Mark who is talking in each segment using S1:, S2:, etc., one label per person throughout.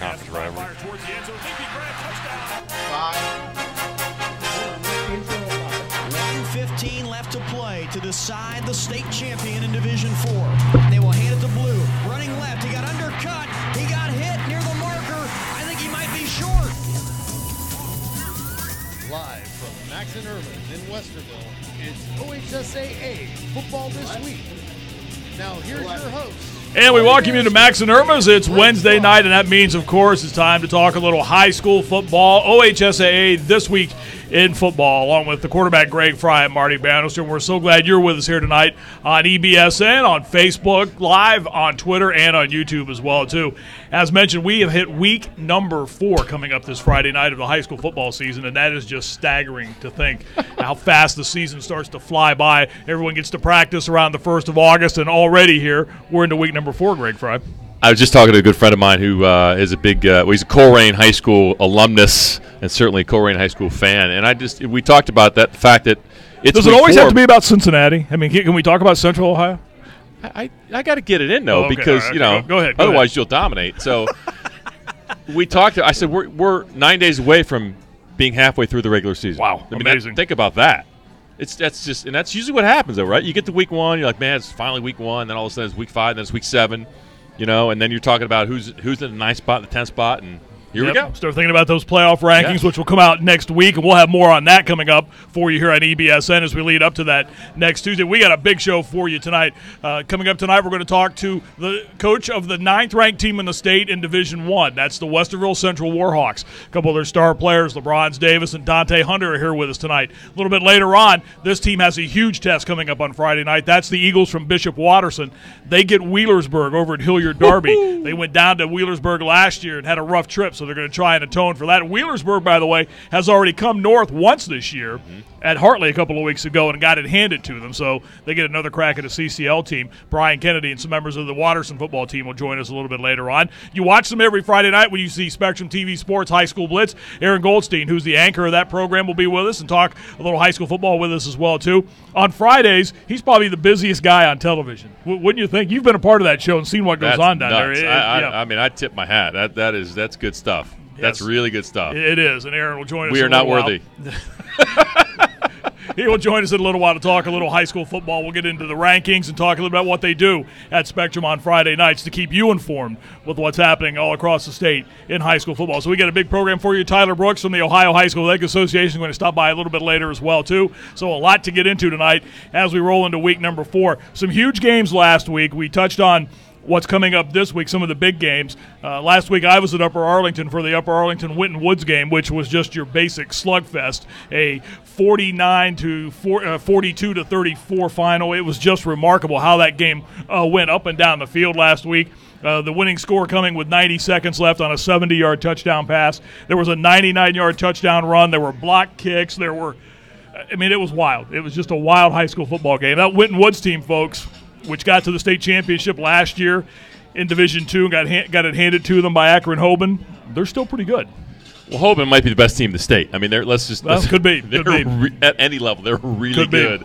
S1: conference rivalry.
S2: 1:15 left to play to decide the state champion in Division 4. They will hand it to Blue. Running left, he got undercut. He got hit near the marker. I think he might be short.
S3: Live from Max and Irvin in Westerville, it's OHSAA Football This Week. Now here's your host.
S4: And we welcome you to Max and Irma's. It's Wednesday night, and that means, of course, it's time to talk a little high school football. OHSAA this week in football, along with the quarterback Greg Fry and Marty Bannister. We're so glad you're with us here tonight on EBSN, on Facebook Live, on Twitter, and on YouTube as well, too. As mentioned, we have hit week number 4 coming up this Friday night of the high school football season, and that is just staggering to think how fast the season starts to fly by. Everyone gets to practice around the 1st of August, and already here we're into week number 4, Greg Fry.
S1: I was just talking to a good friend of mine who is a big he's a Colerain High School alumnus and certainly a Colerain High School fan. And we talked about that, the fact that it's
S4: Does it always have to be about Cincinnati? I mean, can we talk about Central Ohio?
S1: I got to get it in, though,
S4: okay,
S1: because,
S4: right, go ahead.
S1: Otherwise you'll dominate. So we talked I said, we're 9 days away from being halfway through the regular season.
S4: Wow,
S1: I mean,
S4: amazing.
S1: Think about that. That's usually what happens, though, right? You get to week 1, you're like, man, it's finally week 1. Then all of a sudden it's week 5, then it's week 7. And then you're talking about who's in the 9th spot, the 10th spot, and here we go.
S4: Start thinking about those playoff rankings, which will come out next week, and we'll have more on that coming up for you here on EBSN as we lead up to that next Tuesday. We got a big show for you tonight. Coming up tonight, we're going to talk to the coach of the 9th-ranked team in the state in Division 1. That's the Westerville Central Warhawks. A couple of their star players, LeBron Davis and Dante Hunter, are here with us tonight. A little bit later on, this team has a huge test coming up on Friday night. That's the Eagles from Bishop Watterson. They get Wheelersburg over at Hilliard Darby. They went down to Wheelersburg last year and had a rough trip, so they're going to try and atone for that. Wheelersburg, by the way, has already come north once this year at Hartley a couple of weeks ago and got it handed to them, so they get another crack at a CCL team. Brian Kennedy and some members of the Watterson football team will join us a little bit later on. You watch them every Friday night when you see Spectrum TV Sports High School Blitz. Aaron Goldstein, who's the anchor of that program, will be with us and talk a little high school football with us as well, too. On Fridays, he's probably the busiest guy on television. Wouldn't you think? You've been a part of that show and seen what goes on down there.
S1: I mean, I tip my hat. That's good stuff.
S4: Yes.
S1: That's really good stuff.
S4: It is, and Aaron will join us.
S1: We are not worthy.
S4: He will join us in a little while to talk a little high school football. We'll get into the rankings and talk a little about what they do at Spectrum on Friday nights to keep you informed with what's happening all across the state in high school football. So we got a big program for you. Tyler Brooks from the Ohio High School League Association is going to stop by a little bit later as well, too. So a lot to get into tonight as we roll into week number 4. Some huge games last week. We touched on what's coming up this week, some of the big games. Last week I was at Upper Arlington for the Upper Arlington-Winton Woods game, which was just your basic slugfest, a 42-34 final. It was just remarkable how that game went up and down the field last week. The winning score coming with 90 seconds left on a 70-yard touchdown pass. There was a 99-yard touchdown run. There were block kicks. It was wild. It was just a wild high school football game. That Winton Woods team, folks, which got to the state championship last year in Division 2 and got it handed to them by Akron-Hoban, they're still pretty good.
S1: Well, Hoban might be the best team in the state. I mean,
S4: could be.
S1: At any level, they're really good.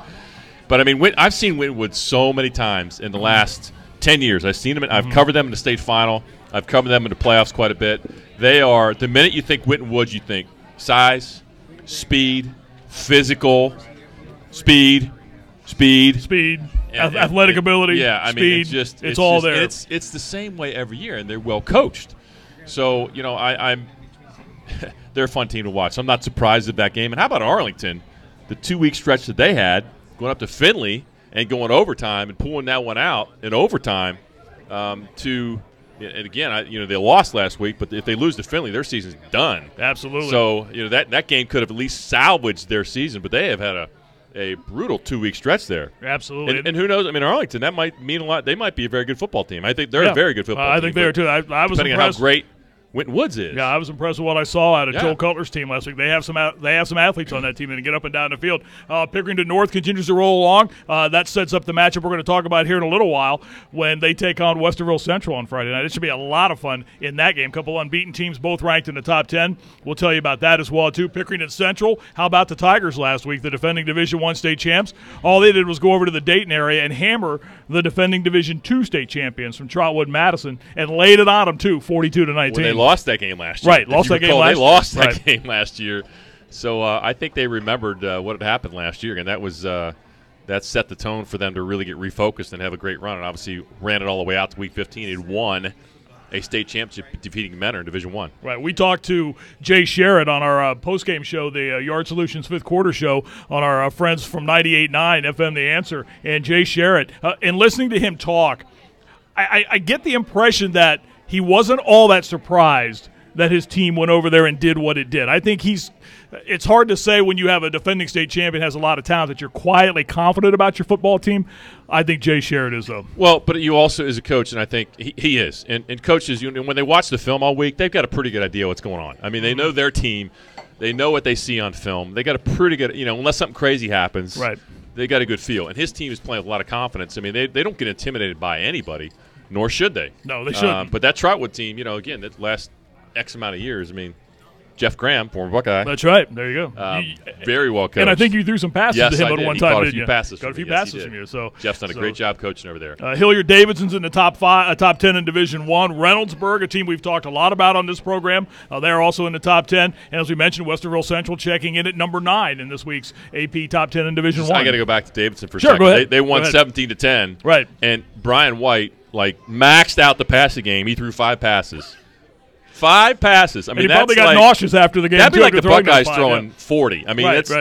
S1: But, I mean, I've seen Winton so many times in the last 10 years. I've seen them. I've covered them in the state final. I've covered them in the playoffs quite a bit. They are, the minute you think Winton Woods, you think size, speed, physical, speed.
S4: Athletic ability,
S1: I mean, it's
S4: all there.
S1: It's the same way every year, and they're well coached. So, I'm they're a fun team to watch. So I'm not surprised at that game. And how about Arlington? The 2-week stretch that they had, going up to Findlay and going overtime and pulling that one out in overtime and again, they lost last week, but if they lose to Findlay, their season's done.
S4: Absolutely.
S1: So, that game could have at least salvaged their season, but they have had a brutal 2-week stretch there.
S4: Absolutely.
S1: And who knows? I mean, Arlington, that might mean a lot. They might be a very good football team. I think they're a very good football team.
S4: I think they are, too. I was
S1: depending
S4: impressed.
S1: on how great Winton Woods is.
S4: Yeah, I was impressed with what I saw out of Joel Cutler's team last week. They have some athletes on that team and get up and down the field. Pickerington North continues to roll along. That sets up the matchup we're going to talk about here in a little while when they take on Westerville Central on Friday night. It should be a lot of fun in that game. A couple unbeaten teams, both ranked in the top 10. We'll tell you about that as well, too. Pickerington Central, how about the Tigers last week, the defending Division I state champs? All they did was go over to the Dayton area and hammer the defending Division II state champions from Trotwood Madison and laid it on them, too, 42-19.
S1: lost that game last year.
S4: Right, lost that game last year.
S1: They lost that game last year. So I think they remembered what had happened last year, and that was that set the tone for them to really get refocused and have a great run. And obviously ran it all the way out to Week 15. It won a state championship defeating Mentor in Division I.
S4: Right. We talked to Jay Sherritt on our post-game show, the Yard Solutions fifth quarter show, on our friends from 98.9 FM The Answer. And Jay Sherritt, in listening to him talk, I get the impression that he wasn't all that surprised that his team went over there and did what it did. I think it's hard to say when you have a defending state champion has a lot of talent that you're quietly confident about your football team. I think Jay Sherritt is, though.
S1: Well, but you also, as a coach, and I think he is. And coaches, when they watch the film all week, they've got a pretty good idea what's going on. I mean, they know their team. They know what they see on film. They got a pretty good, unless something crazy happens,
S4: right,
S1: they got a good feel. And his team is playing with a lot of confidence. I mean, they don't get intimidated by anybody, nor should they.
S4: No, they shouldn't.
S1: But that Trotwood team, again, that last X amount of years, I mean, Jeff Graham, former Buckeye.
S4: That's right. There you go.
S1: Very well coached.
S4: And I think you threw some passes to him at one time, didn't you?
S1: Got
S4: a few passes from you. So
S1: Jeff's done a great job coaching over there.
S4: Hilliard Davidson's in the top 10 in Division I. Reynoldsburg, a team we've talked a lot about on this program, they're also in the top 10. And as we mentioned, Westerville Central checking in at number 9 in this week's AP top 10 in Division I.
S1: I got to go back to Davidson for a
S4: second.
S1: Go ahead. They won
S4: go
S1: 17-10.
S4: Right.
S1: And Brian White maxed out the passing game. He threw 5 passes. 5 passes. I mean,
S4: and he probably got nauseous after the game.
S1: That'd be like the Buckeyes
S4: 5,
S1: throwing 40. I mean, that's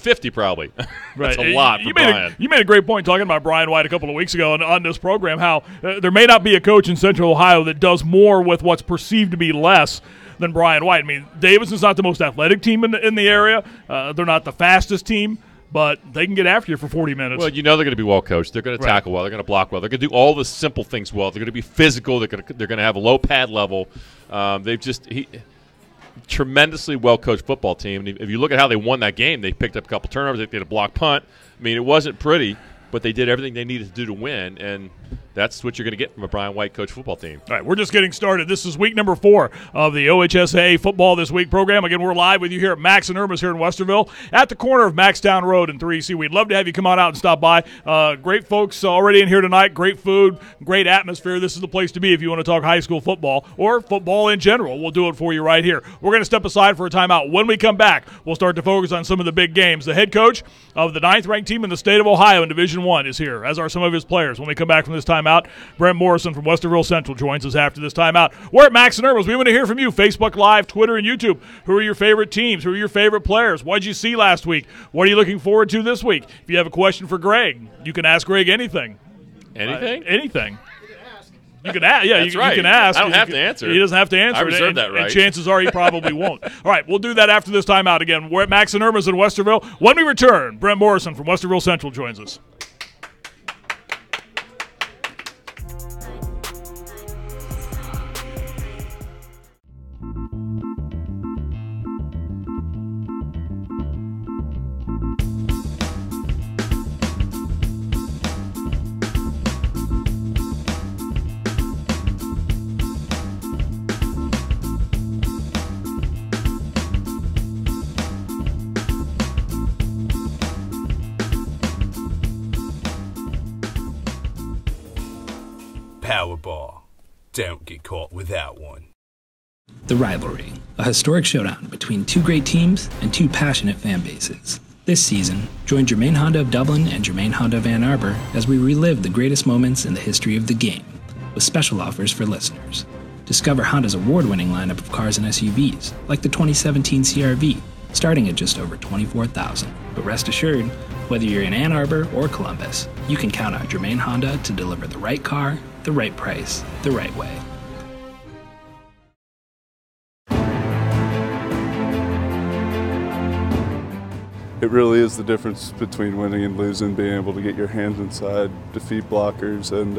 S1: 50 probably. That's a lot for Brian.
S4: You made a great point talking about Brian White a couple of weeks ago on this program, how there may not be a coach in Central Ohio that does more with what's perceived to be less than Brian White. I mean, Davidson's not the most athletic team in the area. They're not the fastest team, but they can get after you for 40 minutes.
S1: Well, they're going to be well coached. They're going to tackle well. They're going to block well. They're going to do all the simple things well. They're going to be physical. They're going to have a low pad level. Tremendously well coached football team. And if you look at how they won that game, they picked up a couple turnovers. They did a block punt. I mean, it wasn't pretty, but they did everything they needed to do to win, and that's what you're going to get from a Brian White coach football team.
S4: All right, we're just getting started. This is week number 4 of the OHSAA Football This Week program. Again, we're live with you here at Max and Irma's here in Westerville at the corner of Maxtown Road and 3C. We'd love to have you come on out and stop by. Great folks already in here tonight. Great food, great atmosphere. This is the place to be if you want to talk high school football or football in general. We'll do it for you right here. We're going to step aside for a timeout. When we come back, we'll start to focus on some of the big games. The head coach of the 9th-ranked team in the state of Ohio in Division I is here, as are some of his players. When we come back from this timeout, Brent Morrison from Westerville Central joins us after this timeout. We're at Max and Irma's. We want to hear from you. Facebook Live, Twitter, and YouTube. Who are your favorite teams? Who are your favorite players? What did you see last week? What are you looking forward to this week? If you have a question for Greg, you can ask Greg anything.
S1: Anything?
S4: Anything. You can ask. Yeah,
S1: That's right.
S4: You can ask.
S1: I don't have to answer.
S4: He doesn't have to answer.
S1: I reserve that right.
S4: And chances are he probably won't. All right, we'll do that after this timeout again. We're at Max and Irma's in Westerville. When we return, Brent Morrison from Westerville Central joins us.
S5: Powerball. Don't get caught without one.
S6: The Rivalry, a historic showdown between 2 great teams and 2 passionate fan bases. This season, join Germain Honda of Dublin and Germain Honda of Ann Arbor as we relive the greatest moments in the history of the game, with special offers for listeners. Discover Honda's award-winning lineup of cars and SUVs, like the 2017 CR-V, starting at just over $24,000. But rest assured, whether you're in Ann Arbor or Columbus, you can count on Germain Honda to deliver the right car, the right price, the right way.
S7: It really is the difference between winning and losing, being able to get your hands inside, defeat blockers, and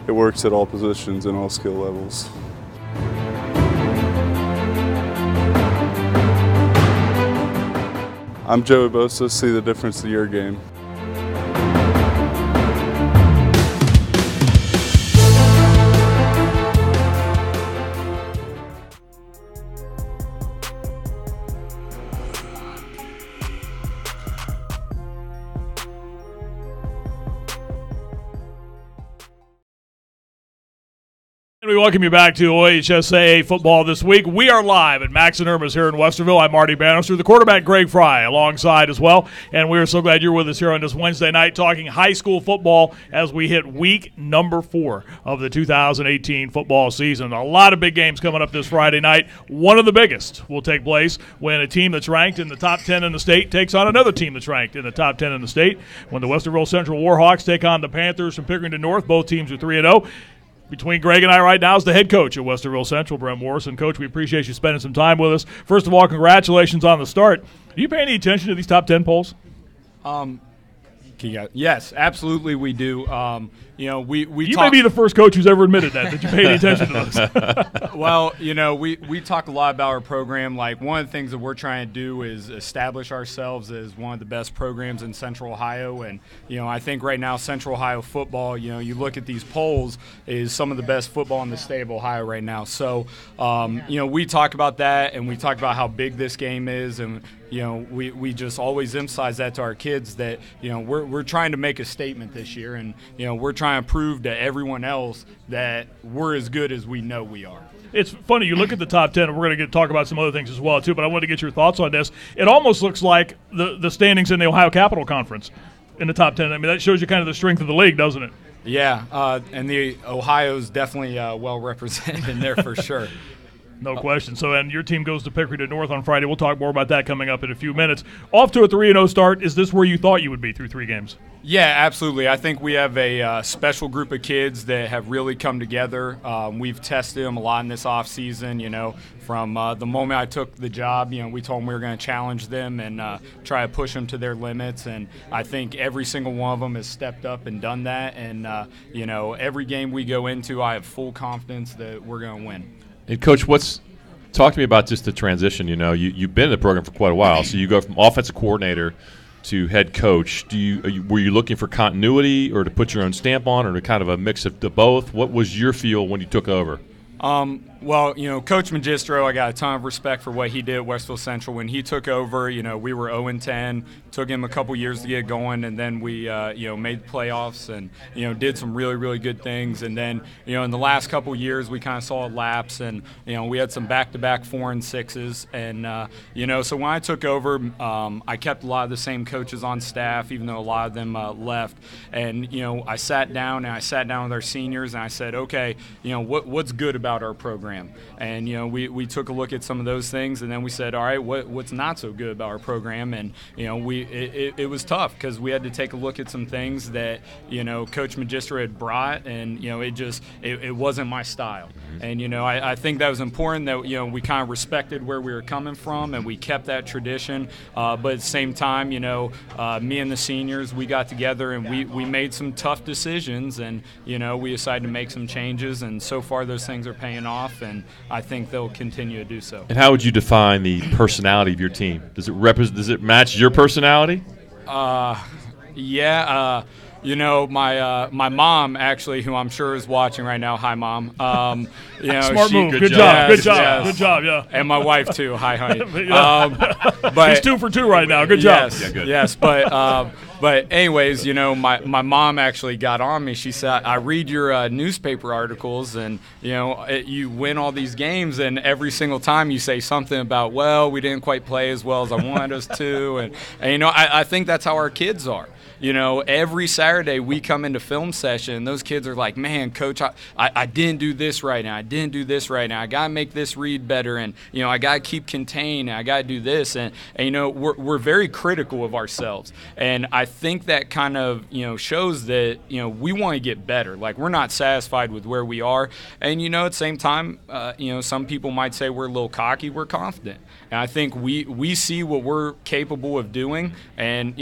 S7: it works at all positions and all skill levels. I'm Joey Bosa. See the difference to your game.
S4: We welcome you back to OHSAA football this week. We are live at Max and Irma's here in Westerville. I'm Marty Bannister, the quarterback Greg Fry alongside as well. And we are so glad you're with us here on this Wednesday night talking high school football as we hit week number 4 of the 2018 football season. A lot of big games coming up this Friday night. One of the biggest will take place when a team that's ranked in the top 10 in the state takes on another team that's ranked in the top 10 in the state. When the Westerville Central Warhawks take on the Panthers from Pickerington North, both teams are 3-0. Between Greg and I right now is the head coach at Westerville Central, Brent Morrison. Coach, we appreciate you spending some time with us. First of all, congratulations on the start. Do you pay any attention to these top 10 polls?
S8: Yes, absolutely we do. We
S4: may be the first coach who's ever admitted that you pay any attention to this.
S8: Well, we talk a lot about our program. Like, one of the things that we're trying to do is establish ourselves as one of the best programs in Central Ohio. And, I think right now Central Ohio football, you look at these polls, is some of the best football in the state of Ohio right now. So, we talk about that, and we talk about how big this game is. And, we just always emphasize that to our kids that, we're trying to make a statement this year. And, we're trying to prove to everyone else that we're as good as we know we are.
S4: It's funny, you look at the top 10, and we're going to talk about some other things as well, too, but I wanted to get your thoughts on this. It almost looks like the standings in the Ohio Capital Conference in the top 10. I mean, that shows you kind of the strength of the league, doesn't it?
S8: Yeah, and the Ohio's definitely well represented in there for sure.
S4: No question. So, and your team goes to Pickerington North on Friday. We'll talk more about that coming up in a few minutes. Off to a 3-0 start. Is this where you thought you would be through 3 games?
S8: Yeah, absolutely. I think we have a special group of kids that have really come together. We've tested them a lot in this offseason, from the moment I took the job, we told them we were going to challenge them and try to push them to their limits. And I think every single one of them has stepped up and done that. And, every game we go into, I have full confidence that we're going to win.
S1: And, Coach, talk to me about just the transition. You've been in the program for quite a while, so you go from offensive coordinator to head coach. Were you looking for continuity or to put your own stamp on, or to kind of a mix of the both? What was your feel when you took over?
S8: Well, Coach Magistro, I got a ton of respect for what he did at Westville Central. When he took over, we were 0-10. Took him a couple years to get going, and then we, made playoffs and, did some really, really good things. And then, in the last couple years, we kind of saw a lapse, and, we had some back-to-back 4 and 6s. And, so when I took over, I kept a lot of the same coaches on staff, even though a lot of them left. And, I sat down with our seniors, and I said, okay, what's good about our program? And, we took a look at some of those things, and then we said, all right, what's not so good about our program? And, it was tough because we had to take a look at some things that, Coach Magistro had brought, and, it wasn't my style. And, I think that was important that, we kind of respected where we were coming from, and we kept that tradition. But at the same time, me and the seniors, we got together and we made some tough decisions, and, we decided to make some changes, and so far those things are paying off, and I think they'll continue to do so.
S1: And how would you define the personality of your team? Does it match your personality?
S8: Yeah. My mom, actually, who I'm sure is watching right now. Hi, Mom.
S4: Smart move. Good job. Good job. Yeah.
S8: And my wife too. Hi, honey.
S4: But he's 2 for 2 right now. Good job.
S8: Yes. Yeah, good. Yes. But anyways, my mom actually got on me. She said, I read your newspaper articles, and, you win all these games, and every single time you say something about, well, we didn't quite play as well as I wanted us to. And I think that's how our kids are. Every Saturday we come into film session, those kids are like, man, Coach, I didn't do this right now. I didn't do this right now. I got to make this read better, and, I got to keep contained, and I got to do this. And we're very critical of ourselves. And I think that kind of, shows that, we want to get better. Like, we're not satisfied with where we are. And, at the same time, some people might say we're a little cocky. We're confident. And I think we see what we're capable of doing. And,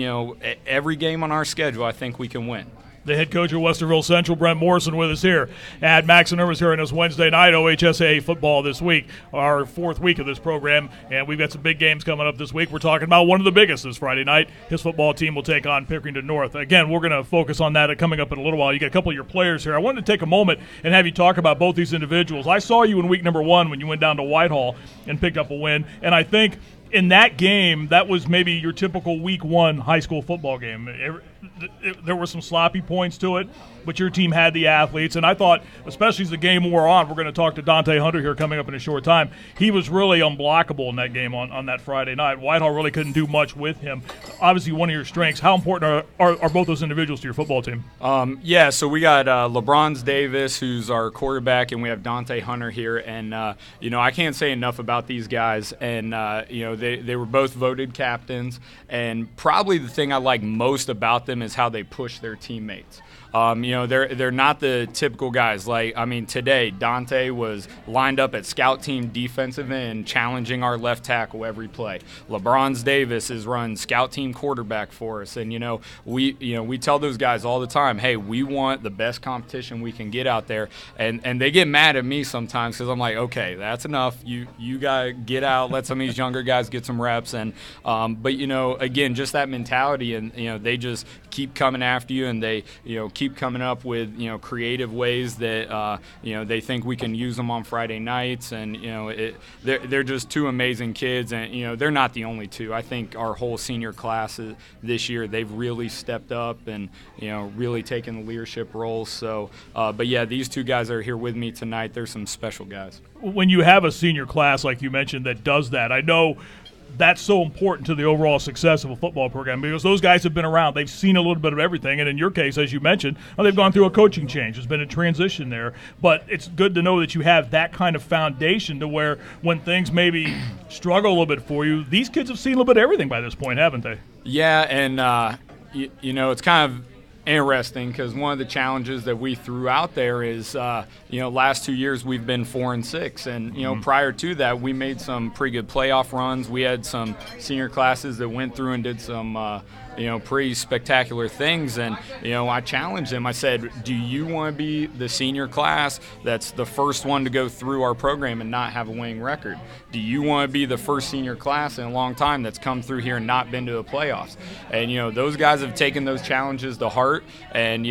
S8: every game on our schedule, I think we can win.
S4: The head coach of Westerville Central, Brent Morrison, with us here at Max and Irma's here on this Wednesday night, OHSAA football this week, our 4th week of this program, and we've got some big games coming up this week. We're talking about one of the biggest this Friday night. His football team will take on Pickerington North. Again, we're going to focus on that coming up in a little while. You got a couple of your players here. I wanted to take a moment and have you talk about both these individuals. I saw you in week number 1 when you went down to Whitehall and picked up a win, and I think in that game, that was maybe your typical week 1 high school football game. there were some sloppy points to it, but your team had the athletes. And I thought, especially as the game wore on, we're going to talk to Dante Hunter here coming up in a short time. He was really unblockable in that game on that Friday night. Whitehall really couldn't do much with him. Obviously, one of your strengths. How important are both those individuals to your football team?
S8: Yeah, so we got LeBron Davis, who's our quarterback, and we have Dante Hunter here. And, I can't say enough about these guys. And, they were both voted captains. And probably the thing I like most about them is how they push their teammates. They're not the typical guys. Today Dante was lined up at scout team defensive end, challenging our left tackle every play. LeBron Davis is run scout team quarterback for us, and we tell those guys all the time, hey, we want the best competition we can get out there, and they get mad at me sometimes because I'm like, okay, that's enough. You gotta get out, let some of these younger guys get some reps, and but again, just that mentality, and they just keep coming after you, and they keep coming up with creative ways that they think we can use them on Friday nights, and they're just two amazing kids, and they're not the only two. I think our whole senior class this year, they've really stepped up and really taken the leadership roles. So, but yeah, these two guys are here with me tonight. They're some special guys.
S4: When you have a senior class like you mentioned that does that, I know that's so important to the overall success of a football program because those guys have been around. They've seen a little bit of everything. And in your case, as you mentioned, they've gone through a coaching change. There's been a transition there. But it's good to know that you have that kind of foundation to where when things maybe struggle a little bit for you, these kids have seen a little bit of everything by this point, haven't they?
S8: Yeah, and, it's kind of interesting because one of the challenges that we threw out there is, last 2 years we've been 4-6, and prior to that we made some pretty good playoff runs. We had some senior classes that went through and did some pretty spectacular things, and I challenged them. I said, do you want to be the senior class that's the first one to go through our program and not have a winning record? Do you want to be the first senior class in a long time that's come through here and not been to the playoffs? And those guys have taken those challenges to heart, and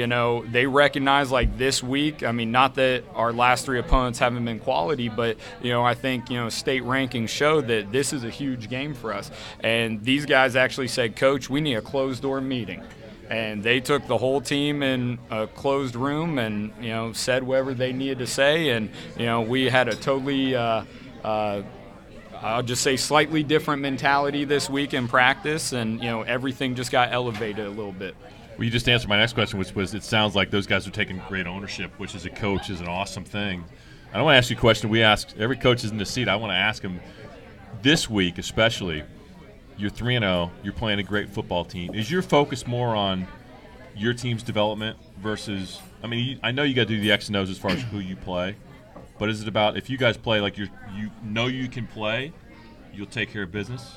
S8: they recognize, like, this week, not that our last three opponents haven't been quality, but I think state rankings show that this is a huge game for us. And these guys actually said, Coach, we need a closed-door meeting. And they took the whole team in a closed room and said whatever they needed to say, and we had a totally I'll just say slightly different mentality this week in practice, and everything just got elevated a little bit.
S1: Well, you just answered my next question, which was, it sounds like those guys are taking great ownership, which as a coach is an awesome thing. I want to ask you a question we ask every coach is in the seat. I want to ask them this week especially. You're 3-0. You're playing a great football team. Is your focus more on your team's development versus – I know you got to do the X and O's as far as who you play, but is it about if you guys play like you know you can play, you'll take care of business?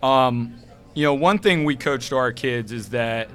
S8: One thing we coach to our kids is that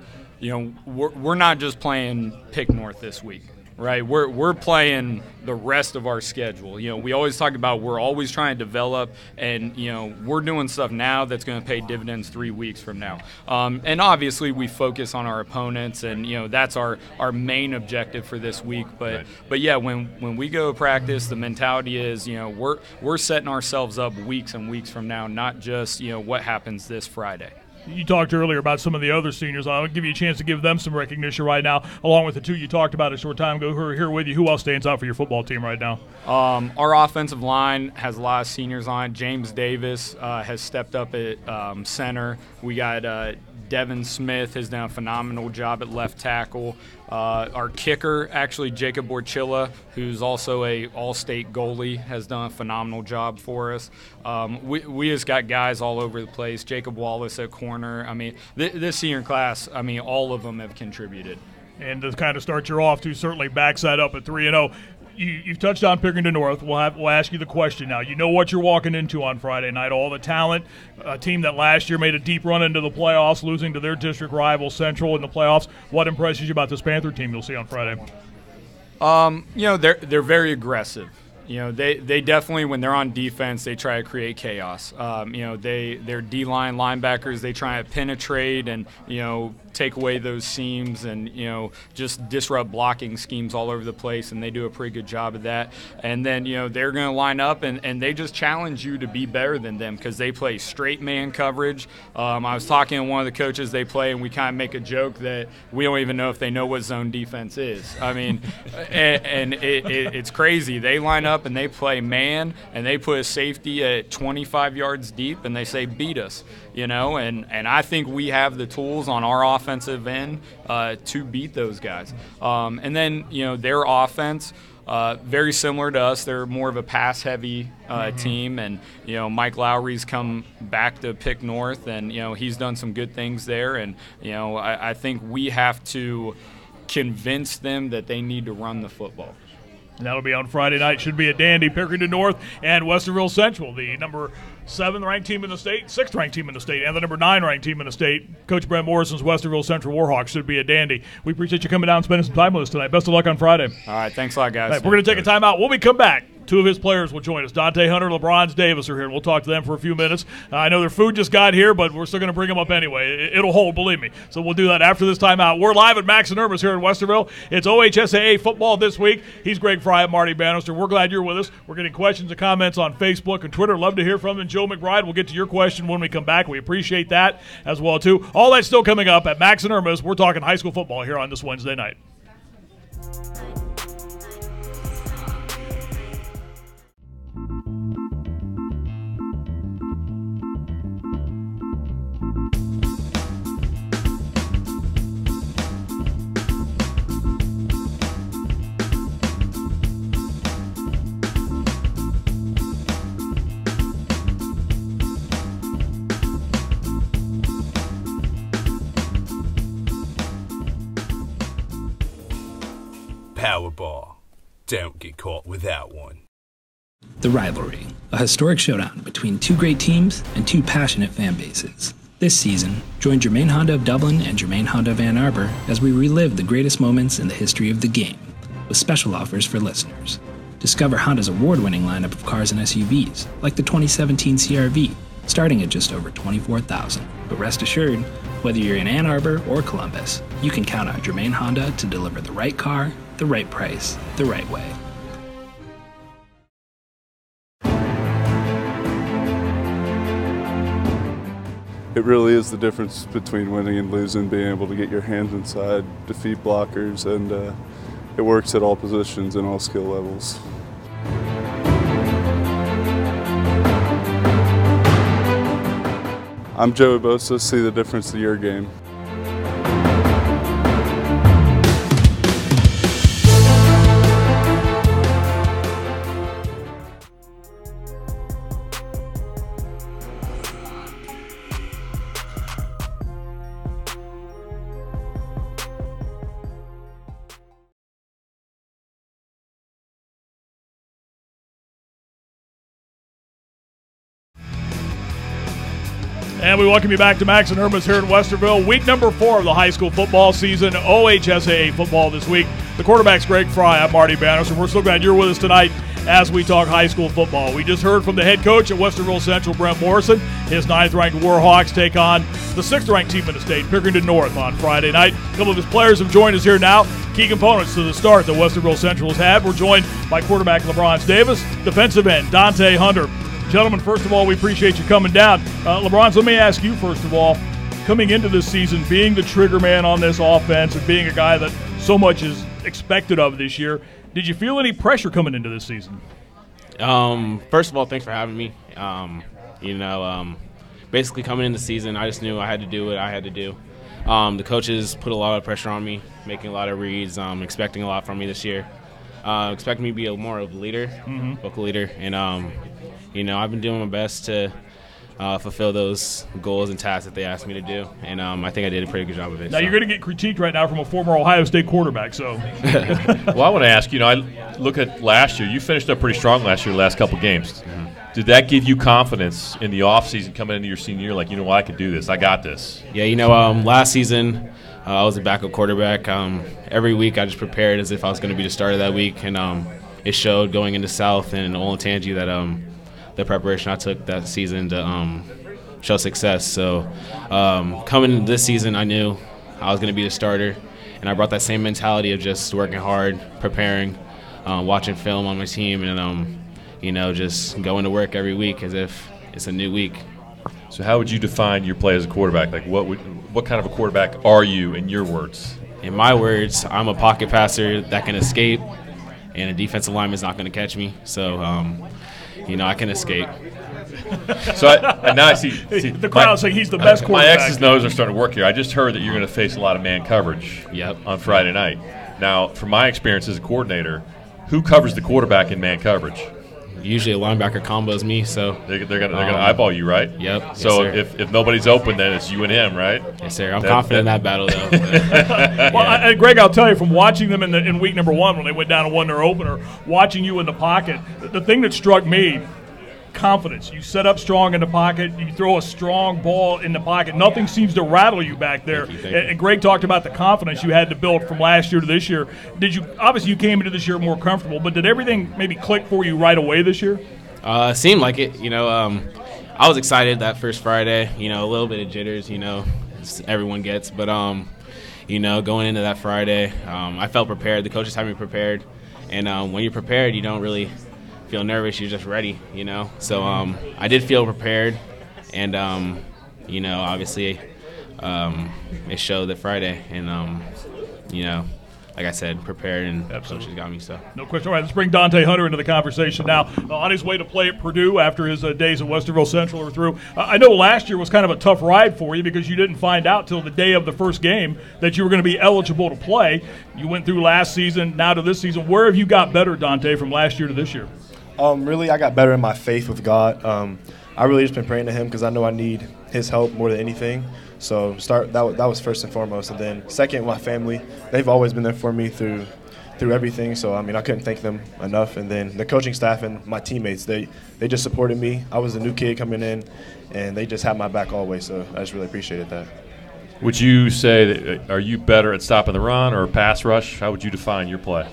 S8: we're not just playing Pick North this week. Right, we're playing the rest of our schedule. We always talk about we're always trying to develop, and we're doing stuff now that's going to pay dividends 3 weeks from now. And obviously we focus on our opponents, and that's our main objective for this week. But yeah, when we go to practice, the mentality is we're setting ourselves up weeks and weeks from now, not just what happens this Friday.
S4: You talked earlier about some of the other seniors. I'll give you a chance to give them some recognition right now, along with the two you talked about a short time ago who are here with you. Who else stands out for your football team right now?
S8: Our offensive line has a lot of seniors on it. James Davis has stepped up at center. We got Devin Smith has done a phenomenal job at left tackle. Our kicker, actually, Jacob Borchilla, who's also a all-state goalie, has done a phenomenal job for us. We just got guys all over the place. Jacob Wallace at corner. This senior class, all of them have contributed.
S4: And to kind of start you off, to certainly backs that up at 3-0. You've touched on Pickerington North. We'll ask you the question now. You know what you're walking into on Friday night. All the talent, a team that last year made a deep run into the playoffs, losing to their district rival Central in the playoffs. What impresses you about this Panther team you'll see on Friday?
S8: They're very aggressive. they definitely, when they're on defense, they try to create chaos. Their D-line linebackers, they try to penetrate and, take away those seams and, just disrupt blocking schemes all over the place, and they do a pretty good job of that. And then, they're going to line up and they just challenge you to be better than them because they play straight man coverage. I was talking to one of the coaches they play, and we kind of make a joke that we don't even know if they know what zone defense is. I mean, and it's crazy. They line up and they play man, and they put a safety at 25 yards deep, and they say, beat us, and I think we have the tools on our offensive end to beat those guys. And then, their offense, very similar to us. They're more of a pass-heavy team, and Mike Lowry's come back to Pick North, and he's done some good things there. And I think we have to convince them that they need to run the football.
S4: And that'll be on Friday night. Should be a dandy. Pickerington North and Westerville Central, the number 7th ranked team in the state, 6th ranked team in the state, and the number 9 ranked team in the state. Coach Brent Morrison's Westerville Central Warhawks should be a dandy. We appreciate you coming down and spending some time with us tonight. Best of luck on Friday.
S8: All right, thanks a lot, guys.
S4: All right, we're going to take a timeout. When we come back, 2 of his players will join us. Dante Hunter, LeBron Davis are here, and we'll talk to them for a few minutes. I know their food just got here, but we're still going to bring them up anyway. It'll hold, believe me. So we'll do that after this timeout. We're live at Max and Irma's here in Westerville. It's OHSAA football this week. He's Greg Fry and Marty Bannister. We're glad you're with us. We're getting questions and comments on Facebook and Twitter. Love to hear from them. Joe McBride, we'll get to your question when we come back. We appreciate that as well, too. All that's still coming up at Max and Irma's. We're talking high school football here on this Wednesday night.
S5: Powerball. Don't get caught without one.
S6: The Rivalry, a historic showdown between 2 great teams and 2 passionate fan bases. This season, join Germain Honda of Dublin and Germain Honda of Ann Arbor as we relive the greatest moments in the history of the game, with special offers for listeners. Discover Honda's award-winning lineup of cars and SUVs, like the 2017 CR-V, starting at just over $24,000. But rest assured, whether you're in Ann Arbor or Columbus, you can count on Germain Honda to deliver the right car, the right price, the right way.
S7: It really is the difference between winning and losing, being able to get your hands inside, defeat blockers, and it works at all positions and all skill levels. I'm Joey Bosa. See the difference in your game.
S4: And we welcome you back to Max and Irma's here in Westerville. Week number 4 of the high school football season. OHSAA football this week. The quarterback's Greg Fry. I'm Marty Bannister. We're so glad you're with us tonight as we talk high school football. We just heard from the head coach at Westerville Central, Brent Morrison. His 9th-ranked Warhawks take on the 6th-ranked team in the state, Pickerington North, on Friday night. A couple of his players have joined us here now. Key components to the start that Westerville Central has had. We're joined by quarterback LeBron Davis, defensive end Dante Hunter. Gentlemen, first of all, we appreciate you coming down. LeBron, let me ask you, first of all, coming into this season, being the trigger man on this offense and being a guy that so much is expected of this year, did you feel any pressure coming into this season?
S9: First of all, thanks for having me. Basically coming into the season, I just knew I had to do what I had to do. The coaches put a lot of pressure on me, making a lot of reads, expecting a lot from me this year. Expecting me to be more of a leader, vocal leader, and I've been doing my best to fulfill those goals and tasks that they asked me to do, and I think I did a pretty good job of it.
S4: Now, you're going to get critiqued right now from a former Ohio State quarterback, so.
S1: Well, I want to ask, I look at last year. You finished up pretty strong last year, the last couple games. Did that give you confidence in the offseason coming into your senior year, like, I could do this, I got this?
S9: Yeah, last season I was a backup quarterback. Every week I just prepared as if I was going to be the starter that week, and it showed going into South and Olentangy that the preparation I took that season to show success. So coming this season, I knew I was going to be the starter, and I brought that same mentality of just working hard, preparing, watching film on my team, and just going to work every week as if it's a new week.
S1: So how would you define your play as a quarterback? Like what kind of a quarterback are you in your words?
S9: In my words, I'm a pocket passer that can escape, and a defensive lineman is not going to catch me. So, I can escape.
S1: So now I see
S4: the crowd saying he's the best quarterback.
S1: My X's and O's are starting to work here. I just heard that you're going to face a lot of man coverage on Friday night. Now, from my experience as a coordinator, who covers the quarterback in man coverage?
S9: Usually a linebacker combos me, so
S1: they're gonna eyeball you, right?
S9: Yep.
S1: So
S9: yes,
S1: if nobody's open, then it's you and him, right?
S9: Yes, sir. I'm confident in that battle, though.
S4: Well, Greg, I'll tell you, from watching them in week number 1 when they went down and won their opener, watching you in the pocket, the thing that struck me, confidence. You set up strong in the pocket. You throw a strong ball in the pocket. Nothing seems to rattle you back there.
S9: Thank you.
S4: And Greg talked about the confidence you had to build from last year to this year. Obviously you came into this year more comfortable, but did everything maybe click for you right away this year?
S9: Seemed like it. I was excited that first Friday. A little bit of jitters. Everyone gets, but going into that Friday, I felt prepared. The coaches had me prepared, and when you're prepared, you don't really feel nervous. You're just ready. So I did feel prepared, and obviously it showed that Friday, and like I said, prepared, and coaches got me. So
S4: no question. All right, let's bring Dante Hunter into the conversation now. On his way to play at Purdue after his days at Westerville Central are through. I know last year was kind of a tough ride for you because you didn't find out till the day of the first game that you were going to be eligible to play. You went through last season, now to this season. Where have you got better, Dante, from last year to this year?
S10: Really, I got better in my faith with God. I really just been praying to Him because I know I need His help more than anything. So that was first and foremost, and then second, my family. They've always been there for me through everything. So I couldn't thank them enough. And then the coaching staff and my teammates, they just supported me. I was a new kid coming in, and they just had my back always. So I just really appreciated that.
S1: Would you say that are you better at stopping the run or pass rush? How would you define your play?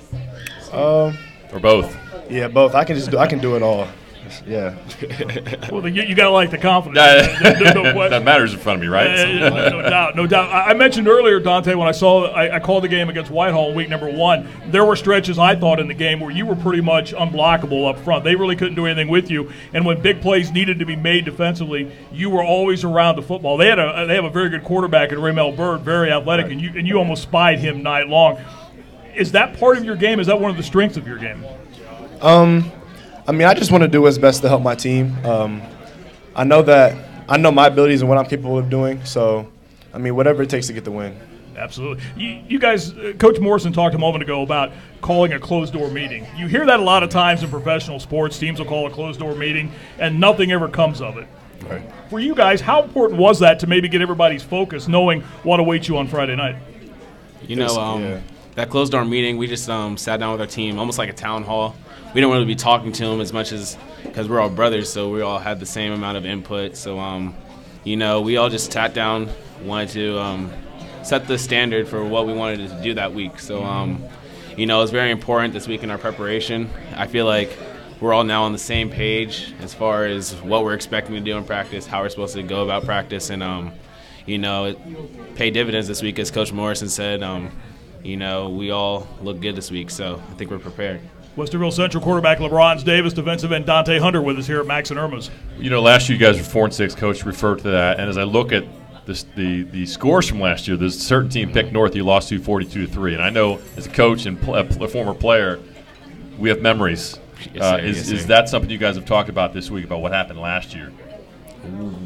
S1: Or both?
S10: Yeah, both. I can do it all. Yeah.
S4: Well, you got to like the confidence.
S1: That matters in front of me, right?
S4: No doubt. I mentioned earlier, Dante, when I called the game against Whitehall in week number 1, there were stretches I thought in the game where you were pretty much unblockable up front. They really couldn't do anything with you. And when big plays needed to be made defensively, you were always around the football. They have a very good quarterback in Raymel Bird, very athletic, right. and you almost spied him night long. Is that part of your game? Is that one of the strengths of your game?
S10: I just want to do what's best to help my team. I know my abilities and what I'm capable of doing. So, whatever it takes to get the win.
S4: Absolutely. You guys, Coach Morrison talked a moment ago about calling a closed-door meeting. You hear that a lot of times in professional sports. Teams will call a closed-door meeting, and nothing ever comes of it.
S10: Right.
S4: For you guys, how important was that to maybe get everybody's focus, knowing what awaits you on Friday night?
S9: That closed-door meeting, we just sat down with our team, almost like a town hall. We didn't really be talking to them as much as because we're all brothers, so we all had the same amount of input. So, we all just sat down, wanted to set the standard for what we wanted to do that week. So, it was very important this week in our preparation. I feel like we're all now on the same page as far as what we're expecting to do in practice, how we're supposed to go about practice, and, it paid dividends this week, as Coach Morrison said. We all look good this week, so I think we're prepared.
S4: Westerville Central quarterback LeBron Davis, defensive end Dante Hunter with us here at Max and Irma's.
S1: Last year you guys were 4-6. Coach referred to that, and as I look at the scores from last year, there's a certain team picked North you lost to 42-3, and I know as a coach and a former player, we have memories.
S9: Yes, sir.
S1: Is that something you guys have talked about this week about what happened last year?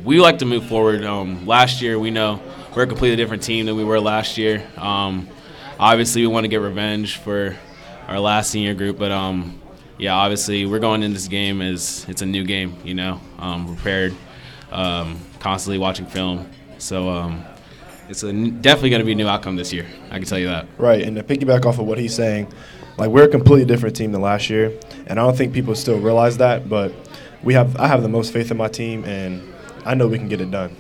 S9: We like to move forward. Last year, we know we're a completely different team than we were last year. Obviously, we want to get revenge for our last senior group, but obviously we're going in this game as it's a new game, prepared, constantly watching film. So it's definitely going to be a new outcome this year. I can tell you that.
S10: Right, and to piggyback off of what he's saying, we're a completely different team than last year, and I don't think people still realize that, but I have the most faith in my team, and I know we can get it done.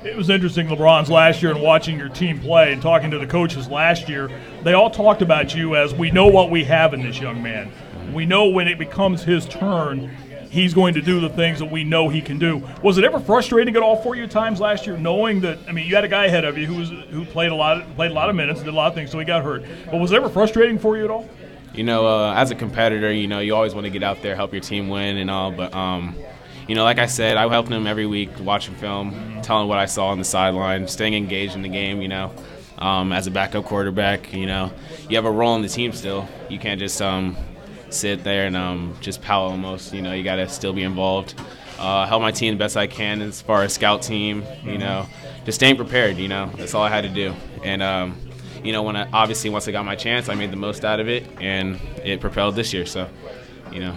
S4: It was interesting, LeBron's last year, and watching your team play and talking to the coaches last year, they all talked about you as we know what we have in this young man. We know when it becomes his turn, he's going to do the things that we know he can do. Was it ever frustrating at all for you at times last year, knowing that, I mean, you had a guy ahead of you who played a lot of minutes, did a lot of things, so he got hurt. But was it ever frustrating for you at all?
S9: You know, as a competitor, you know, you always want to get out there, help your team win and all. But, you know, like I said, I helped him every week, watching film, telling what I saw on the sideline, staying engaged in the game, you know. As a backup quarterback, you know, you have a role in the team still. You can't just sit there and just pout almost. You know, you got to still be involved. Help my team the best I can as far as scout team, you know. Just staying prepared, you know. That's all I had to do. And, you know, once I got my chance, I made the most out of it, and it propelled this year. So, you know.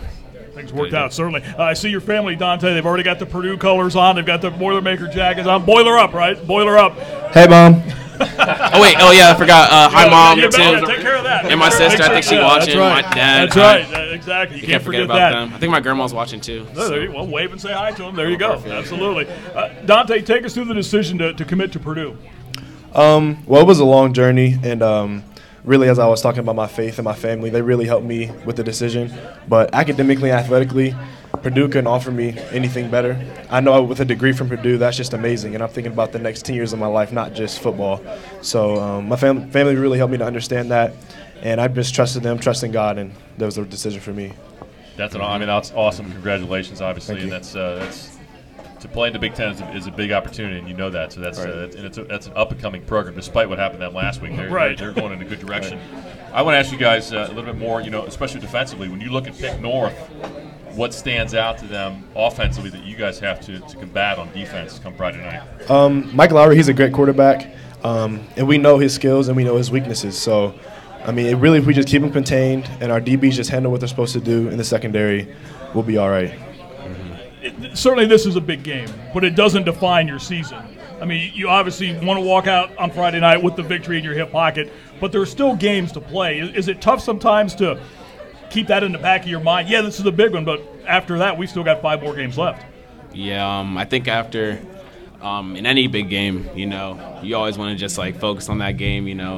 S4: Things worked out, certainly. I see your family, Dante. They've already got the Purdue colors on. They've got the Boilermaker jackets on. Boiler up, right? Boiler up.
S10: Hey, Mom.
S9: Oh yeah, I forgot. Hi, Mom,
S4: you
S9: too.
S4: Take care of that.
S9: And my sister, I think she's watching.
S4: Right.
S9: My dad.
S4: That's right. Exactly. You can't
S9: forget
S4: forget
S9: about
S4: that.
S9: them. I think my grandma's watching, too.
S4: So. Well, wave and say hi to them. There you go. Absolutely. Dante, take us through the decision to commit to Purdue.
S10: Well, it was a long journey, and really, as I was talking about my faith and my family, they really helped me with the decision. But academically and athletically, Purdue couldn't offer me anything better. I know with a degree from Purdue, that's just amazing, and I'm thinking about the next 10 years of my life, not just football. So my family really helped me to understand that, and I just trusted them, trusting God, and that was the decision for me.
S1: That's awesome. Congratulations, obviously, and that's to play in the Big Ten is a big opportunity, and you know that. So that's that's an up-and-coming program, despite what happened that last week. They're going in a good direction. Right. I want to ask you guys a little bit more, you know, especially defensively. When you look at Pitt North, what stands out to them offensively that you guys have to combat on defense come Friday night?
S10: Mike Lowry, he's a great quarterback, and we know his skills and we know his weaknesses. So, I mean, if we just keep him contained and our DBs just handle what they're supposed to do in the secondary, we'll be all right.
S4: Certainly this is a big game, but it doesn't define your season. I mean, you obviously want to walk out on Friday night with the victory in your hip pocket, but there are still games to play. Is it tough sometimes to keep that in the back of your mind? Yeah, this is a big one, but after that, we still got 5 more games left.
S9: Yeah, I think after in any big game, you know, you always want to just like focus on that game, you know,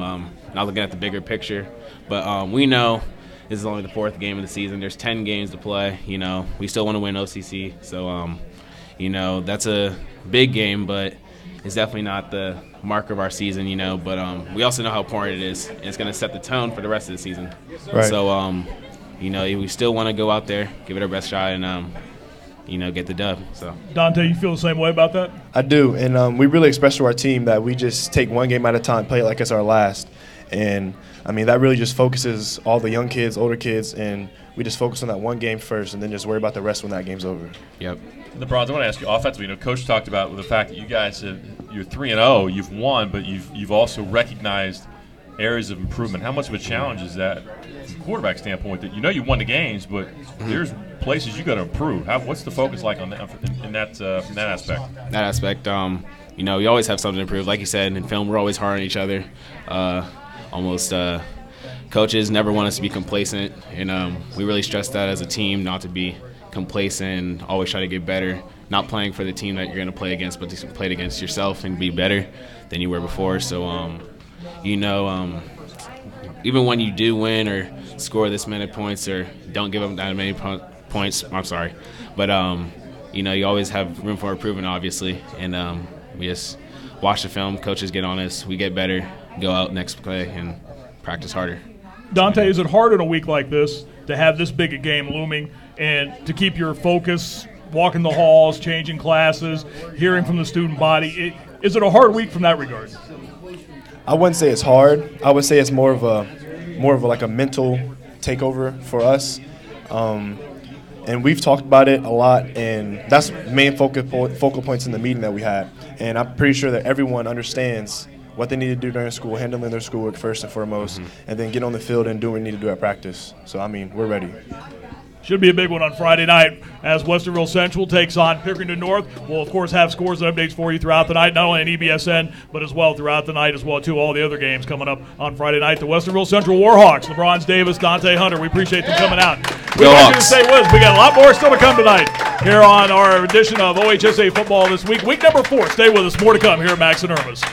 S9: not looking at the bigger picture. But we know this is only the 4th game of the season. There's 10 games to play. You know, we still want to win OCC. So, you know, that's a big game, but it's definitely not the mark of our season, you know. But we also know how important it is, and it's going to set the tone for the rest of the season.
S10: Right.
S9: So, you know, we still want to go out there, give it our best shot, and, you know, get the dub. So,
S4: Dante, you feel the same way about that?
S10: I do, and we really expressed to our team that we just take one game at a time, play it like it's our last. And, I mean, that really just focuses all the young kids, older kids, and we just focus on that one game first and then just worry about the rest when that game's over.
S9: Yep.
S1: The Browns, I want to ask you offensively. You know, Coach talked about the fact that you guys you're 3-0, you've won, but you've also recognized areas of improvement. How much of a challenge is that from a quarterback standpoint? That you know you won the games, but there's places you got to improve. What's the focus like on that in that from that aspect?
S9: That aspect, you know, we always have something to improve. Like you said, in film, we're always hard on each other. Coaches never want us to be complacent, and we really stress that as a team, not to be complacent and always try to get better, not playing for the team that you're going to play against, but to play against yourself and be better than you were before. So, you know, even when you do win or score this many points or don't give up that many points, I'm sorry, but, you know, you always have room for improvement, obviously, and we just watch the film, coaches get on us, we get better, go out next play, and practice harder.
S4: Dante, is it hard in a week like this to have this big a game looming and to keep your focus, walking the halls, changing classes, hearing from the student body? Is it a hard week from that regard?
S10: I wouldn't say it's hard. I would say it's more of like a mental takeover for us. And we've talked about it a lot, and that's main focal points in the meeting that we had. And I'm pretty sure that everyone understands what they need to do during school, handling their schoolwork first and foremost, and then get on the field and do what we need to do at practice. So, I mean, we're ready.
S4: Should be a big one on Friday night as Westerville Central takes on Pickerington North. We'll, of course, have scores and updates for you throughout the night, not only on EBSN, but as well throughout the night as well, too. All the other games coming up on Friday night. The Westerville Central Warhawks, LeBron Davis, Dante Hunter. We appreciate them coming out. We'd like you to stay with us. We got a lot more still to come tonight here on our edition of OHSAA Football this week. Week number 4. Stay with us. More to come here at Max and Irma's.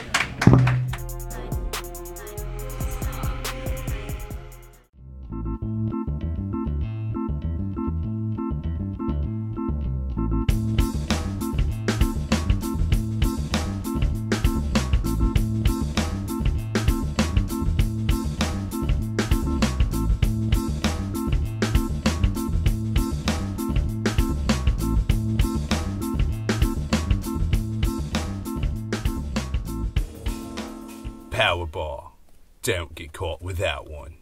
S5: Don't get caught without one.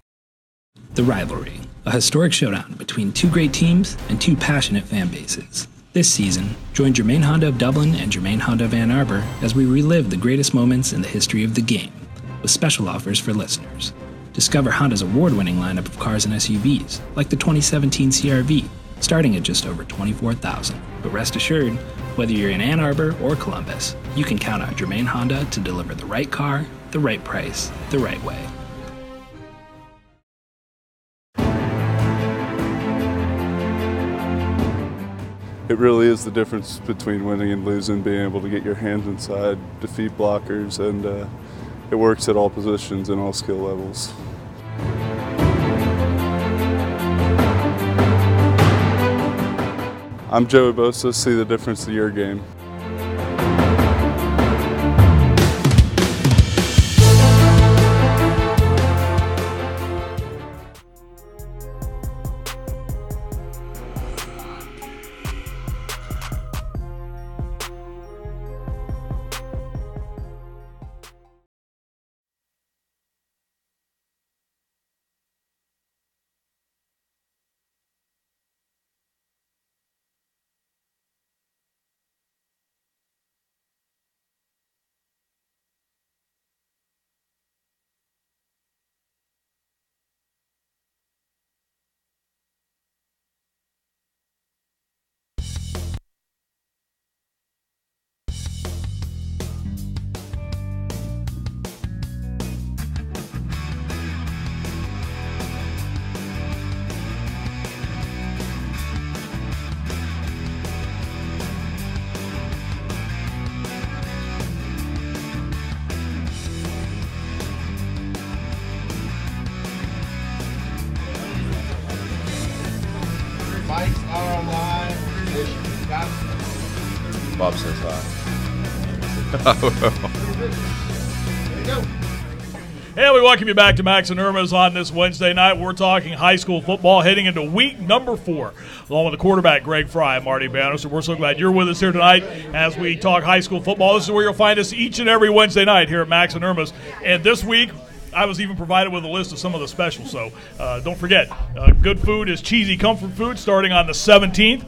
S6: The Rivalry, a historic showdown between two great teams and two passionate fan bases. This season, join Germain Honda of Dublin and Germain Honda of Ann Arbor as we relive the greatest moments in the history of the game, with special offers for listeners. Discover Honda's award-winning lineup of cars and SUVs, like the 2017 CR-V, starting at just over $24,000. But rest assured, whether you're in Ann Arbor or Columbus, you can count on Germain Honda to deliver the right car, the right price, the right way.
S7: It really is the difference between winning and losing, being able to get your hands inside, defeat blockers, and it works at all positions and all skill levels. I'm Joey Bosa. See the difference to your game.
S11: Bob says hi.
S4: And we welcome you back to Max and Irma's on this Wednesday night. We're talking high school football heading into week number 4, along with the quarterback, Greg Fry and Marty Bannister. We're so glad you're with us here tonight as we talk high school football. This is where you'll find us each and every Wednesday night here at Max and Irma's. And this week, I was even provided with a list of some of the specials. So don't forget, good food is cheesy comfort food starting on the 17th.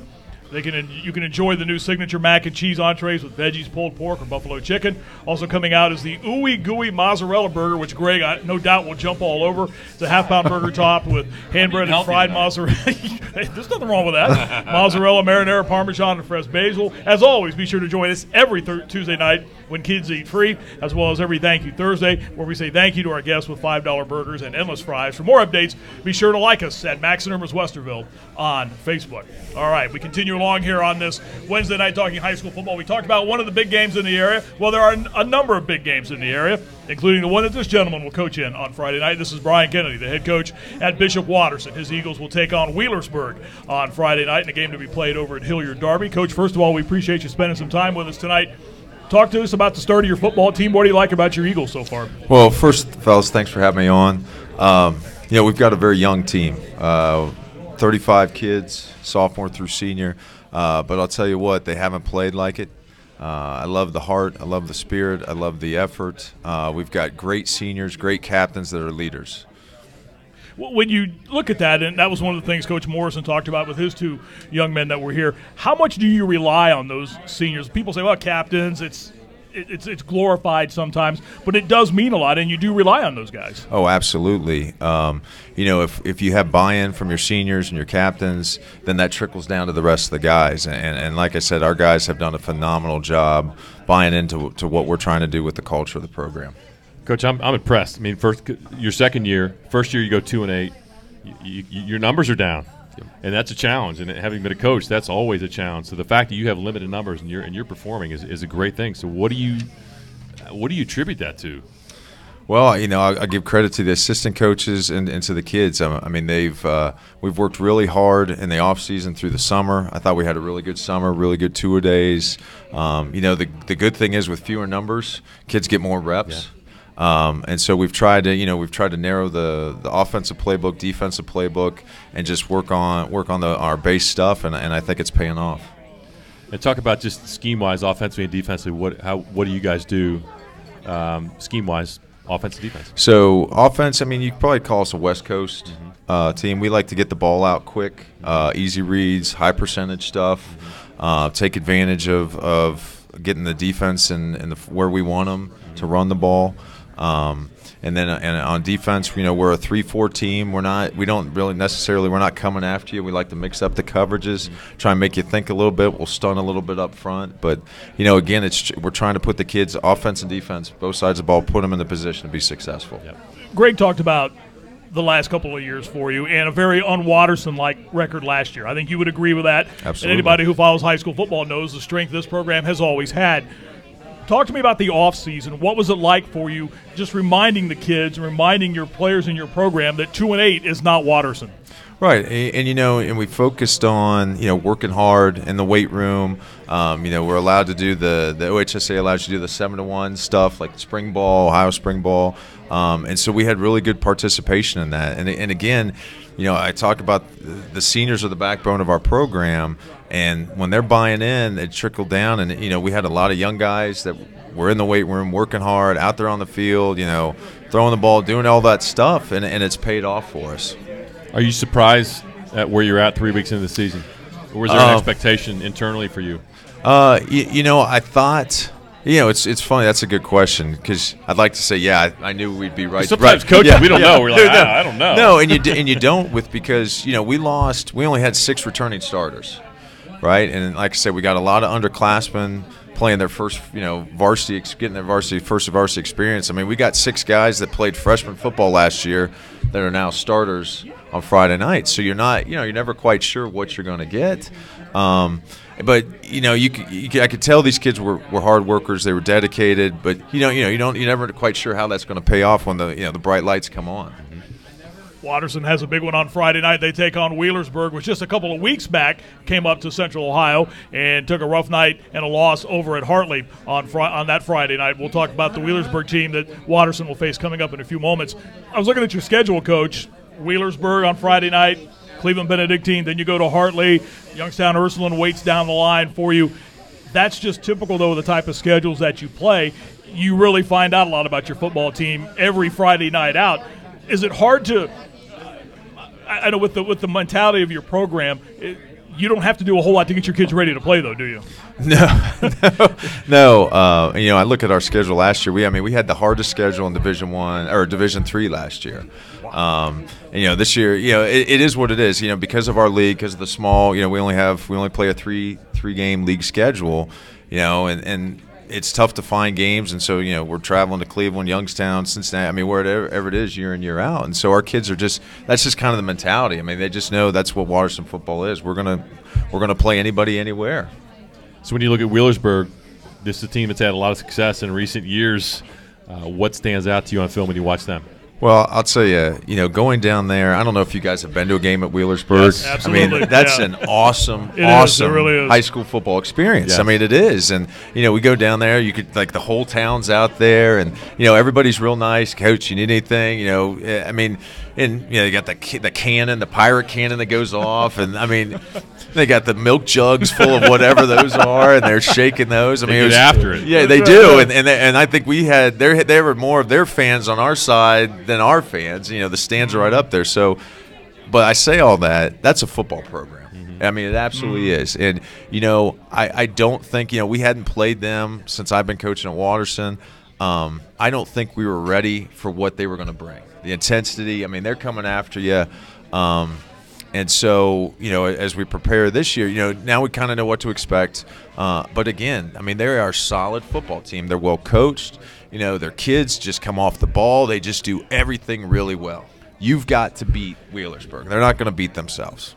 S4: You can enjoy the new signature mac and cheese entrees with veggies, pulled pork, or buffalo chicken. Also coming out is the Ooey Gooey Mozzarella Burger, which Greg, no doubt, will jump all over. It's a half-pound burger topped with hand-breaded fried mozzarella. Hey, there's nothing wrong with that. Mozzarella, marinara, parmesan, and fresh basil. As always, be sure to join us every Tuesday night when kids eat free, as well as every Thank You Thursday, where we say thank you to our guests with $5 burgers and endless fries. For more updates, be sure to like us at Max and Irma's Westerville on Facebook. All right, we continue along here on this Wednesday night talking high school football. We talked about one of the big games in the area. Well, there are a number of big games in the area, including the one that this gentleman will coach in on Friday night. This is Brian Kennedy, the head coach at Bishop Watterson. His Eagles will take on Wheelersburg on Friday night in a game to be played over at Hilliard Darby. Coach, first of all, we appreciate you spending some time with us tonight. Talk to us about the start of your football team. What do you like about your Eagles so far?
S11: Well, first, fellas, thanks for having me on. We've got a very young team, 35 kids, sophomore through senior. But I'll tell you what, they haven't played like it. I love the heart. I love the spirit. I love the effort. We've got great seniors, great captains that are leaders.
S4: When you look at that, and that was one of the things Coach Morrison talked about with his two young men that were here, how much do you rely on those seniors? People say, well, captains, it's glorified sometimes, but it does mean a lot, and you do rely on those guys.
S11: Oh, absolutely. If you have buy-in from your seniors and your captains, then that trickles down to the rest of the guys. And like I said, our guys have done a phenomenal job buying into what we're trying to do with the culture of the program.
S1: Coach, I'm impressed. I mean, your second year, first year you go 2-8, your numbers are down, and that's a challenge. And having been a coach, that's always a challenge. So the fact that you have limited numbers and you're performing is a great thing. So what do you attribute that to?
S11: Well, I give credit to the assistant coaches and to the kids. I mean, we've worked really hard in the off season through the summer. I thought we had a really good summer, really good two-a-days. The good thing is with fewer numbers, kids get more reps. Yeah. And so we've tried to narrow the offensive playbook, defensive playbook, and just work on our base stuff, and I think it's paying off.
S1: And talk about just scheme-wise, offensively and defensively. What do you guys do scheme-wise Offense and defense.
S11: So offense, I mean, you could probably call us a West Coast team. We like to get the ball out quick, easy reads, high percentage stuff, take advantage of getting the defense in where we want them to run the ball. And then on defense, we're a 3-4 team. We're not coming after you. We like to mix up the coverages, try and make you think a little bit. We'll stun a little bit up front, but again, we're trying to put the kids, offense and defense, both sides of the ball, put them in the position to be successful.
S1: Yep.
S4: Greg talked about the last couple of years for you and a very un-Watterson-like record last year. I think you would agree with that.
S11: Absolutely.
S4: And anybody who follows high school football knows the strength this program has always had. Talk to me about the offseason. What was it like for you, just reminding the kids, reminding your players in your program that 2-8 is not Watterson?
S11: Right, and we focused on working hard in the weight room. We're allowed to do the OHSAA allows you to do the 7-to-1 stuff like spring ball, Ohio spring ball, and so we had really good participation in that. And again, I talk about the seniors are the backbone of our program, and when they're buying in, it trickled down. And we had a lot of young guys that were in the weight room, working hard, out there on the field, throwing the ball, doing all that stuff, and it's paid off for us.
S1: Are you surprised at where you're at 3 weeks into the season? Or was there an expectation internally for you?
S11: I thought it's funny. That's a good question because I'd like to say, yeah, I knew we'd be right.
S1: Sometimes coaches, we don't know. We're like, I don't know.
S11: No, and you don't because we only had 6 returning starters, right? And like I said, we got a lot of underclassmen playing their first, varsity, getting their first varsity experience. I mean, we got 6 guys that played freshman football last year that are now starters on Friday night. So you're never quite sure what you're going to get. But I could tell these kids were hard workers. They were dedicated. But you're never quite sure how that's going to pay off when the bright lights come on.
S4: Watterson has a big one on Friday night. They take on Wheelersburg, which just a couple of weeks back came up to Central Ohio and took a rough night and a loss over at Hartley on that Friday night. We'll talk about the Wheelersburg team that Watterson will face coming up in a few moments. I was looking at your schedule, Coach. Wheelersburg on Friday night, Cleveland Benedictine, then you go to Hartley, Youngstown Ursuline waits down the line for you. That's just typical, though, of the type of schedules that you play. You really find out a lot about your football team every Friday night out. Is it hard to – I know with the mentality of your program, you don't have to do a whole lot to get your kids ready to play, though, do you?
S11: No. I look at our schedule last year. We had the hardest schedule in Division I or Division III last year. This year, it is what it is. Because of our league, because of the small, we only play a three game league schedule. And it's tough to find games, and so we're traveling to Cleveland, Youngstown, Cincinnati. Wherever it is, year in year out. And so our kids are that's just kind of the mentality. They just know that's what Watterson football is. We're gonna play anybody, anywhere.
S1: So when you look at Wheelersburg, this is a team that's had a lot of success in recent years. What stands out to you on film when you watch them?
S11: Well, I'll tell you, going down there, I don't know if you guys have been to a game at Wheelersburg.
S4: Yes, absolutely.
S11: That's an awesome
S4: really
S11: high school football experience.
S1: Yes.
S11: It is. And, we go down there, you could, the whole town's out there, and, everybody's real nice. Coach, you need anything? And, you got the cannon, the pirate cannon that goes off, and, they got the milk jugs full of whatever those are, and they're shaking those.
S1: They get after it.
S11: Yeah, they do. And I think there were more of their fans on our side than our fans. The stands are right up there. So, but I say all that, that's a football program. Mm-hmm. It absolutely is. And, I don't think, we hadn't played them since I've been coaching at Watterson. I don't think we were ready for what they were going to bring. The intensity, they're coming after you. And so, as we prepare this year, now we kind of know what to expect. But again, they are a solid football team. They're well coached. Their kids just come off the ball. They just do everything really well. You've got to beat Wheelersburg. They're not going to beat themselves.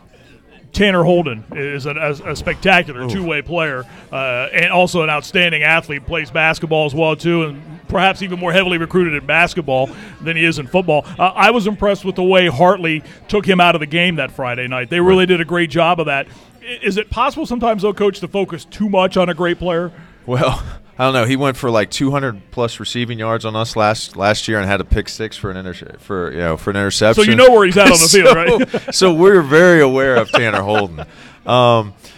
S4: Tanner Holden is a spectacular two-way player and also an outstanding athlete, plays basketball as well, too, and perhaps even more heavily recruited in basketball than he is in football. I was impressed with the way Hartley took him out of the game that Friday night. They really did a great job of that. Is it possible sometimes, though, Coach, to focus too much on a great player?
S11: Well, I don't know. He went for 200-plus receiving yards on us last year and had a pick six for an interception.
S4: So you know where he's at on the field, right?
S11: So we're very aware of Tanner Holden.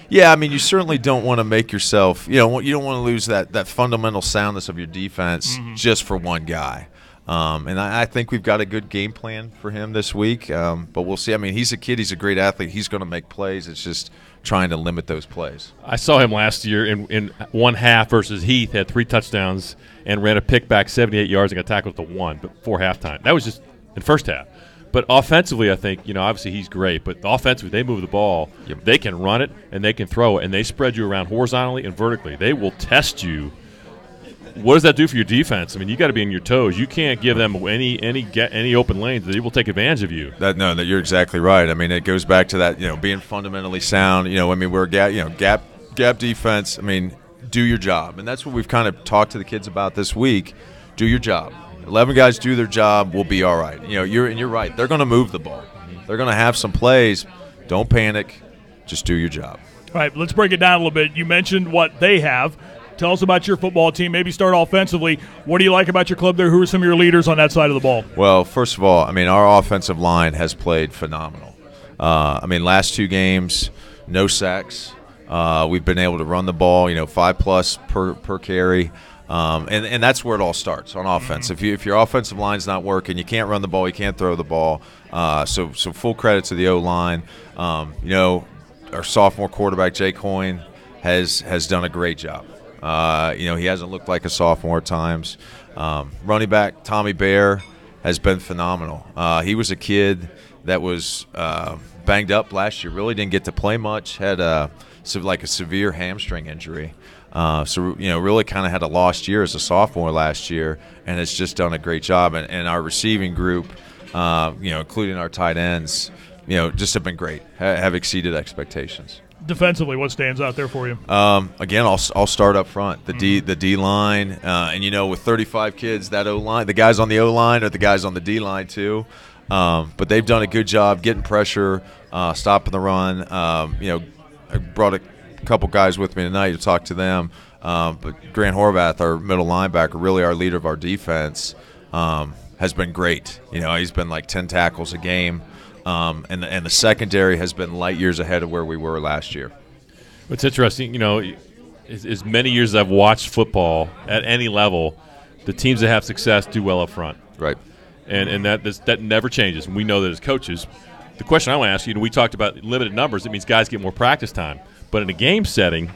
S11: You certainly don't want to make yourself. You don't want to lose that fundamental soundness of your defense just for one guy. And I think we've got a good game plan for him this week, but we'll see. I mean, he's a kid. He's a great athlete. He's going to make plays. It's just trying to limit those plays.
S1: I saw him last year in one half versus Heath, had 3 touchdowns and ran a pick back 78 yards and got tackled at the 1 before halftime. That was just in first half. But offensively, I think, obviously he's great, but offensively they move the ball.
S11: Yep.
S1: They can run it and they can throw it, and they spread you around horizontally and vertically. They will test you. What does that do for your defense? I mean, you got to be on your toes. You can't give them any open lanes. They will take advantage of you.
S11: That you're exactly right. I mean, it goes back to that, being fundamentally sound. I mean, we're gap defense. I mean, do your job, and that's what we've kind of talked to the kids about this week. Do your job. 11 guys do their job. We'll be all right. You're right. They're going to move the ball. They're going to have some plays. Don't panic. Just do your job.
S4: All right, let's break it down a little bit. You mentioned what they have. Tell us about your football team. Maybe start offensively. What do you like about your club there? Who are some of your leaders on that side of the ball?
S11: Well, first of all, I mean, our offensive line has played phenomenal. I mean, last 2 games, no sacks. We've been able to run the ball, 5+ per carry. And that's where it all starts on offense. If your offensive line's not working, you can't run the ball, you can't throw the ball. So full credit to the O-line. Our sophomore quarterback, Jay Coyne, has done a great job. He hasn't looked like a sophomore at times. Running back Tommy Bear has been phenomenal. He was a kid that was banged up last year, really didn't get to play much, had a severe hamstring injury. Really kind of had a lost year as a sophomore last year, and has just done a great job. And our receiving group, including our tight ends, just have been great, have exceeded expectations.
S4: Defensively, what stands out there for you?
S11: Again, I'll start up front. The D line, and with 35 kids, that O line, the guys on the O line are the guys on the D line too. But they've done a good job getting pressure, stopping the run. I brought a couple guys with me tonight to talk to them. But Grant Horvath, our middle linebacker, really our leader of our defense, has been great. He's been like 10 tackles a game. And the secondary has been light years ahead of where we were last year.
S1: What's interesting, as many years as I've watched football at any level, the teams that have success do well up front.
S11: Right.
S1: And that never changes. And we know that as coaches. The question I want to ask you, we talked about limited numbers. It means guys get more practice time. But in a game setting,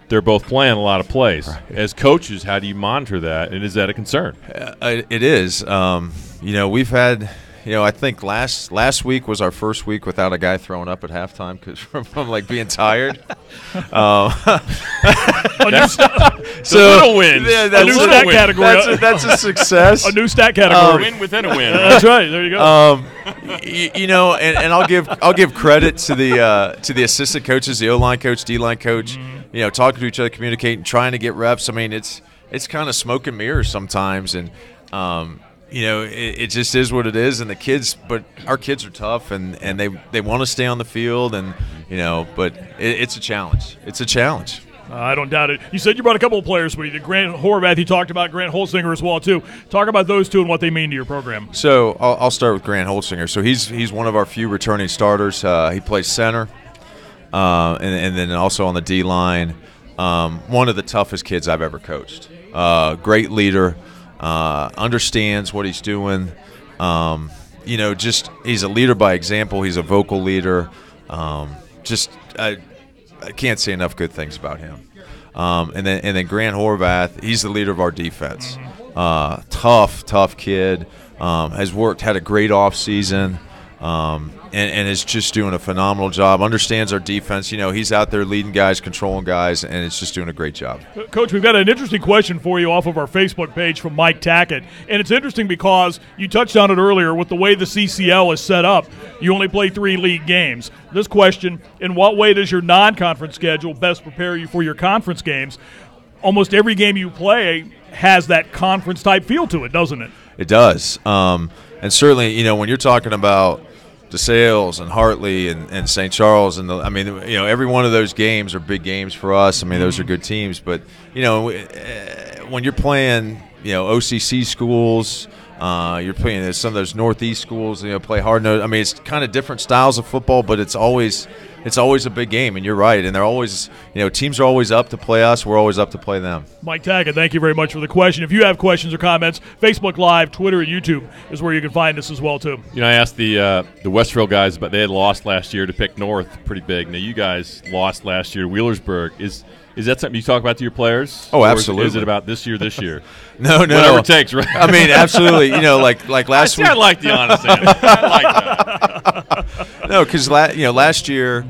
S1: they're both playing a lot of plays. Right. As coaches, how do you monitor that, and is that a concern?
S11: It is. We've had – I think last week was our first week without a guy throwing up at halftime from being tired.
S1: So little wins.
S4: Yeah, a new stat category.
S11: That's a success.
S4: A new stat category.
S1: Win within a win.
S4: That's right. There you go.
S11: And I'll give credit to the assistant coaches, the O-line coach, D-line coach. Talking to each other, communicating, trying to get reps. I mean, it's kind of smoke and mirrors sometimes, and. It just is what it is, and but our kids are tough, and they want to stay on the field, and but it's a challenge. It's a challenge.
S4: I don't doubt it. You said you brought a couple of players with you. Grant Horvath, you talked about Grant Holsinger as well too. Talk about those two and what they mean to your program.
S11: So I'll start with Grant Holsinger. So he's one of our few returning starters. He plays center, and then also on the D line. One of the toughest kids I've ever coached. Great leader. Understands what he's doing. He's a leader by example. He's a vocal leader. I can't say enough good things about him. And then Grant Horvath, he's the leader of our defense. Tough kid. Had a great off season. And is just doing a phenomenal job. Understands our defense. He's out there leading guys, controlling guys, and it's just doing a great job.
S4: Coach, we've got an interesting question for you off of our Facebook page from Mike Tackett. And it's interesting because you touched on it earlier with the way the CCL is set up. You only play 3 league games. This question, in what way does your non-conference schedule best prepare you for your conference games? Almost every game you play has that conference-type feel to it, doesn't it?
S11: It does. And certainly, when you're talking about DeSales and Hartley and St. Charles, and every one of those games are big games for us. I mean, those are good teams. But when you're playing, OCC schools, You're playing some of those Northeast schools, play hard nose. I mean, it's kind of different styles of football, but it's always a big game, and you're right. And they're always, teams are always up to play us. We're always up to play them.
S4: Mike Tackett, thank you very much for the question. If you have questions or comments, Facebook Live, Twitter, and YouTube is where you can find us as well, too.
S1: I asked the Westerville guys, but they had lost last year to Pick North pretty big. Now, you guys lost last year to Wheelersburg. Is that something you talk about to your players?
S11: Oh, absolutely.
S1: Or is it about this year?
S11: No.
S1: Whatever it takes, right?
S11: I mean, absolutely. Like last week.
S1: I like the honest answer. I like that.
S11: No, because last year,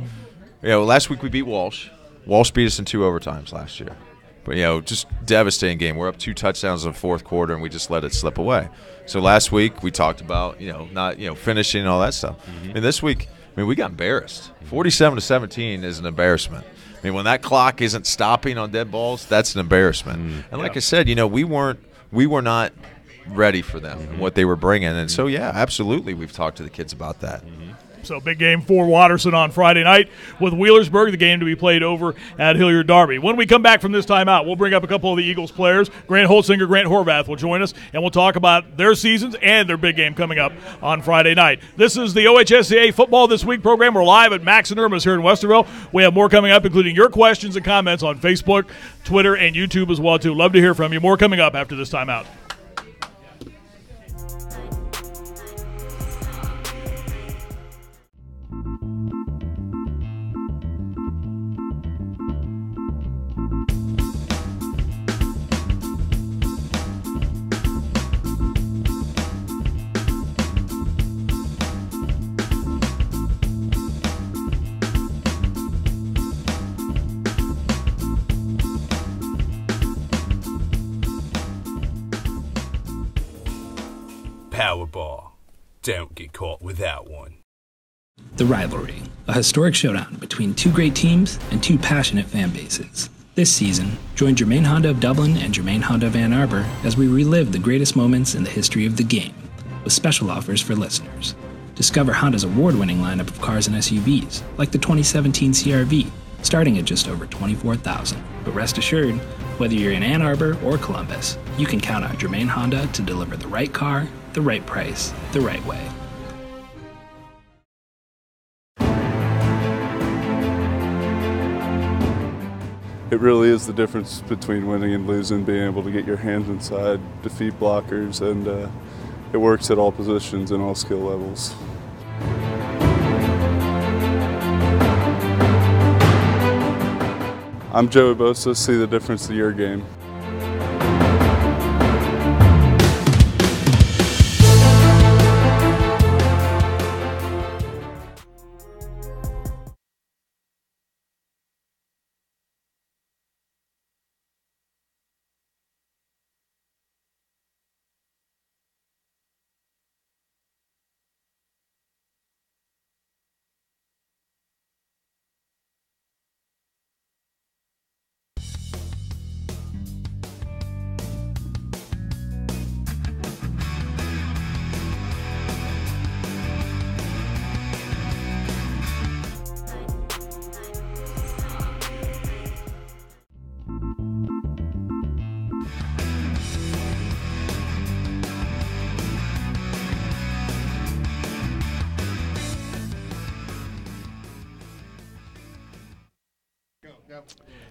S11: last week we beat Walsh. Walsh beat us in 2 overtimes last year. But, just devastating game. We're up 2 touchdowns in the fourth quarter, and we just let it slip away. So last week we talked about, not, finishing and all that stuff.
S1: Mm-hmm.
S11: And this week, we got embarrassed. 47-17 is an embarrassment. I mean, when that clock isn't stopping on dead balls, that's an embarrassment. And like I said, we were not ready for them and what they were bringing. And so, absolutely, we've talked to the kids about that.
S4: So big game for Watterson on Friday night with Wheelersburg, the game to be played over at Hilliard Darby. When we come back from this timeout, we'll bring up a couple of the Eagles players. Grant Holsinger, Grant Horvath will join us, and we'll talk about their seasons and their big game coming up on Friday night. This is the OHSAA Football This Week program. We're live at Max and Irma's here in Westerville. We have more coming up, including your questions and comments on Facebook, Twitter, and YouTube as well, too. Love to hear from you. More coming up after this timeout.
S5: Powerball. Don't get caught without one.
S6: The Rivalry, a historic showdown between 2 great teams and 2 passionate fan bases. This season, join Germain Honda of Dublin and Germain Honda of Ann Arbor as we relive the greatest moments in the history of the game, with special offers for listeners. Discover Honda's award-winning lineup of cars and SUVs, like the 2017 CR-V, starting at just over $24,000. But rest assured, whether you're in Ann Arbor or Columbus, you can count on Germain Honda to deliver the right car, the right price, the right way.
S7: It really is the difference between winning and losing, being able to get your hands inside, defeat blockers, and it works at all positions and all skill levels. I'm Joey Bosa. See the difference to your game.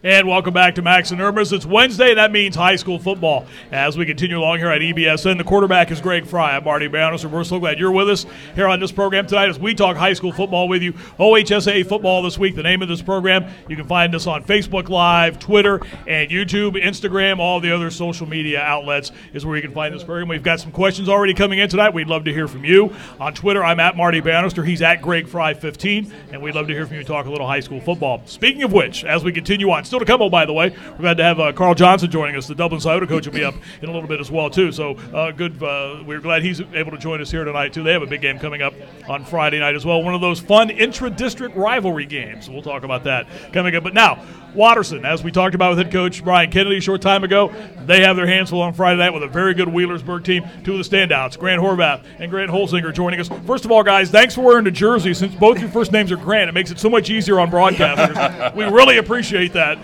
S4: And welcome back to Max and Irma's. It's Wednesday, and that means high school football. As we continue along here at EBSN, the quarterback is Greg Fry. I'm Marty Bannister. We're so glad you're with us here on this program tonight as we talk high school football with you. OHSAA Football This Week, the name of this program. You can find us on Facebook Live, Twitter, and YouTube, Instagram, all the other social media outlets is where you can find this program. We've got some questions already coming in tonight. We'd love to hear from you. On Twitter, I'm at Marty Bannister. He's at Greg Fry 15, and we'd love to hear from you talk a little high school football. Speaking of which, as we continue on, still to come, by the way, we're glad to have Carl Johnson joining us. The Dublin Scioto coach will be up in a little bit as well, too. So good. We're glad he's able to join us here tonight, too. They have a big game coming up on Friday night as well. One of those fun intra-district rivalry games. We'll talk about that coming up. But now, Watterson, as we talked about with head coach Brian Kennedy a short time ago, they have their hands full on Friday night with a very good Wheelersburg team. Two of the standouts, Grant Horvath and Grant Holsinger, joining us. First of all, guys, thanks for wearing the jersey. Since both your first names are Grant, it makes it so much easier on broadcasters. We really appreciate that.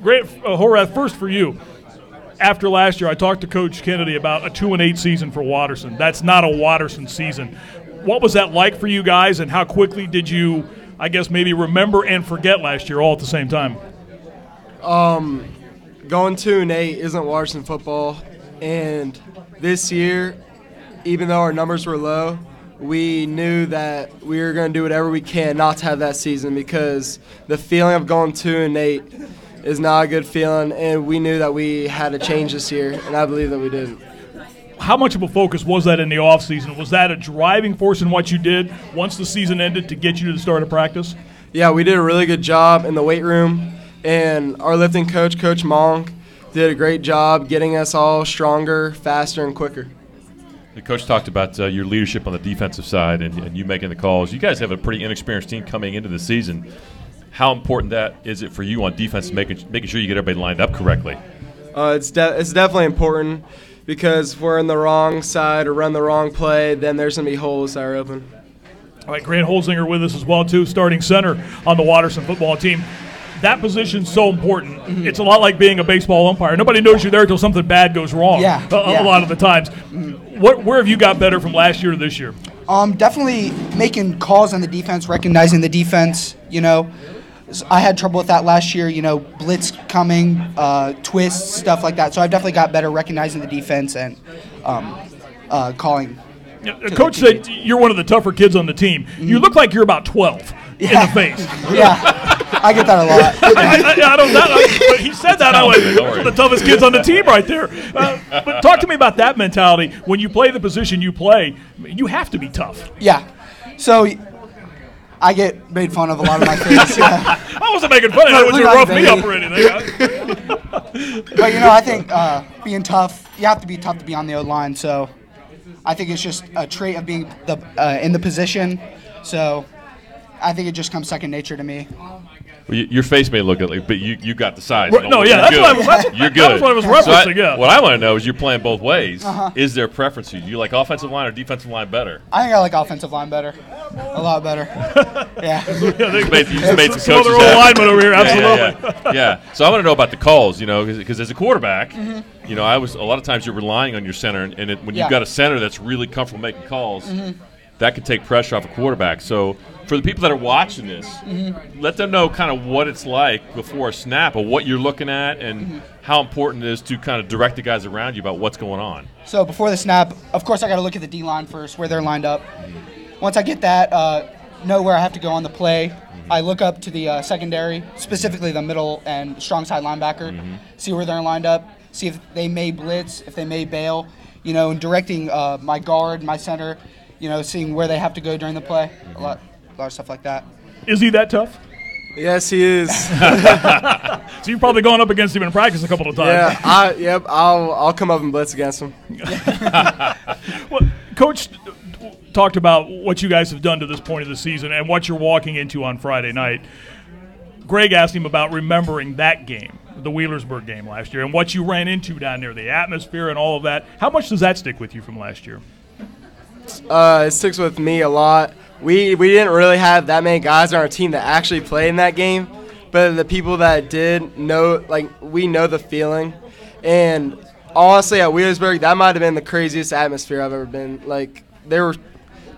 S4: Grant Horvath, first for you. after last year, I talked to Coach Kennedy about a 2-8 season for Watterson. That's not a Watterson season. What was that like for you guys, and how quickly did you, I guess, maybe remember and forget last year all at the same time?
S12: Going 2-8 isn't Watterson football, and this year, even though our numbers were low, we knew that we were going to do whatever we can not to have that season, because the feeling of going 2-8 is not a good feeling, and we knew that we had to change this year, and I believe that we did.
S4: How much of a focus was that in the offseason? Was that a driving force in what you did once the season ended to get you to the start of practice?
S12: Yeah, we did a really good job in the weight room, and our lifting coach, Coach Monk, did a great job getting us all stronger, faster, and quicker.
S1: The coach talked about your leadership on the defensive side and you making the calls. You guys have a pretty inexperienced team coming into the season. How important that is it for you on defense, making sure you get everybody lined up correctly?
S12: It's definitely important, because if we're in the wrong side or run the wrong play, then there's going to be holes that are open.
S4: All right, Grant Holzinger with us as well, too, starting center on the Watterson football team. That position's so important. Mm-hmm. It's a lot like being a baseball umpire. Nobody knows you're there until something bad goes wrong. A lot of the times. Where have you got better from last year to this year?
S13: Definitely making calls on the defense, recognizing the defense. I had trouble with that last year. Blitz coming, twists, stuff like that. So I've definitely got better recognizing the defense and calling.
S4: Coach said you're one of the tougher kids on the team. Mm-hmm. You look like you're about 12 in the face.
S13: Yeah. I get that a lot.
S4: I don't know. But he said that. I was one of the toughest kids on the team right there. But talk to me about that mentality. When you play the position you play, you have to be tough.
S13: Yeah. So I get made fun of a lot of my face. Yeah.
S4: I wasn't making fun of you. I want you to rough me up or anything.
S13: But, I think being tough, you have to be tough to be on the O-line. So I think it's just a trait of being in the position. So I think it just comes second nature to me.
S1: Well, your face may look like, but you got the size.
S4: No, yeah,
S1: you're good.
S4: That's what I was referencing.
S1: What I want to know is you're playing both ways. Is there a preference to you? Do you like offensive line or defensive line better?
S13: I think I like offensive line better. A lot better. Yeah.
S1: You made some
S4: coaches alignment over here. Absolutely.
S1: Yeah. So I want to know about the calls. Because as a quarterback, I was a lot of times you're relying on your center, and when you've got a center that's really comfortable making calls, that could take pressure off a quarterback. So for the people that are watching this, let them know kind of what it's like before a snap, or what you're looking at, and how important it is to kind of direct the guys around you about what's going on.
S13: So before the snap, of course, I got to look at the D-line first, where they're lined up. Once I get that, know where I have to go on the play, I look up to the secondary, specifically the middle and strong side linebacker, see where they're lined up, see if they may blitz, if they may bail, and directing my guard, my center, seeing where they have to go during the play, a lot of stuff like that.
S4: Is he that tough?
S12: Yes, he is.
S4: So you've probably gone up against him in practice a couple of times.
S12: Yeah, I'll come up and blitz against him.
S4: Well, Coach talked about what you guys have done to this point of the season and what you're walking into on Friday night. Greg asked him about remembering that game, the Wheelersburg game last year, and what you ran into down there, the atmosphere and all of that. How much does that stick with you from last year?
S12: It sticks with me a lot. We didn't really have that many guys on our team that actually played in that game, but the people that did know, we know the feeling. And honestly, at Wheelersburg, that might have been the craziest atmosphere I've ever been.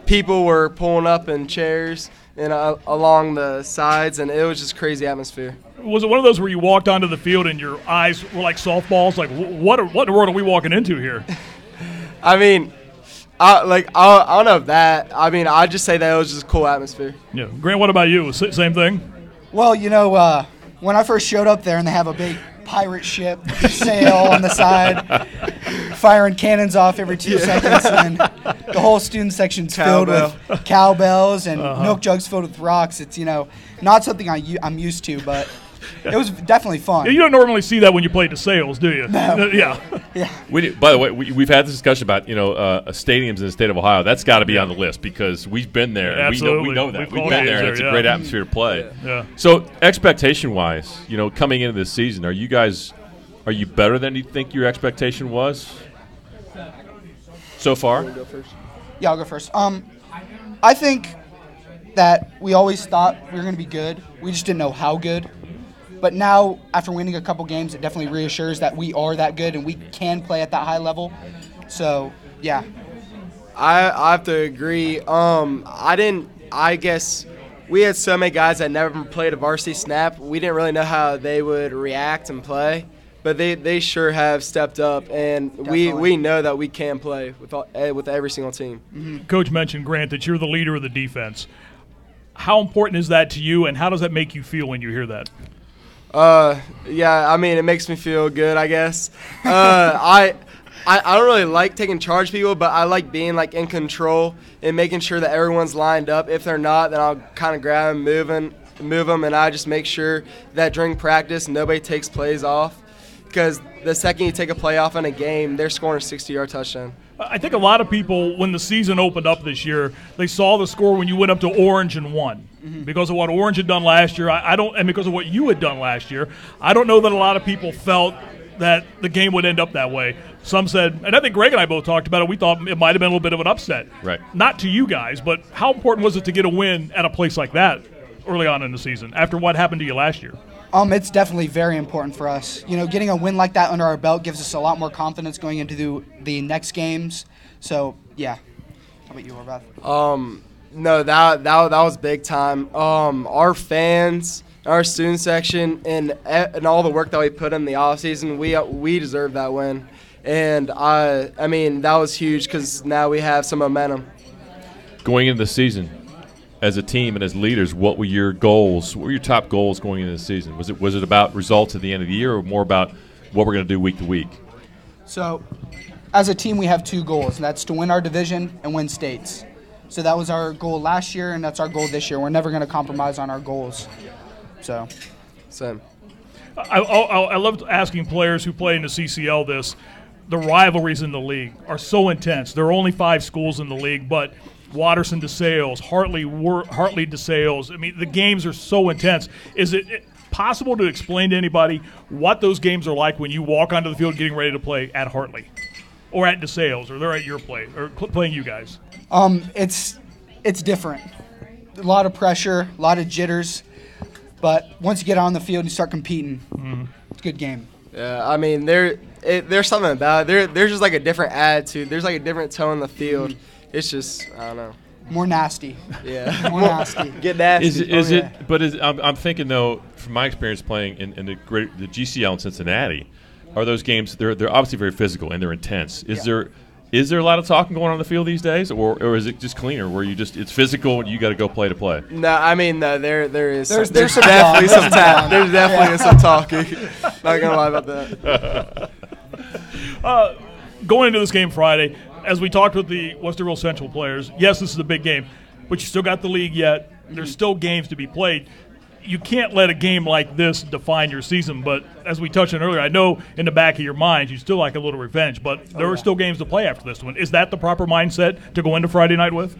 S12: People were pulling up in chairs and along the sides, and it was just crazy atmosphere.
S4: Was it one of those where you walked onto the field and your eyes were like softballs? Like, what in the world are we walking into here?
S12: I mean, I don't know if that. I mean, I'd just say that it was just a cool atmosphere.
S4: Yeah. Grant, what about you? Same thing?
S13: Well, when I first showed up there and they have a big pirate ship sail on the side, firing cannons off every 2 seconds, and the whole student section's filled with cowbells and milk jugs filled with rocks. It's, not something I'm used to, but it was definitely fun.
S4: You don't normally see that when you play DeSales, do you?
S13: No.
S4: Yeah.
S1: By the way, we've had this discussion about stadiums in the state of Ohio. That's got to be on the list because we've been there.
S4: Yeah,
S1: and we know that. We've been there, and it's a great atmosphere to play. Yeah. So expectation-wise, coming into this season, are you better than you think your expectation was so far?
S13: Yeah, I'll go first. I think that we always thought we were going to be good. We just didn't know how good. But now, after winning a couple games, it definitely reassures that we are that good and we can play at that high level. So, yeah.
S12: I have to agree. I guess we had so many guys that never played a varsity snap. We didn't really know how they would react and play, but they sure have stepped up, and we know that we can play with every single team.
S4: Mm-hmm. Coach mentioned, Grant, that you're the leader of the defense. How important is that to you, and how does that make you feel when you hear that?
S12: Yeah, I mean, it makes me feel good, I guess. I don't really like taking charge of people, but I like being in control and making sure that everyone's lined up. If they're not, then I'll kind of grab them, move them, and I just make sure that during practice nobody takes plays off, because the second you take a play off in a game, they're scoring a 60-yard touchdown.
S4: I think a lot of people, when the season opened up this year, they saw the score when you went up to Orange and won. Mm-hmm. Because of what Orange had done last year, and because of what you had done last year, I don't know that a lot of people felt that the game would end up that way. Some said, and I think Greg and I both talked about it, we thought it might have been a little bit of an upset.
S1: Right.
S4: Not to you guys, but how important was it to get a win at a place like that early on in the season after what happened to you last year?
S13: It's definitely very important for us. Getting a win like that under our belt gives us a lot more confidence going into the next games. So, yeah. How about you, Horvath?
S12: No, that was big time. Our fans, our student section, and all the work that we put in the offseason, we deserve that win. And, I mean, that was huge because now we have some momentum.
S1: Going into the season, as a team and as leaders, what were your goals? What were your top goals going into the season? Was it about results at the end of the year, or more about what we're going to do week to week?
S13: So, as a team, we have two goals, and that's to win our division and win states. So that was our goal last year, and that's our goal this year. We're never going to compromise on our goals. So,
S12: same.
S4: I loved asking players who play in the CCL this. The rivalries in the league are so intense. There are only 5 schools in the league, but Watterson DeSales, Hartley DeSales. I mean, the games are so intense. Is it possible to explain to anybody what those games are like when you walk onto the field getting ready to play at Hartley or at DeSales, or they're at your play or playing you guys?
S13: It's different. A lot of pressure, a lot of jitters, but once you get on the field and you start competing, it's a good game.
S12: Yeah, I mean, there's something about it. There's just a different attitude. There's a different tone in the field. It's just, I don't know.
S13: More nasty.
S12: Yeah.
S13: More nasty.
S12: Get nasty.
S1: I'm thinking, though, from my experience playing in the GCL in Cincinnati, are those games, they're obviously very physical and they're intense. Is there a lot of talking going on in the field these days, or is it just cleaner where it's physical and you got to go play to play?
S12: No, I mean, no, there is. There's definitely some talk. There's definitely some talking. Not gonna lie about that.
S4: Going into this game Friday, as we talked with the Westerville Central players, yes, this is a big game, but you still got the league yet. There's still games to be played. You can't let a game like this define your season, but as we touched on earlier, I know in the back of your mind you still like a little revenge, but there are still games to play after this one. Is that the proper mindset to go into Friday night with?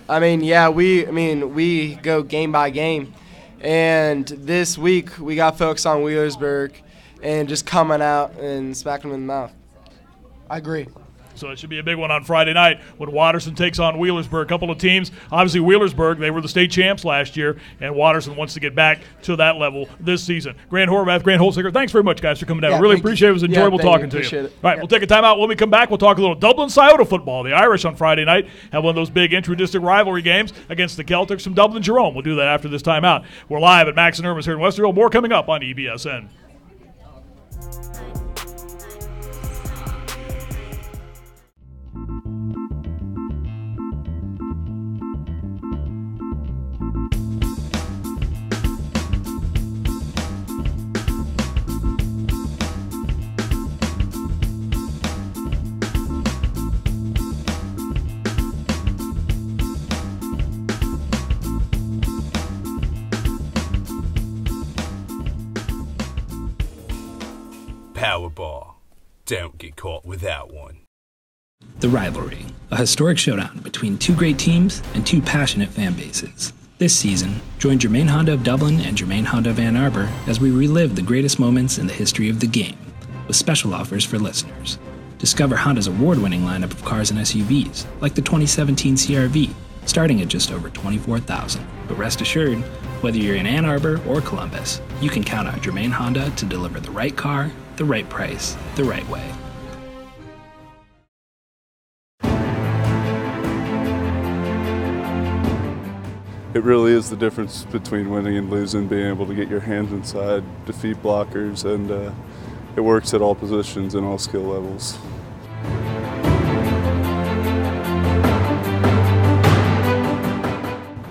S12: I mean, yeah, we go game by game, and this week we got focused on Wheelersburg and just coming out and smacking them in the mouth.
S13: I agree.
S4: So it should be a big one on Friday night when Watterson takes on Wheelersburg. A couple of teams, obviously Wheelersburg, they were the state champs last year, and Watterson wants to get back to that level this season. Grant Horvath, Grant Holsinger, thanks very much, guys, for coming down.
S13: Yeah,
S4: really appreciate it. It was enjoyable talking to you. All right, we'll take a timeout. When we come back, we'll talk a little Dublin-Scioto football. The Irish on Friday night have one of those big intra-district rivalry games against the Celtics from Dublin-Jerome. We'll do that after this timeout. We're live at Max and Irma's here in Westerville. More coming up on EBSN.
S5: Powerball. Don't get caught without one.
S6: The Rivalry, a historic showdown between 2 great teams and 2 passionate fan bases. This season, join Germain Honda of Dublin and Germain Honda of Ann Arbor as we relive the greatest moments in the history of the game, with special offers for listeners. Discover Honda's award-winning lineup of cars and SUVs, like the 2017 CR-V, starting at just over $24,000. But rest assured, Whether you're in Ann Arbor or Columbus, you can count on Germain Honda to deliver the right car, the right price, the right way.
S7: It really is the difference between winning and losing, being able to get your hands inside, defeat blockers, and it works at all positions and all skill levels.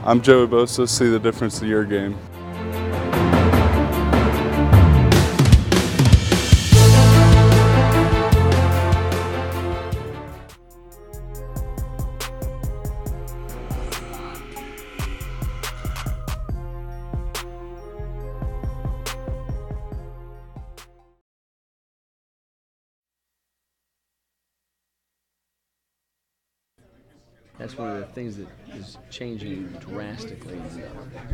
S7: I'm Joey Bosa. See the difference in your game.
S14: That's one of the things that is changing drastically in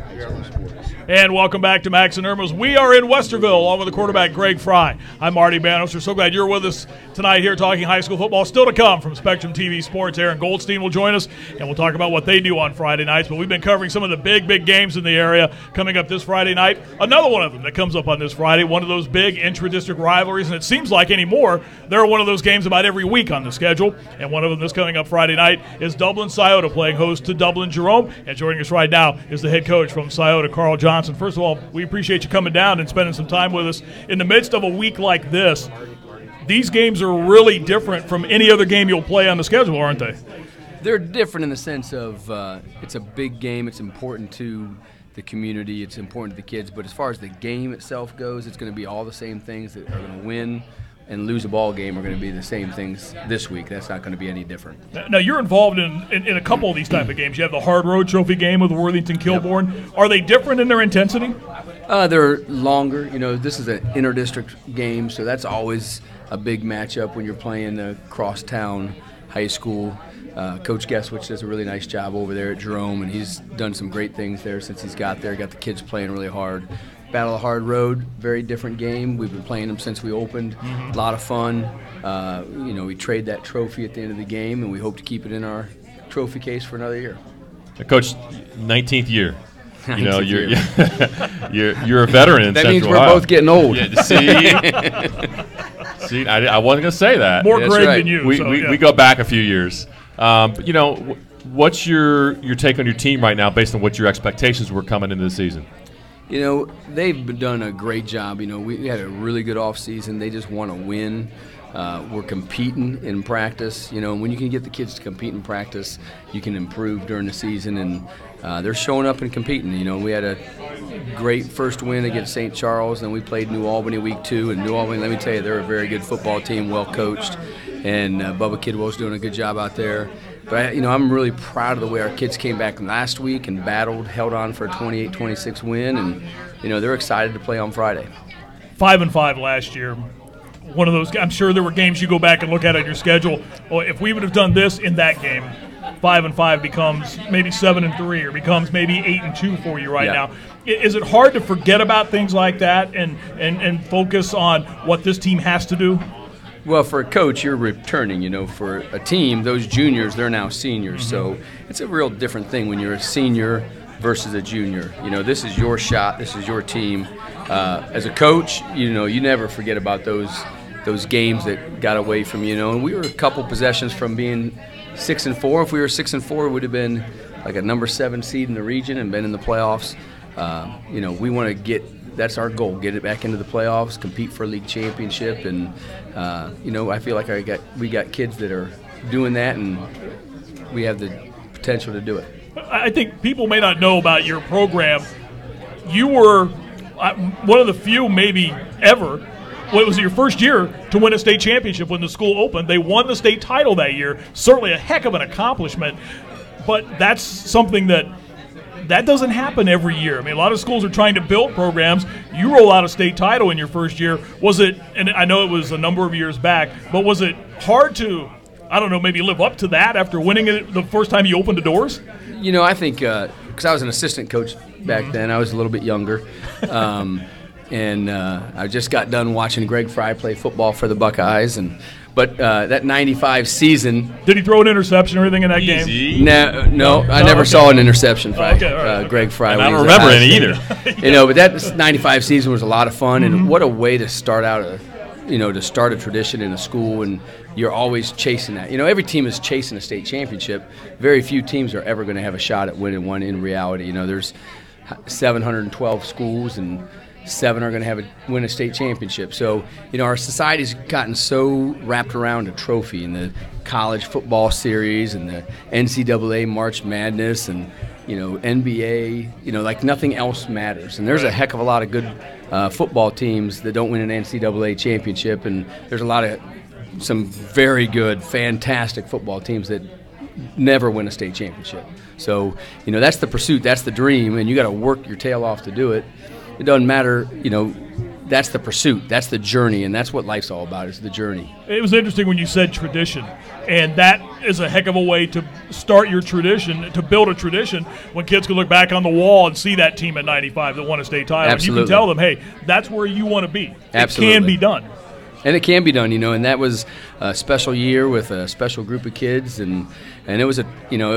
S14: high school sports.
S4: And welcome back to Max and Irma's. We are in Westerville, along with the quarterback Greg Fry. I'm Marty Banos. We're so glad you're with us tonight here talking high school football. Still to come from Spectrum TV Sports. Aaron Goldstein will join us, and we'll talk about what they do on Friday nights. But we've been covering some of the big games in the area coming up this Friday night. Another one of them that comes up on this Friday, one of those big intra-district rivalries, and it seems like anymore there are one of those games about every week on the schedule. And one of them that's coming up Friday night is Dublin-Scioto playing host to Dublin-Jerome. And joining us right now is the head coach from Scioto, Carl Johnson. First of all, we appreciate you coming down and spending some time with us. In the midst of a week like this, these games are really different from any other game you'll play on the schedule, aren't they?
S14: They're different in the sense of it's a big game. It's important to the community. It's important to the kids. But as far as the game itself goes, it's going to be all the same things that are going to win and lose a ball game are going to be the same things this week. That's not going to be any different.
S4: Now, you're involved in a couple of these type of games. You have the Hard Road Trophy game with Worthington-Kilbourne. Yep. Are they different in their intensity?
S14: They're longer. You know, this is an inter-district game, so that's always a big matchup when you're playing a crosstown high school. Coach Guesswich does a really nice job over there at Jerome, and he's done some great things there since he's got there. Got the kids playing really hard. Battle of Hard Road, very different game. We've been playing them since we opened. A lot of fun. We trade that trophy at the end of the game, and we hope to keep it in our trophy case for another year.
S1: Coach, 19th year. You know, you're a veteran in
S14: that
S1: Central
S14: means we're
S1: Ohio.
S14: both getting old.
S1: Yeah, see, I wasn't going to say that.
S4: More Greg than you.
S1: We go back a few years. What's your take on your team right now based on what your expectations were coming into the season?
S14: You know, they've done a great job. You know, we had a really good offseason. They just want to win. We're competing in practice. You know, when you can get the kids to compete in practice, you can improve during the season, and they're showing up and competing. You know, we had a great first win against St. Charles, and we played New Albany week 2. And New Albany, let me tell you, they're a very good football team, well coached, and Bubba Kidwell's doing a good job out there. But, I'm really proud of the way our kids came back last week and battled, held on for a 28-26 win, and, they're excited to play on Friday.
S4: 5-5 last year. One of those, I'm sure there were games you go back and look at on your schedule. Well, if we would have done this in that game, 5-5 becomes maybe 7-3 or becomes maybe 8-2 for you right now. Is it hard to forget about things like that and focus on what this team has to do?
S14: Well, for a coach, you're returning. For a team, those juniors, they're now seniors. Mm-hmm. So it's a real different thing when you're a senior versus a junior. This is your shot. This is your team. As a coach, you never forget about those games that got away from you. And we were a couple possessions from being 6-4. If we were 6-4, it would have been like a number 7 seed in the region and been in the playoffs. We want to get. That's our goal, get it back into the playoffs, compete for a league championship, and I feel like we got kids that are doing that, and we have the potential to do it.
S4: I think people may not know about your program. You were one of the few, maybe ever, it was your first year to win a state championship when the school opened. They won the state title that year, certainly a heck of an accomplishment, but that's something that doesn't happen every year. I mean, a lot of schools are trying to build programs. You roll out a state title in your first year. Was it, and I know it was a number of years back, but was it hard to, maybe live up to that after winning it the first time you opened the doors?
S14: I think because I was an assistant coach back then, I was a little bit younger. And I just got done watching Greg Fry play football for the Buckeyes, and But that '95 season.
S4: Did he throw an interception or anything in that game?
S14: No, I never saw an interception by Greg Fry.
S1: And I don't remember any either.
S14: You know, but that '95 season was a lot of fun, and what a way to start out to start a tradition in a school, and you're always chasing that. You know, every team is chasing a state championship. Very few teams are ever going to have a shot at winning one in reality. You know, there's 712 schools, and 7 are going to win a state championship. So, you know, our society's gotten so wrapped around a trophy in the college football series and the NCAA March Madness and, you know, NBA, you know, like nothing else matters. And there's a heck of a lot of good football teams that don't win an NCAA championship, and there's a lot of some very good, fantastic football teams that never win a state championship. So, you know, that's the pursuit, that's the dream, and you got to work your tail off to do it. It doesn't matter, you know, that's the pursuit, that's the journey, and that's what life's all about, is the journey.
S4: It was interesting when you said tradition, and that is a heck of a way to start your tradition, to build a tradition when kids can look back on the wall and see that team at 95 that won a state title.
S14: Absolutely.
S4: And you can tell them, hey, that's where you want to be.
S14: Absolutely.
S4: It can be done.
S14: And it can be done, you know, and that was a special year with a special group of kids, and it was it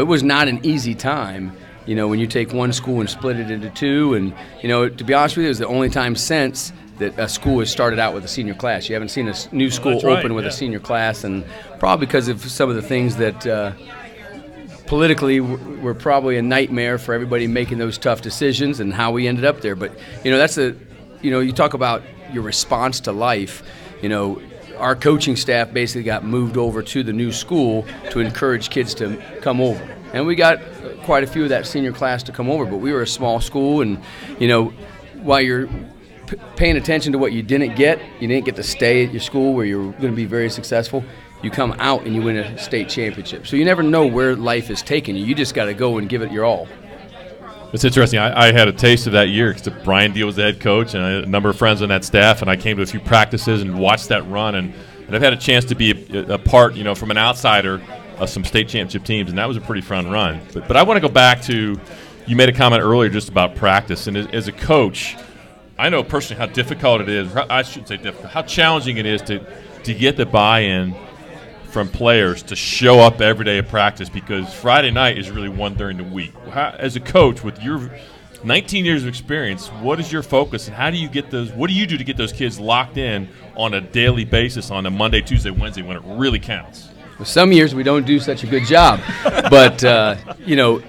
S14: was not an easy time, you know, when you take one school and split it into two, and, you know, to be honest with you, it was the only time since that a school has started out with a senior class. You haven't seen a new school open with a senior class, and probably because of some of the things that politically were probably a nightmare for everybody making those tough decisions and how we ended up there. But, you know, you talk about your response to life. You know, our coaching staff basically got moved over to the new school to encourage kids to come over. And we got quite a few of that senior class to come over, but we were a small school, and, you know, while you're paying attention to what you didn't get to stay at your school where you're going to be very successful. You come out and you win a state championship. So you never know where life is taking you. You just got to go and give it your all.
S1: It's interesting. I had a taste of that year because Brian Deal was the head coach, and I had a number of friends on that staff, and I came to a few practices and watched that run, and I've had a chance to be a part, you know, from an outsider of some state championship teams, and that was a pretty fun run. But I want to go back to, you made a comment earlier just about practice, and as a coach, I know personally how difficult it is. I shouldn't say difficult. How challenging it is to get the buy-in from players to show up every day at practice, because Friday night is really one during the week. As a coach with your 19 years of experience, what is your focus, and how do you get those? What do you do to get those kids locked in on a daily basis on a Monday, Tuesday, Wednesday when it really counts?
S14: Well, some years we don't do such a good job, but you know,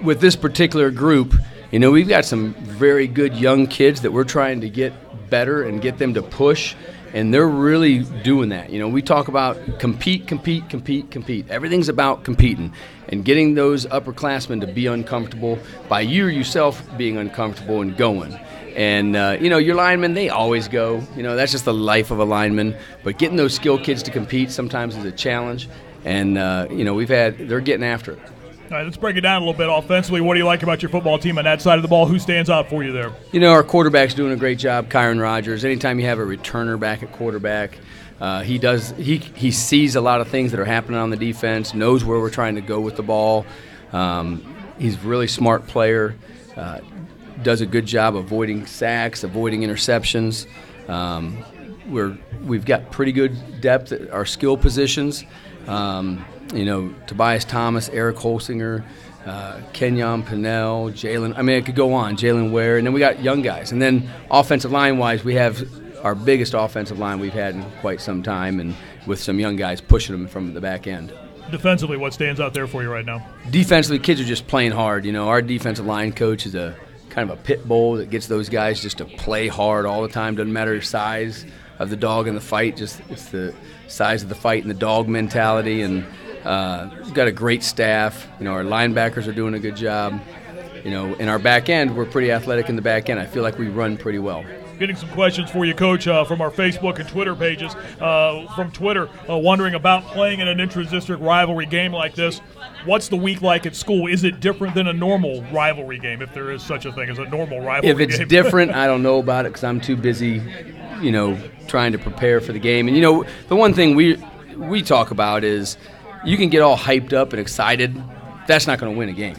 S14: with this particular group, you know, we've got some very good young kids that we're trying to get better and get them to push. And they're really doing that. You know, we talk about compete. Everything's about competing and getting those upperclassmen to be uncomfortable by you yourself being uncomfortable and going. And, you know, your linemen, they always go. You know, that's just the life of a lineman. But getting those skilled kids to compete sometimes is a challenge. And, you know, they're getting after it.
S4: All right, let's break it down a little bit offensively. What do you like about your football team on that side of the ball? Who stands out for you there?
S14: You know, our quarterback's doing a great job, Kyron Rogers. Anytime you have a returner back at quarterback, he sees a lot of things that are happening on the defense, knows where we're trying to go with the ball. He's a really smart player, does a good job avoiding sacks, avoiding interceptions. We've got pretty good depth at our skill positions. You know, Tobias Thomas, Eric Holsinger, Kenyon Pinnell, Jalen. I mean, I could go on, Jalen Ware. And then we got young guys. And then offensive line-wise, we have our biggest offensive line we've had in quite some time, and with some young guys pushing them from the back end.
S4: Defensively, what stands out there for you right now?
S14: Defensively, kids are just playing hard. You know, our defensive line coach is a kind of a pit bull that gets those guys just to play hard all the time. Doesn't matter the size of the dog in the fight, just it's the size of the fight and the dog mentality. And we've got a great staff. You know, our linebackers are doing a good job. You know, in our back end, we're pretty athletic in the back end. I feel like we run pretty well.
S4: Getting some questions for you, Coach, from our Facebook and Twitter pages. From Twitter, wondering about playing in an intra-district rivalry game like this. What's the week like at school? Is it different than a normal rivalry game, if there is such a thing as a normal rivalry game?
S14: If it's different, I don't know about it because I'm too busy, you know, trying to prepare for the game. And, you know, the one thing we talk about is you can get all hyped up and excited. That's not going to win a game.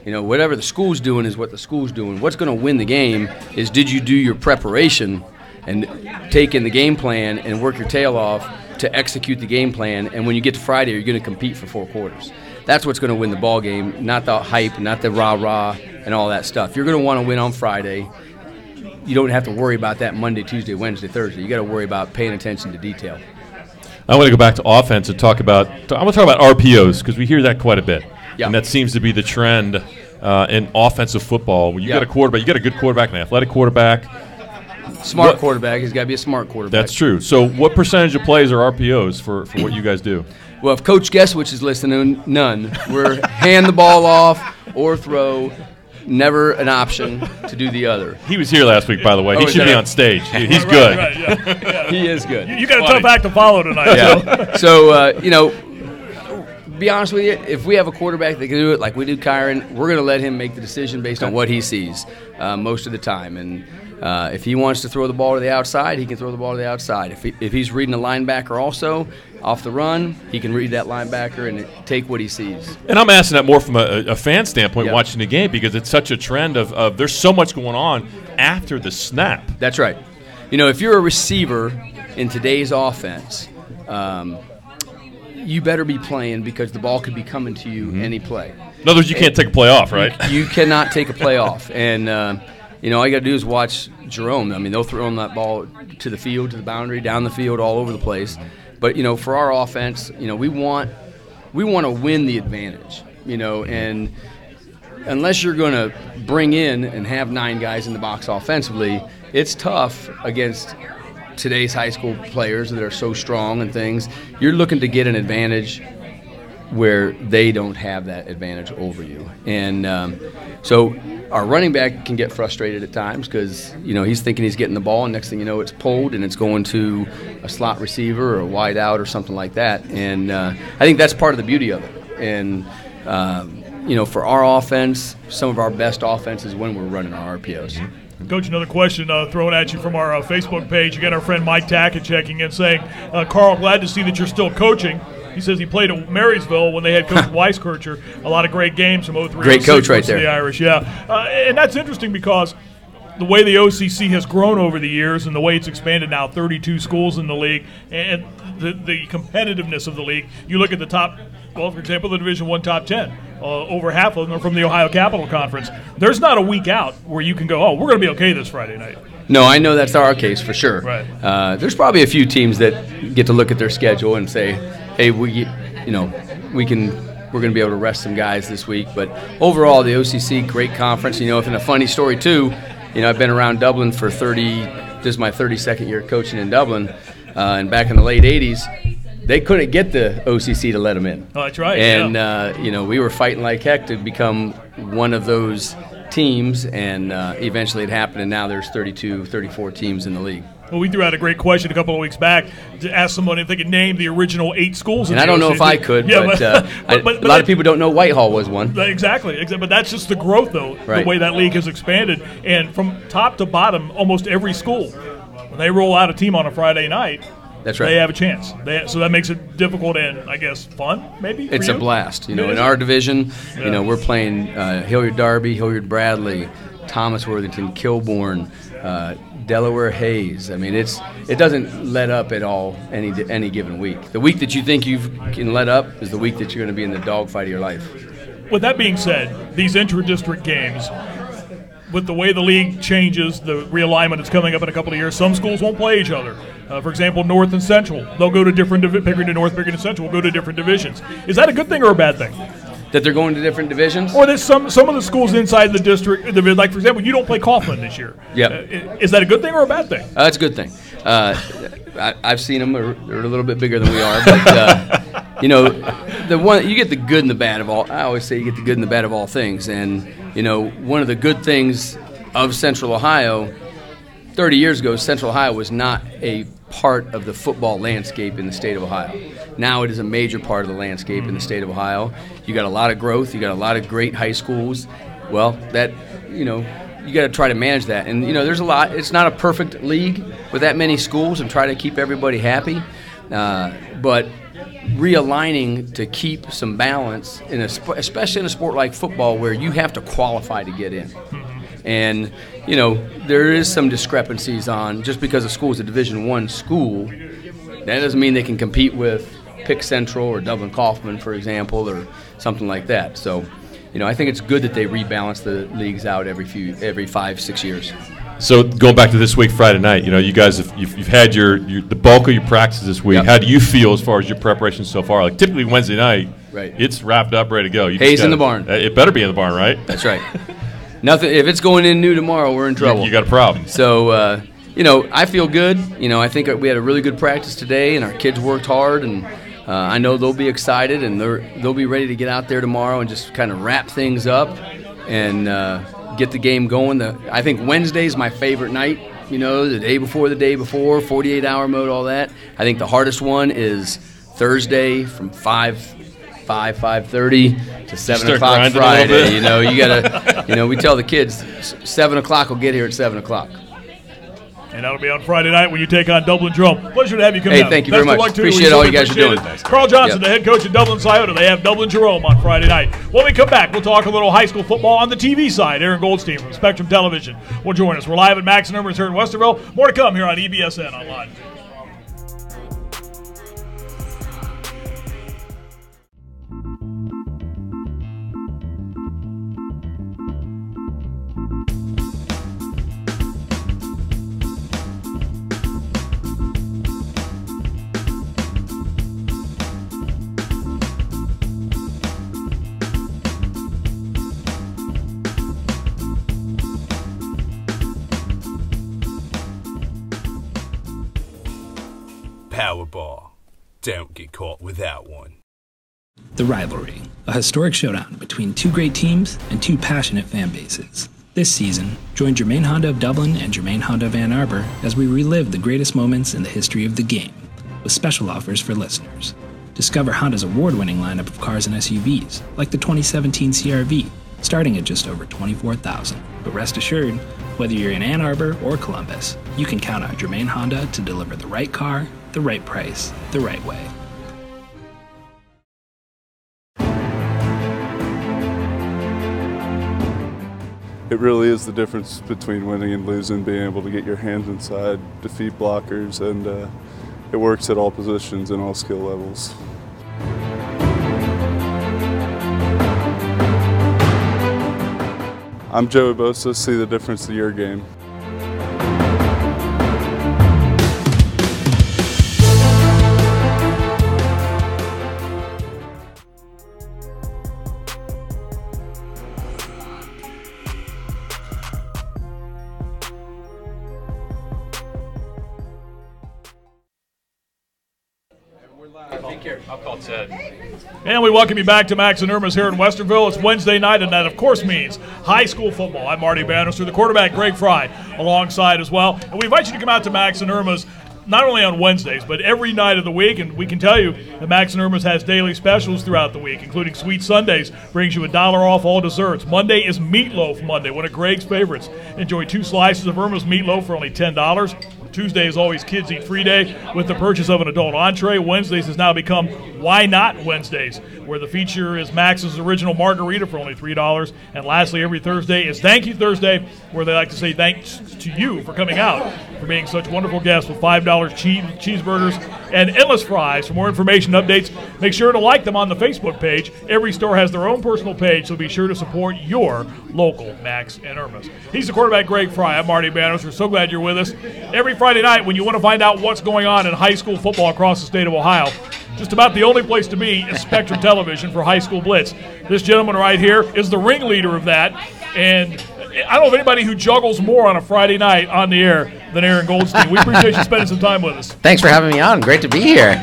S14: You know, whatever the school's doing is what the school's doing. What's going to win the game is, did you do your preparation and take in the game plan and work your tail off to execute the game plan. And when you get to Friday, you're going to compete for 4 quarters. That's what's going to win the ball game, not the hype, not the rah-rah and all that stuff. You're going to want to win on Friday. You don't have to worry about that Monday, Tuesday, Wednesday, Thursday. You got to worry about paying attention to detail.
S1: I want to go back to offense and talk about RPOs, because we hear that quite a bit.
S14: Yep.
S1: And that seems to be the trend in offensive football. When you got a quarterback, you got a good quarterback, an athletic quarterback.
S14: Smart quarterback. He's got to be a smart quarterback.
S1: That's true. So what percentage of plays are RPOs for what you guys do?
S14: Well, if Coach Guesswich is listening, none. We're hand the ball off or throw. Never an option to do the other.
S1: He was here last week, by the way. He should be on stage. He's good.
S4: Right, yeah.
S14: He is good.
S4: You got a tough act to follow tonight.
S14: Yeah. So, be honest with you, if we have a quarterback that can do it like we do Kyron, we're going to let him make the decision based on what he sees most of the time. And if he wants to throw the ball to the outside, he can throw the ball to the outside. If he's reading a linebacker also off the run, he can read that linebacker and take what he sees.
S1: And I'm asking that more from a fan standpoint, watching the game, because it's such a trend of there's so much going on after the snap.
S14: That's right. If you're a receiver in today's offense, you better be playing, because the ball could be coming to you any play.
S1: In other words, you can't take a play off, right?
S14: You cannot take a play off. And, all you got to do is watch Jerome. I mean, they'll throw that ball to the field, to the boundary, down the field, all over the place. But, for our offense, we want to win the advantage, and unless you're going to bring in and have 9 guys in the box offensively, it's tough against today's high school players that are so strong and things. You're looking to get an advantage where they don't have that advantage over you. And so our running back can get frustrated at times, because he's thinking he's getting the ball, and next thing you know, it's pulled and it's going to a slot receiver or a wide out or something like that. And I think that's part of the beauty of it. And for our offense, some of our best offense is when we're running our RPOs.
S4: Coach, another question thrown at you from our Facebook page. You got our friend Mike Tackett checking in saying, Carl, glad to see that you're still coaching. He says he played at Marysville when they had Coach Weiskircher. A lot of great games from 03.
S14: Great coach right there.
S4: The Irish, yeah. And that's interesting, because the way the OCC has grown over the years and the way it's expanded now, 32 schools in the league, and the competitiveness of the league. You look at the top, well, for example, the Division I top 10. Over half of them are from the Ohio Capital Conference. There's not a week out where you can go, we're going to be okay this Friday night.
S14: No, I know that's our case for sure.
S4: Right.
S14: There's probably a few teams that get to look at their schedule and say, hey, we're going to be able to rest some guys this week. But overall, the OCC, great conference. And a funny story too, I've been around Dublin for this is my 32nd year coaching in Dublin, and back in the late 80s, they couldn't get the OCC to let them in.
S4: Oh, that's right.
S14: And, we were fighting like heck to become one of those teams, and eventually it happened, and now there's 32, 34 teams in the league.
S4: Well, we threw out a great question a couple of weeks back to ask somebody if they could name the original 8 schools.
S14: And I don't know if I could, but a lot of people don't know Whitehall was one.
S4: Exactly. But that's just the growth, though, the way that league has expanded. And from top to bottom, almost every school, when they roll out a team on a Friday night,
S14: that's right,
S4: they have a chance. So that makes it difficult and, I guess, fun, maybe?
S14: It's a blast. In our division, we're playing Hilliard-Darby, Hilliard-Bradley, Thomas Worthington, Kilbourne, Delaware Hayes. I mean, it doesn't let up at all any given week. The week that you think you can let up is the week that you're going to be in the dogfight of your life.
S4: With that being said, these intra-district games, with the way the league changes, the realignment that's coming up in a couple of years, some schools won't play each other. For example, North and Central, they'll go to different Pickering to North, Pickering to Central will go to different divisions. Is that a good thing or a bad thing?
S14: That they're going to different divisions?
S4: Or that some of the schools inside the district, like, for example, you don't play Kaufman this year.
S14: Yeah.
S4: Is that a good thing or a bad thing?
S14: It's a good thing. I've seen them. They're a little bit bigger than we are. But, the one you get the good and the bad of all. I always say you get the good and the bad of all things. And, one of the good things of Central Ohio, 30 years ago, Central Ohio was not a part of the football landscape in the state of Ohio. Now it is a major part of the landscape in the state of Ohio. You got a lot of growth. You got a lot of great high schools. Well, that, you got to try to manage that. And, there's a lot. It's not a perfect league with that many schools and try to keep everybody happy. But realigning to keep some balance, especially in a sport like football where you have to qualify to get in. And, there is some discrepancies on just because a school is a Division I school, That doesn't mean they can compete with Pick Central or Dublin Kaufman, for example, or something like that. So, I think it's good that they rebalance the leagues out every 5-6 years.
S1: So going back to this week, Friday night, you guys you've had the bulk of your practices this week.
S14: Yep.
S1: How do you feel as far as your preparation so far? Like typically Wednesday night,
S14: right?
S1: It's wrapped up, ready to go.
S14: Hayes in the barn.
S1: It better be in the barn, right?
S14: That's right. Nothing. If it's going in new tomorrow, we're in trouble.
S1: You got a problem.
S14: So I feel good. I think we had a really good practice today, and our kids worked hard, and I know they'll be excited, and they'll be ready to get out there tomorrow and just kind of wrap things up and get the game going. I think Wednesday's my favorite night. The day before, 48-hour mode, all that. I think the hardest one is Thursday from 5:30 to 7 o'clock Friday. You gotta. We tell the kids 7 o'clock. We'll get here at 7 o'clock.
S4: And that'll be on Friday night when you take on Dublin Jerome. Pleasure to have you come down.
S14: Thank you very much. Appreciate all you guys are doing.
S4: Carl Johnson, the head coach of Dublin Scioto. They have Dublin Jerome on Friday night. When we come back, we'll talk a little high school football on the TV side. Aaron Goldstein from Spectrum Television will join us. We're live at Max and Irma's here in Westerville. More to come here on EBSN Online.
S5: Powerball. Don't get caught without one.
S6: The Rivalry, a historic showdown between two great teams and two passionate fan bases. This season, join Germain Honda of Dublin and Germain Honda of Ann Arbor as we relive the greatest moments in the history of the game, with special offers for listeners. Discover Honda's award-winning lineup of cars and SUVs, like the 2017 CR-V, starting at just over $24,000. But rest assured, whether you're in Ann Arbor or Columbus, you can count on Germain Honda to deliver the right car, the right price, the right way.
S7: It really is the difference between winning and losing, being able to get your hands inside, defeat blockers, and it works at all positions and all skill levels. I'm Joey Bosa. See the difference in your game.
S1: I'll call Ted.
S4: And we welcome you back to Max and Irma's here in Westerville. It's Wednesday night, and that, of course, means high school football. I'm Marty Bannister, the quarterback, Greg Fry, alongside as well. And we invite you to come out to Max and Irma's not only on Wednesdays, but every night of the week. And we can tell you that Max and Irma's has daily specials throughout the week, including Sweet Sundays, brings you $1 off all desserts. Monday is Meatloaf Monday, one of Greg's favorites. Enjoy 2 slices of Irma's meatloaf for only $10. Tuesday is always Kids Eat Free Day with the purchase of an adult entree. Wednesdays has now become Why Not Wednesdays, where the feature is Max's original margarita for only $3. And lastly, every Thursday is Thank You Thursday, where they like to say thanks to you for coming out, for being such wonderful guests with $5 cheeseburgers and endless fries. For more information and updates, make sure to like them on the Facebook page. Every store has their own personal page, so be sure to support your local Max and Irma's. He's the quarterback, Greg Fry. I'm Marty Bannister. So glad you're with us. Every Friday night, when you want to find out what's going on in high school football across the state of Ohio, just about the only place to be is Spectrum Television for High School Blitz. This gentleman right here is the ringleader of that, and I don't know of anybody who juggles more on a Friday night on the air than Aaron Goldstein. We appreciate you spending some time with us.
S15: Thanks for having me on. Great to be here.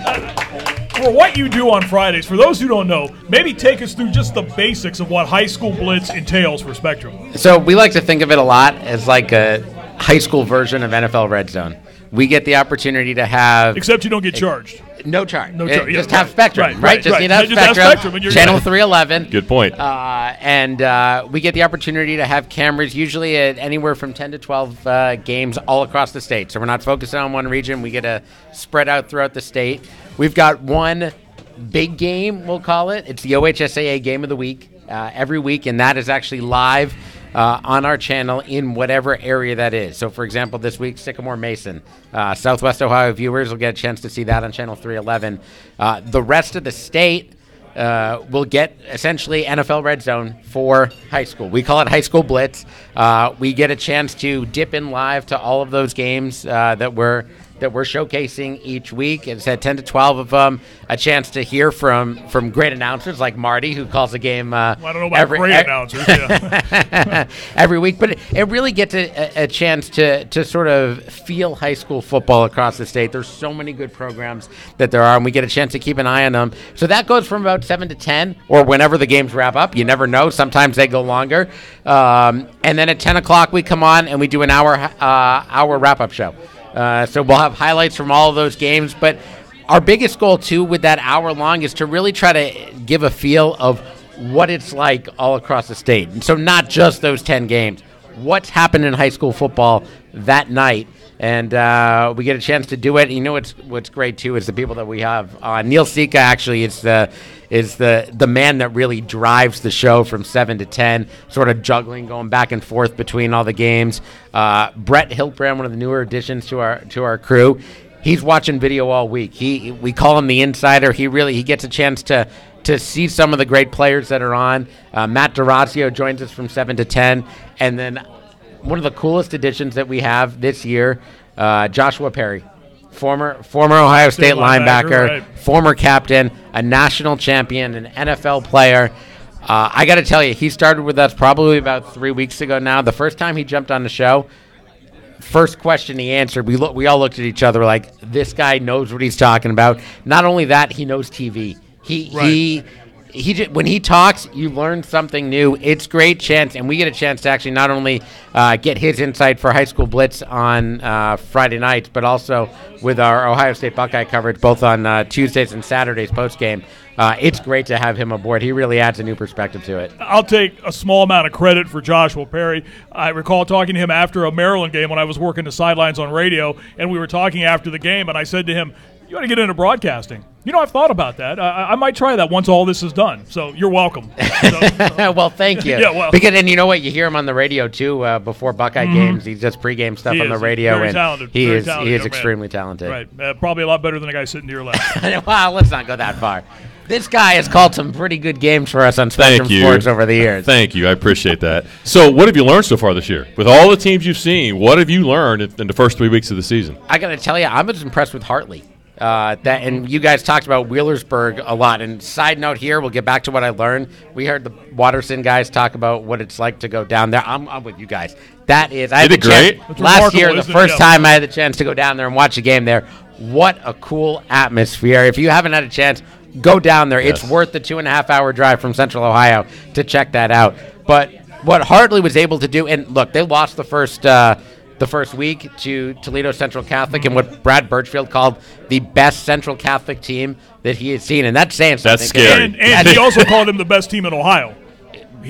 S4: For what you do on Fridays, for those who don't know, maybe take us through just the basics of what High School Blitz entails for Spectrum.
S15: So we like to think of it a lot as like a high school version of NFL Red Zone. We get the opportunity to have...
S4: Except you don't get charged.
S15: No charge.
S4: No charge.
S15: Just have Spectrum, right? Just need to have Spectrum. Channel 311.
S1: Good point.
S15: And we get the opportunity to have cameras usually at anywhere from 10 to 12 games all across the state. So we're not focused on one region. We get to spread out throughout the state. We've got one big game, we'll call it. It's the OHSAA Game of the Week every week, and that is actually live on our channel in whatever area that is. So, for example, this week, Sycamore Mason. Southwest Ohio viewers will get a chance to see that on Channel 311. The rest of the state will get essentially NFL Red Zone for high school. We call it High School Blitz. We get a chance to dip in live to all of those games that we're showcasing each week. It's at 10 to 12 of them. A chance to hear from great announcers like Marty, who calls a game
S4: I don't know about great announcers. Yeah.
S15: every week. But it really gets a chance to sort of feel high school football across the state. There's so many good programs that there are, and we get a chance to keep an eye on them. So that goes from about 7 to 10, or whenever the games wrap up. You never know. Sometimes they go longer. And then at 10 o'clock, we come on and we do an hour wrap-up show. So we'll have highlights from all of those games. But our biggest goal, too, with that hour long is to really try to give a feel of what it's like all across the state. And so not just those 10 games. What's happened in high school football that night. And we get a chance to do it. You know what's great, too, is the people that we have. Neil Sika, actually, is the man that really drives the show from 7 to 10, sort of juggling, going back and forth between all the games. Brett Hiltbrand, one of the newer additions to our crew, he's watching video all week. We call him the insider. He gets a chance to see some of the great players that are on. Matt Durazio joins us from 7 to 10. And then one of the coolest additions that we have this year, Joshua Perry. Former Ohio State linebacker, right. Former captain, a national champion, an NFL player. I got to tell you, he started with us probably about 3 weeks ago now. The first time he jumped on the show, first question he answered, we all looked at each other like, this guy knows what he's talking about. Not only that, he knows TV. When he talks, you learn something new. It's great chance, and we get a chance to actually not only get his insight for High School Blitz on Friday nights, but also with our Ohio State Buckeye coverage, both on Tuesdays and Saturdays post-game. It's great to have him aboard. He really adds a new perspective to it.
S4: I'll take a small amount of credit for Joshua Perry. I recall talking to him after a Maryland game when I was working the sidelines on radio, and we were talking after the game, and I said to him, you want to get into broadcasting. I've thought about that. I might try that once all this is done. So you're welcome.
S15: Well, thank you.
S4: Yeah, well.
S15: Because, and you know what? You hear him on the radio, too, before Buckeye games. He does pregame stuff on the radio.
S4: Very talented.
S15: He is extremely talented.
S4: Right. Probably a lot better than the guy sitting to your left.
S15: Well, let's not go that far. This guy has called some pretty good games for us on Spectrum Sports over the years.
S1: Thank you. I appreciate that. So what have you learned so far this year? With all the teams you've seen, what have you learned in the first 3 weeks of the season?
S15: I got to tell you, I was impressed with Hartley. And you guys talked about Wheelersburg a lot. And side note here, we'll get back to what I learned. We heard the Watterson guys talk about what it's like to go down there. I'm with you guys. That is, I had the chance last year, the first time I had the chance to go down there and watch a game there. What a cool atmosphere! If you haven't had a chance, go down there. Yes. It's worth the 2.5-hour drive from Central Ohio to check that out. But what Hartley was able to do, and look, they lost the first week to Toledo Central Catholic and what Brad Birchfield called the best Central Catholic team that he had seen. And that's saying something.
S1: That's scary.
S4: And he also called him the best team in Ohio.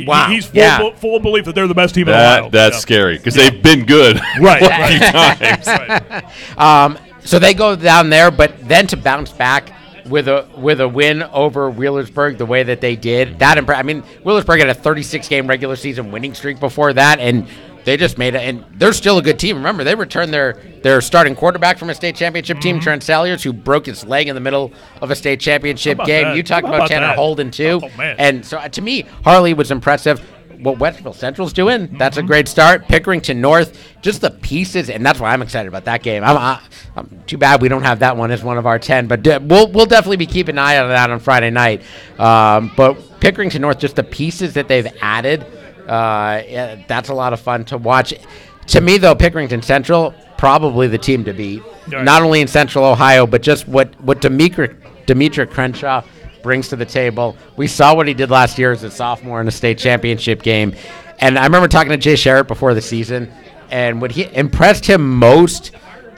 S15: Wow.
S4: He's full of belief that they're the best team in Ohio.
S1: That's scary because they've been good a few times.
S4: Right.
S15: So they go down there, but then to bounce back with a win over Wheelersburg the way that they did, Wheelersburg had a 36-game regular season winning streak before that, and they just made it, and they're still a good team. Remember, they returned their starting quarterback from a state championship team, Trent Salyers, who broke his leg in the middle of a state championship game.
S4: That?
S15: You talked about Tanner Holden, too.
S4: Oh, man.
S15: And so, to me, Harley was impressive. What Westerville Central's doing, that's a great start. Pickerington North, just the pieces, and that's why I'm excited about that game. I'm too bad we don't have that one as one of our 10, but we'll definitely be keeping an eye on that on Friday night. But Pickerington North, just the pieces that they've added, that's a lot of fun to watch. To me, though, Pickerington Central, probably the team to beat, not only in Central Ohio, but just what Demetra Crenshaw brings to the table. We saw what he did last year as a sophomore in a state championship game. And I remember talking to Jay Sherritt before the season, and what he impressed him most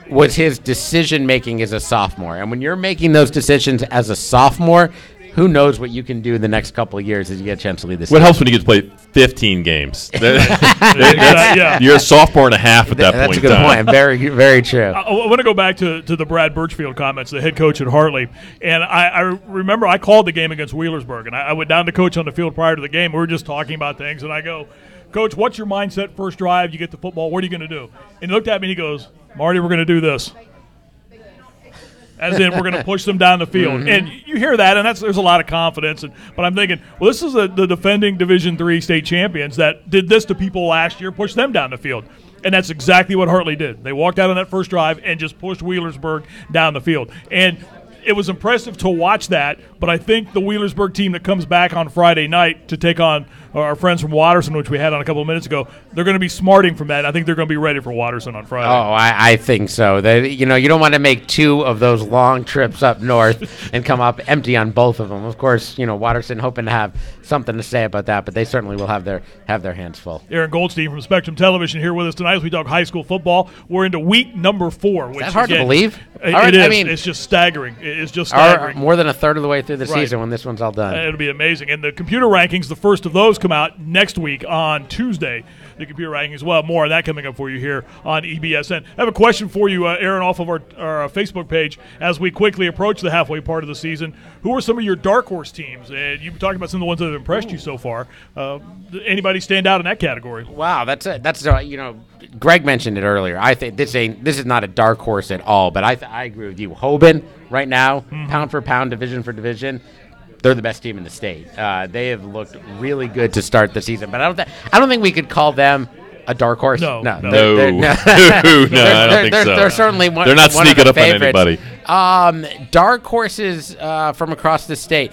S15: was his decision-making as a sophomore. And when you're making those decisions as a sophomore, who knows what you can do the next couple of years as you get a chance to lead this team.
S1: What helps when you get to play 15 games? You're a sophomore and a half at that point.
S15: That's a good point. Very, very true.
S4: I want to go back to the Brad Birchfield comments, the head coach at Hartley. And I remember I called the game against Wheelersburg, and I went down to coach on the field prior to the game. We were just talking about things, and I go, Coach, what's your mindset first drive? You get the football. What are you going to do? And he looked at me and he goes, Marty, we're going to do this. As in, we're going to push them down the field.
S15: Mm-hmm.
S4: And you hear that, and there's a lot of confidence. But I'm thinking, well, this is the defending Division III state champions that did this to people last year, pushed them down the field. And that's exactly what Hartley did. They walked out on that first drive and just pushed Wheelersburg down the field. And it was impressive to watch that, but I think the Wheelersburg team that comes back on Friday night to take on our friends from Watterson, which we had on a couple of minutes ago, they're going to be smarting from that. I think they're going to be ready for Watterson on Friday.
S15: Oh, I think so. You don't want to make two of those long trips up north and come up empty on both of them. Of course, Watterson hoping to have something to say about that, but they certainly will have their hands full.
S4: Aaron Goldstein from Spectrum Television here with us tonight as we talk high school football. We're into week number 4. Which
S15: is that hard to believe?
S4: It is. It's just staggering. It's just staggering.
S15: More than a third of the way through the season when this one's all done.
S4: It'll be amazing. And the computer rankings, the first of those come out next week on Tuesday. The computer rankings. We'll have more of that coming up for you here on EBSN. I have a question for you, Aaron, off of our Facebook page as we quickly approach the halfway part of the season. Who are some of your dark horse teams? And you've been talking about some of the ones that have impressed you so far. Anybody stand out in that category?
S15: Wow, that's Greg mentioned it earlier. I think this is not a dark horse at all, but I agree with you. Hoban right now, pound for pound, division for division, they're the best team in the state. They have looked really good to start the season, but I don't think we could call them a dark horse.
S1: No.
S15: I don't
S1: think so.
S15: They're certainly one.
S1: They're not
S15: one
S1: sneaking
S15: of
S1: up
S15: the
S1: on anybody.
S15: Dark horses from across the state.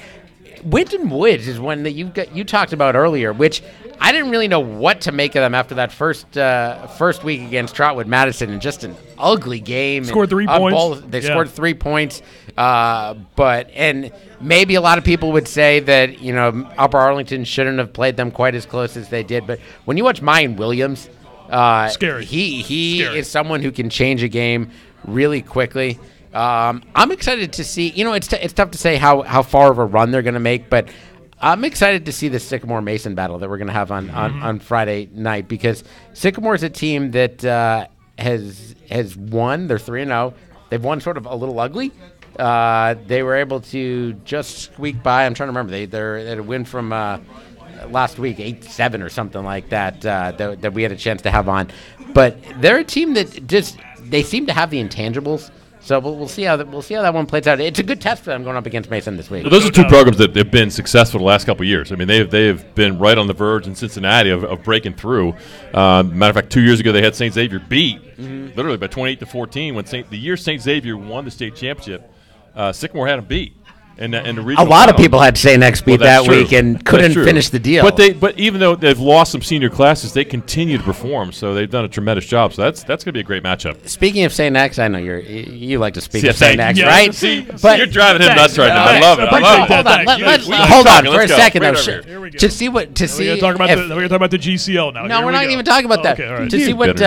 S15: Winton Woods is one that you talked about earlier, which I didn't really know what to make of them after that first week against Trotwood Madison, and just an ugly game.
S4: Scored 3 points.
S15: They scored 3 points, and maybe a lot of people would say that Upper Arlington shouldn't have played them quite as close as they did. But when you watch Mayan Williams,
S4: scary.
S15: He is someone who can change a game really quickly. I'm excited to see. It's tough to say how far of a run they're going to make, but I'm excited to see the Sycamore Mason battle that we're going to have on Friday night, because Sycamore is a team that has won. They're 3-0. They've won sort of a little ugly. They were able to just squeak by. I'm trying to remember. They had a win from last week, 8-7 or something like that. That we had a chance to have on. But they're a team that they seem to have the intangibles. So we'll see how that one plays out. It's a good test for them going up against Mason this week.
S1: Well, those are two programs that have been successful the last couple of years. I mean, they have been right on the verge in Cincinnati of breaking through. Matter of fact, 2 years ago they had St. Xavier beat literally by 28-14 when the year St. Xavier won the state championship. Sycamore had them beat. And
S15: a lot of people had St. X beat that week and couldn't finish the deal.
S1: But even though they've lost some senior classes, they continue to perform. So they've done a tremendous job. So that's going to be a great matchup.
S15: Speaking of St. X, I know you like to speak of St. X, right?
S1: But you're driving him nuts right now. I love it.
S15: Hold on for a second, though. To see
S4: we're going to talk about the GCL now.
S15: No, we're not even talking about that.
S4: Okay,
S15: to see what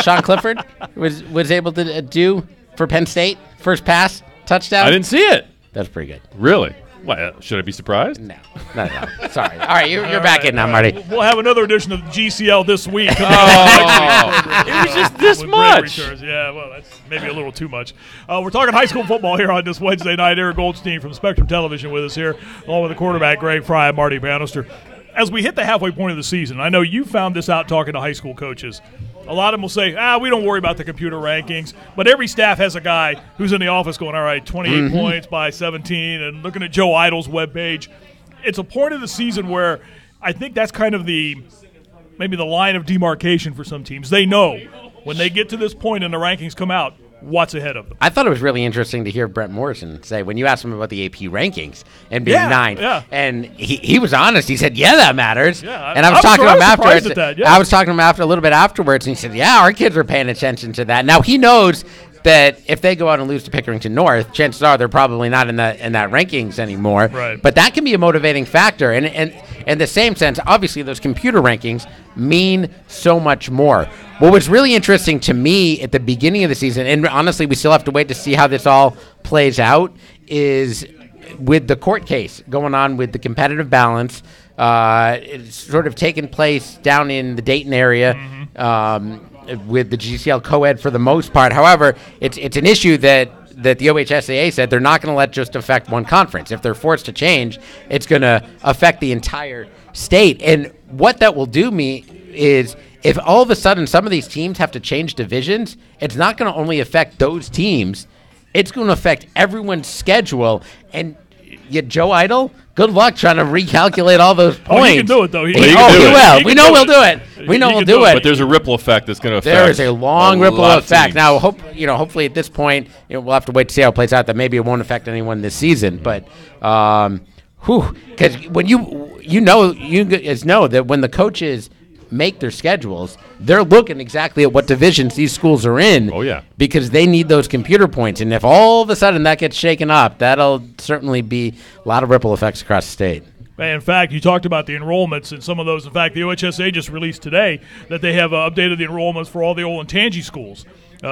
S15: Sean Clifford was able to do for Penn State, first pass, touchdown.
S1: I didn't see it.
S15: That's pretty good.
S1: Really? What, should I be surprised?
S15: No. Sorry. All right, you're back in now, Marty.
S4: We'll have another edition of GCL this week.
S1: It was just this much.
S4: Yeah, well, that's maybe a little too much. We're talking high school football here on this Wednesday night. Eric Goldstein from Spectrum Television with us here, along with the quarterback, Greg Fry and Marty Bannister. As we hit the halfway point of the season, I know you found this out talking to high school coaches. A lot of them will say, we don't worry about the computer rankings. But every staff has a guy who's in the office going, all right, 28 points by 17, and looking at Joe Idle's webpage. It's a point of the season where I think that's kind of maybe the line of demarcation for some teams. They know when they get to this point and the rankings come out, what's ahead of them.
S15: I thought it was really interesting to hear Brett Morrison say, when you asked him about the AP rankings and being 9th, and he was honest. He said, that matters.
S4: Yeah,
S15: and I was talking to him afterwards. I was talking to him a little bit afterwards, and he said, our kids are paying attention to that. Now, he knows that if they go out and lose to Pickerington North, chances are they're probably not in that rankings anymore.
S4: Right.
S15: But that can be a motivating factor. And in the same sense, obviously those computer rankings mean so much more. What was really interesting to me at the beginning of the season, and honestly we still have to wait to see how this all plays out, is with the court case going on with the competitive balance. It's sort of taken place down in the Dayton area. With the GCL co-ed for the most part. However, it's an issue that the OHSAA said they're not going to let just affect one conference. If they're forced to change, it's going to affect the entire state. And what that will do is if all of a sudden some of these teams have to change divisions, it's not going to only affect those teams. It's going to affect everyone's schedule. And yet Joe Idle, good luck trying to recalculate all those points.
S4: Oh, he can do it, though.
S15: He will. We know he'll do it. We know he'll do it.
S1: But there's a ripple effect that's going to affect.
S15: There is a long ripple effect. Now, hopefully at this point, we'll have to wait to see how it plays out. That maybe it won't affect anyone this season. But, because when you guys know that when the coaches make their schedules, they're looking exactly at what divisions these schools are in.
S1: Oh, yeah.
S15: Because they need those computer points. And if all of a sudden that gets shaken up, that'll certainly be a lot of ripple effects across the state.
S4: In fact, you talked about the enrollments and some of those. In fact, the OHSAA just released today that they have updated the enrollments for all the Olentangy schools,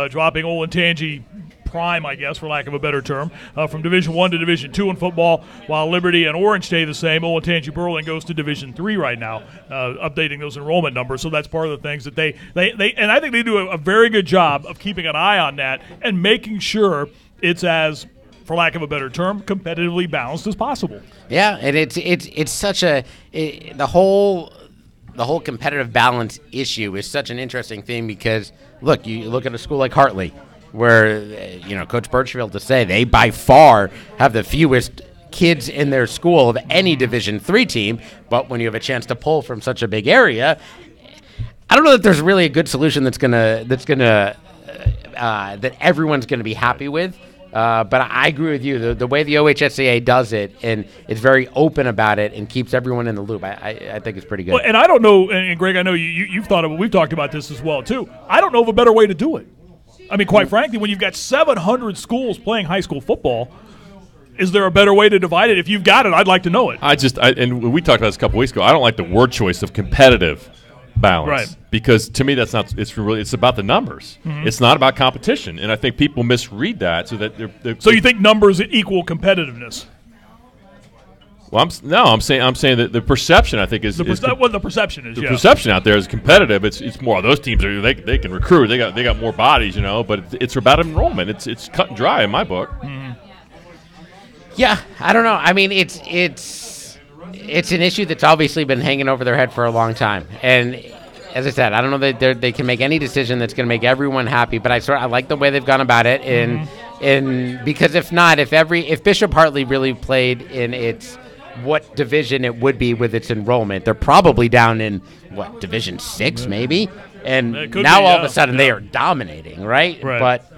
S4: dropping Olentangy Prime, I guess, for lack of a better term, from Division I to Division II in football, while Liberty and Orange stay the same. Olentangy Berlin goes to Division III right now, updating those enrollment numbers. So that's part of the things that they and I think they do a very good job of keeping an eye on that and making sure it's as, for lack of a better term, competitively balanced as possible.
S15: Yeah, and it's such the whole competitive balance issue is such an interesting thing because you look at a school like Hartley, where Coach Birchfield to say they by far have the fewest kids in their school of any Division III team, but when you have a chance to pull from such a big area, I don't know that there's really a good solution that everyone's gonna be happy with. But I agree with you. The way the OHSAA does it and is very open about it and keeps everyone in the loop, I think it's pretty good.
S4: Well, and I don't know, and Greg, I know you've thought of it. We've talked about this as well too. I don't know of a better way to do it. I mean, quite frankly, when you've got 700 schools playing high school football, is there a better way to divide it? If you've got it, I'd like to know it.
S1: And we talked about this a couple weeks ago. I don't like the word choice of competitive balance,
S4: right? Because
S1: to me, that's not. It's about the numbers. Mm-hmm. It's not about competition, and I think people misread that so that they're
S4: So you think numbers equal competitiveness?
S1: Well, I'm saying that the perception, I think, is
S4: what the perception is.
S1: The perception out there is competitive. It's more those teams they can recruit. They got more bodies, But it's about enrollment. It's cut and dry in my book.
S4: Mm-hmm.
S15: Yeah, I don't know. I mean, it's an issue that's obviously been hanging over their head for a long time, and as I said, I don't know that they can make any decision that's going to make everyone happy. But I like the way they've gone about it, and because if Bishop Hartley really played in its what division it would be with its enrollment, they're probably down in Division 6 maybe, and now all of a sudden they are dominating, right?
S4: But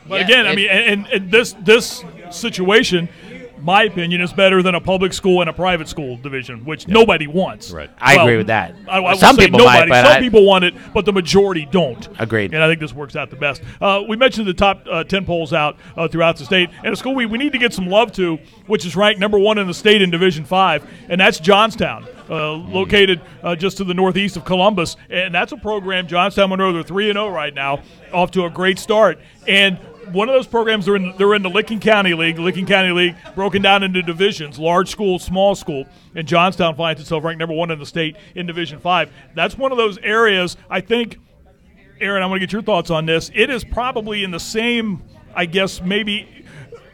S4: again, I mean, and this situation, my opinion, is better than a public school and a private school division, which nobody wants.
S1: Right.
S15: I agree with that.
S4: Some people might, but some people want it, but the majority don't.
S15: Agreed.
S4: And I think this works out the best. We mentioned the top 10 polls out throughout the state, and a school we need to get some love to, which is ranked number 1 in the state in Division 5, and that's Johnstown, located just to the northeast of Columbus. And that's a program, Johnstown Monroe, they're 3-0 right now, off to a great start. And one of those programs, they're in the Licking County League. The Licking County League broken down into divisions, large school, small school, and Johnstown finds itself ranked number 1 in the state in Division 5. That's one of those areas, I think, Aaron, I want to get your thoughts on this. It is probably in the same, I guess, maybe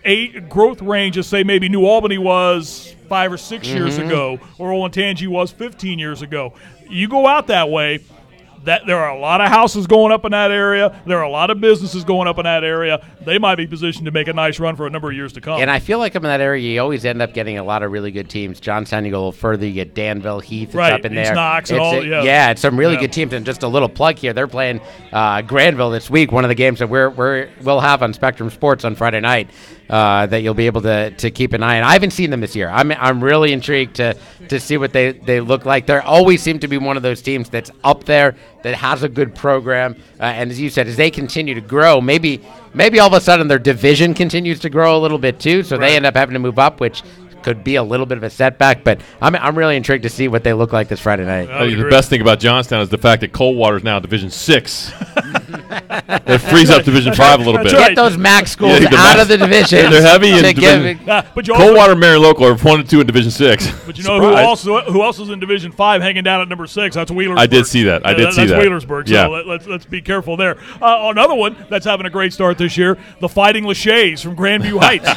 S4: a growth range as, say, maybe New Albany was 5 or 6 years ago, or Olentangy was 15 years ago. You go out that way, that there are a lot of houses going up in that area. There are a lot of businesses going up in that area. They might be positioned to make a nice run for a number of years to come.
S15: And I feel like up in that area, you always end up getting a lot of really good teams. Johnstown, you go a little further, you get Danville, Heath,
S4: right,
S15: up in there.
S4: Knox and all,
S15: it's some really good teams. And just a little plug here, they're playing Granville this week, one of the games that we'll have on Spectrum Sports on Friday night. That you'll be able to keep an eye on. I haven't seen them this year. I'm really intrigued to see what they look like. They always seem to be one of those teams that's up there, that has a good program. And as you said, as they continue to grow, maybe all of a sudden their division continues to grow a little bit too, so they end up having to move up, which could be a little bit of a setback, but I'm really intrigued to see what they look like this Friday night.
S1: The best thing about Johnstown is the fact that Coldwater is now Division 6. It frees up Division 5 a little bit.
S15: Get those MAC schools out of the division.
S1: They're heavy in Division. Coldwater and Marion Local are 1 and 2 in Division 6.
S4: But you know who else is in Division 5 hanging down at number 6? That's Wheelersburg.
S1: I did see that. That's
S4: Wheelersburg. So let's be careful there. Another one that's having a great start this year, the Fighting Lachey's from Grandview Heights.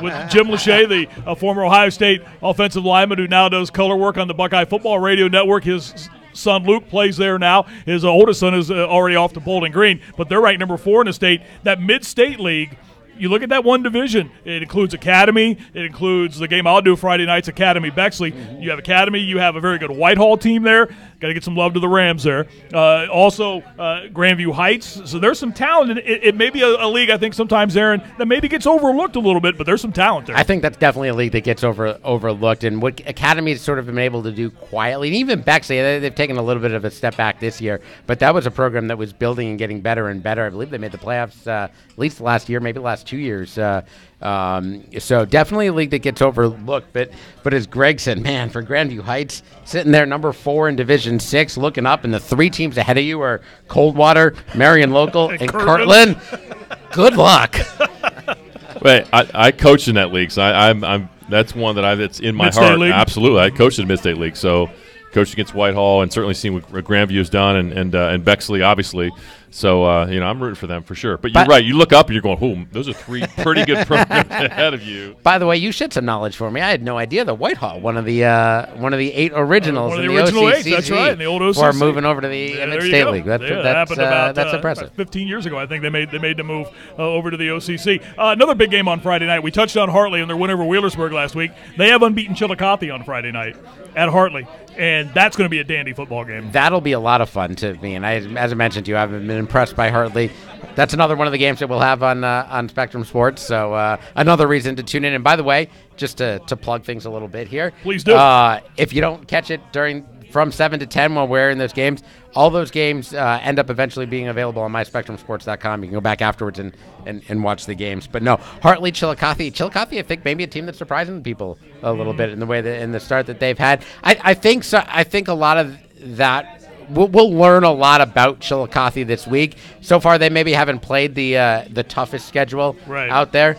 S4: With Jim Lachey, the former Ohio State offensive lineman who now does color work on the Buckeye Football Radio Network. His son Luke plays there now. His oldest son is already off to Bowling Green, but they're ranked number 4 in the state. That mid-state league, you look at that one division, it includes Academy, it includes the game I'll do Friday nights, Academy Bexley. You have Academy, you have a very good Whitehall team there. Got to get some love to the Rams there. Also, Grandview Heights. So there's some talent. It may be a league, I think, sometimes, Aaron, that maybe gets overlooked a little bit, but there's some talent there.
S15: I think that's definitely a league that gets overlooked. And what Academy's sort of been able to do quietly, and even Bexley, they've taken a little bit of a step back this year, but that was a program that was building and getting better and better. I believe they made the playoffs at least last year, maybe the last 2 years. So definitely a league that gets overlooked. But as Greg said, man, for Grandview Heights, sitting there number 4 in Division 6, looking up, and the 3 teams ahead of you are Coldwater, Marion Local, and Kirtland. Good luck.
S1: Wait, I coached in that league, so I'm that's one that it's in my
S4: Mid-State
S1: heart.
S4: League?
S1: Absolutely, I coached in the Mid-State League, so coached against Whitehall and certainly seen what Grandview has done and Bexley, obviously. So, I'm rooting for them for sure. But you're right. You look up and you're going, those are 3 pretty good programs ahead of you.
S15: By the way, you shed some knowledge for me. I had no idea that Whitehall, one of the 8 originals
S4: one of
S15: in
S4: the
S15: the
S4: original
S15: OCCZ,
S4: 8, that's right, in the old OCCZ.
S15: Before moving over to the Mid-State League.
S4: That happened
S15: That's impressive.
S4: about 15 years ago. I think they made the move over to the OCC. Another big game on Friday night. We touched on Hartley and their win over Wheelersburg last week. They have unbeaten Chillicothe on Friday night at Hartley, and that's going to be a dandy football game.
S15: That'll be a lot of fun to me, and as I mentioned to you, I've been impressed by Hartley. That's another one of the games that we'll have on Spectrum Sports, so another reason to tune in. And by the way, just to plug things a little bit here.
S4: Please do.
S15: If you don't catch it from 7 to 10 while we're in those games, all those games end up eventually being available on myspectrumsports.com. You can go back afterwards and watch the games. But no, Hartley, Chillicothe, I think maybe a team that's surprising people a little bit in the way that in the start that they've had. I think so. I think a lot of that. We'll learn a lot about Chillicothe this week. So far, they maybe haven't played the toughest schedule out there.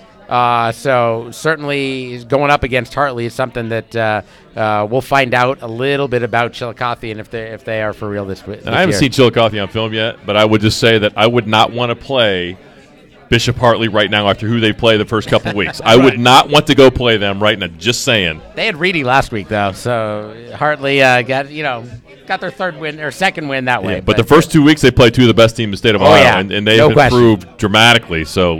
S15: So certainly going up against Hartley is something that we'll find out a little bit about Chillicothe and if they are for real this year.
S1: I haven't seen Chillicothe on film yet, but I would just say that I would not want to play Bishop Hartley right now after who they play the first couple of weeks. I would not want to go play them right now, just saying.
S15: They had Reedy last week, though, so Hartley got their third win or second win that way.
S1: Yeah, but the first 2 weeks they played 2 of the best teams in the state of Ohio, and they've improved dramatically. So,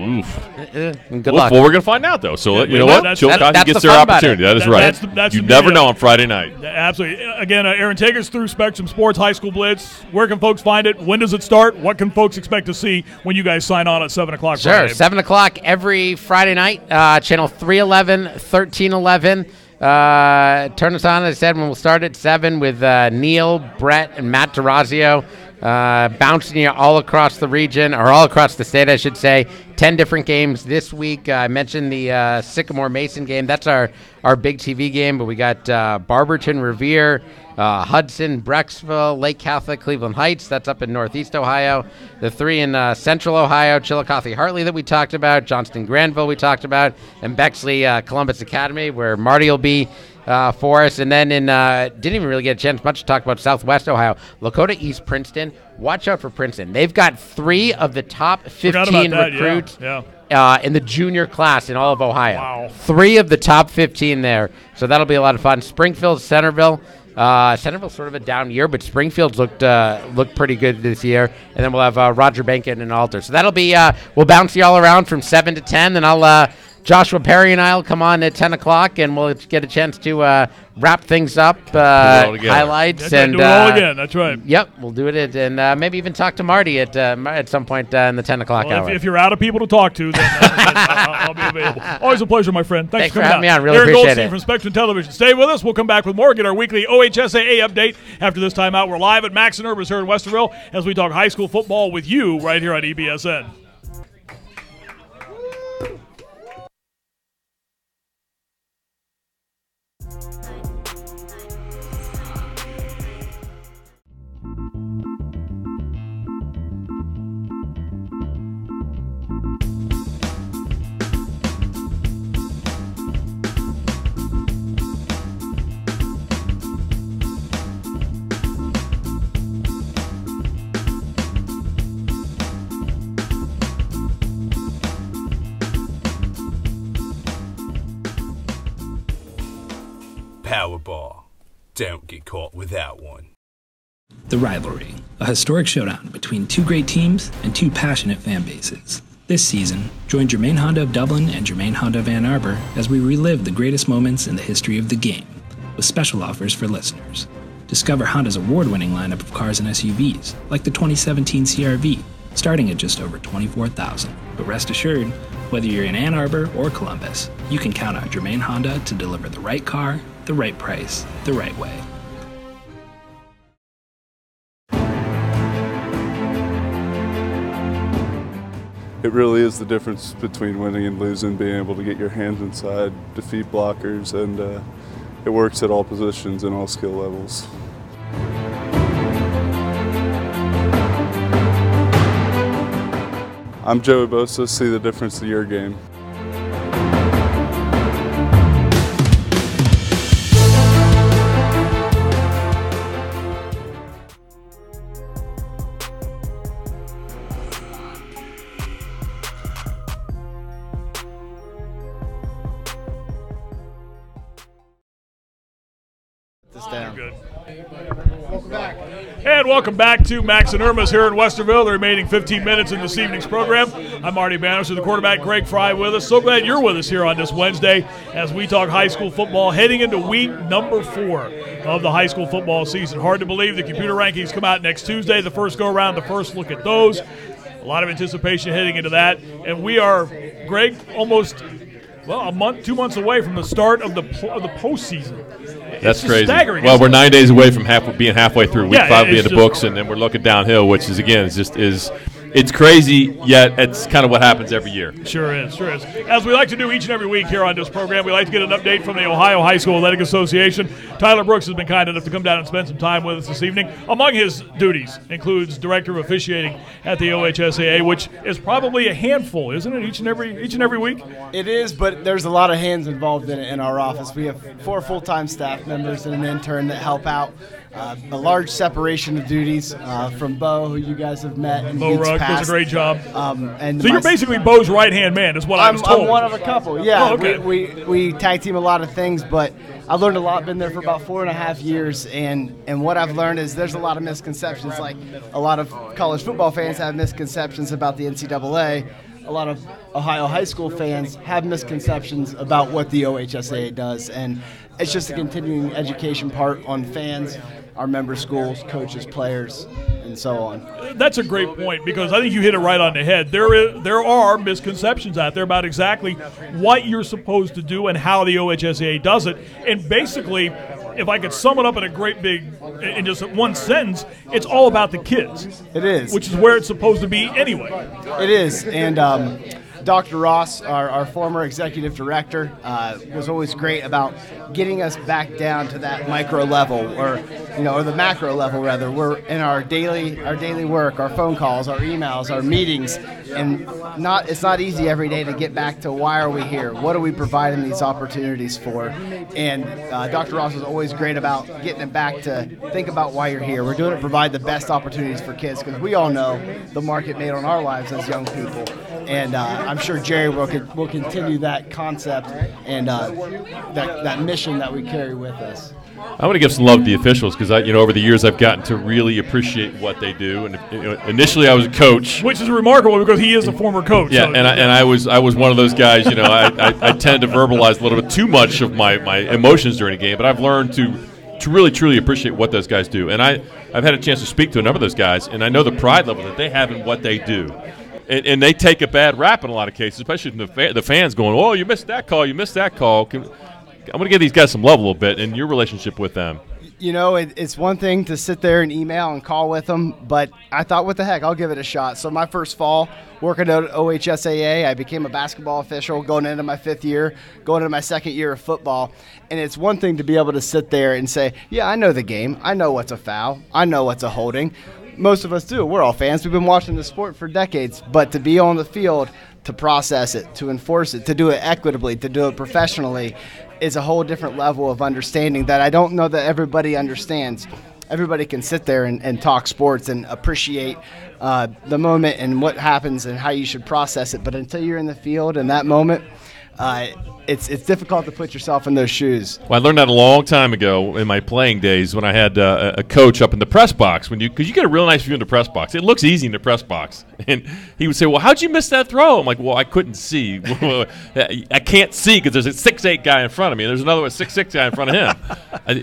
S15: good luck.
S1: Well, we're going to find out, though. So, you know what? Chillicothe gets their opportunity. That is right. You never know on Friday night.
S4: Absolutely. Again, Aaron, take us through Spectrum Sports High School Blitz. Where can folks find it? When does it start? What can folks expect to see when you guys sign on at 7 o'clock Friday?
S15: Sure, 7 o'clock every Friday night, channel 311, 1311. Turn us on, as I said, when we'll start at 7 with Neil, Brett, and Matt DeRazio bouncing you all across the region, or all across the state, I should say. 10 different games this week. I mentioned the Sycamore Mason game. That's our big TV game, but we got Barberton, Revere, Hudson, Brecksville, Lake Catholic, Cleveland Heights. That's up in Northeast Ohio. The 3 in Central Ohio, Chillicothe, Hartley that we talked about, Johnston, Granville we talked about, and Bexley, Columbus Academy, where Marty will be for us. And then didn't even really get a chance much to talk about Southwest Ohio. Lakota East Princeton. Watch out for Princeton. They've got 3 of the top 15 recruits in the junior class in all of Ohio.
S4: Wow.
S15: 3 of the top 15 there. So that'll be a lot of fun. Springfield, Centerville. Centerville's sort of a down year, but Springfield's looked pretty good this year. And then we'll have Roger Bankin and Alter. So that'll be we'll bounce you all around from 7 to 10. Then I'll Joshua Perry and I will come on at 10 o'clock, and we'll get a chance to wrap things up, highlights.
S4: And do it all again. That's right.
S15: Yep, we'll do it, and maybe even talk to Marty at some point in the 10 o'clock hour.
S4: If you're out of people to talk to, then I'll be available. Always a pleasure, my friend. Thanks
S15: for having me on. Really
S4: Aaron
S15: appreciate
S4: Goldstein
S15: it.
S4: from Spectrum Television. Stay with us. We'll come back with more. Get our weekly OHSAA update after this time out. We're live at Max and Urban's here in Westerville as we talk high school football with you right here on EBSN.
S5: Powerball. Don't get caught without one.
S6: The Rivalry, a historic showdown between two great teams and two passionate fan bases. This season, join Germain Honda of Dublin and Germain Honda of Ann Arbor as we relive the greatest moments in the history of the game, with special offers for listeners. Discover Honda's award-winning lineup of cars and SUVs, like the 2017 CR-V, starting at just over $24,000. But rest assured, whether you're in Ann Arbor or Columbus, you can count on Germain Honda to deliver the right car, the right price, the right way.
S7: It really is the difference between winning and losing, being able to get your hands inside, defeat blockers, and it works at all positions and all skill levels. I'm Joey Bosa. See the difference in your game.
S4: And welcome back to Max and Irma's here in Westerville. The remaining 15 minutes in this evening's program. I'm Marty Bannister, the quarterback, Greg Fry with us. So glad you're with us here on this Wednesday as we talk high school football heading into week number 4 of the high school football season. Hard to believe the computer rankings come out next Tuesday, the first go-around, the first look at those. A lot of anticipation heading into that. And we are, Greg, almost a month, 2 months away from the start of the postseason.
S1: That's crazy.
S4: Staggering.
S1: Well, we're 9 days away from being halfway through. Week 5 will be in the books, and then we're looking downhill, which is, again, it's crazy, yet it's kind of what happens every year.
S4: Sure is, sure is. As we like to do each and every week here on this program, we like to get an update from the Ohio High School Athletic Association. Tyler Brooks has been kind enough to come down and spend some time with us this evening. Among his duties includes Director of Officiating at the OHSAA, which is probably a handful, isn't it, each and every week?
S12: It is, but there's a lot of hands involved in it in our office. We have 4 full-time staff members and an intern that help out. A large separation of duties from Bo, who you guys have met. And
S4: Bo Rugg does a great job.
S12: And
S4: so you're basically Bo's right-hand man, is what I was told.
S12: I'm one of a couple, yeah.
S4: Oh, okay.
S12: We tag team a lot of things, but I've learned a lot, been there for about 4.5 years, and what I've learned is there's a lot of misconceptions. Like a lot of college football fans have misconceptions about the NCAA. A lot of Ohio high school fans have misconceptions about what the OHSAA does, and it's just a continuing education part on fans, our member schools, coaches, players, and so on.
S4: That's a great point, because I think you hit it right on the head. There are misconceptions out there about exactly what you're supposed to do and how the OHSAA does it. And basically, if I could sum it up in just one sentence, it's all about the kids.
S12: It is.
S4: Which is where it's supposed to be anyway.
S12: It is. And Dr. Ross, our former executive director, was always great about getting us back down to that micro level, or the macro level rather. We're in our daily work, our phone calls, our emails, our meetings, and it's not easy every day to get back to why are we here? What are we providing these opportunities for? And Dr. Ross was always great about getting it back to think about why you're here. We're doing it to provide the best opportunities for kids, because we all know the market made on our lives as young people. And I'm sure Jerry will continue that concept and that mission that we carry with us.
S1: I want to give some love to the officials, because over the years I've gotten to really appreciate what they do. And initially I was a coach,
S4: which is remarkable because he is a former coach.
S1: Yeah,
S4: so.
S1: and I was one of those guys. I tend to verbalize a little bit too much of my emotions during a game, but I've learned to really truly appreciate what those guys do. And I've had a chance to speak to a number of those guys, and I know the pride level that they have in what they do. And they take a bad rap in a lot of cases, especially from the fans going, "Oh, you missed that call. You missed that call." I'm going to give these guys some love a little bit in your relationship with them.
S12: It's one thing to sit there and email and call with them, but I thought, what the heck, I'll give it a shot. So my first fall working at OHSAA, I became a basketball official going into my 5th year, going into my 2nd year of football. And it's one thing to be able to sit there and say, yeah, I know the game. I know what's a foul. I know what's a holding. Most of us do. We're all fans. We've been watching the sport for decades. But to be on the field, to process it, to enforce it, to do it equitably, to do it professionally, is a whole different level of understanding that I don't know that everybody understands. Everybody can sit there and talk sports and appreciate the moment and what happens and how you should process it. But until you're in the field in that moment,
S16: it's difficult to put yourself in those shoes.
S1: Well, I learned that a long time ago in my playing days when I had a coach up in the press box. Because you get a real nice view in the press box. It looks easy in the press box. And he would say, well, how'd you miss that throw? I'm like, well, I couldn't see. I can't see because there's a 6'8" guy in front of me. And there's another 6'6" guy in front of him.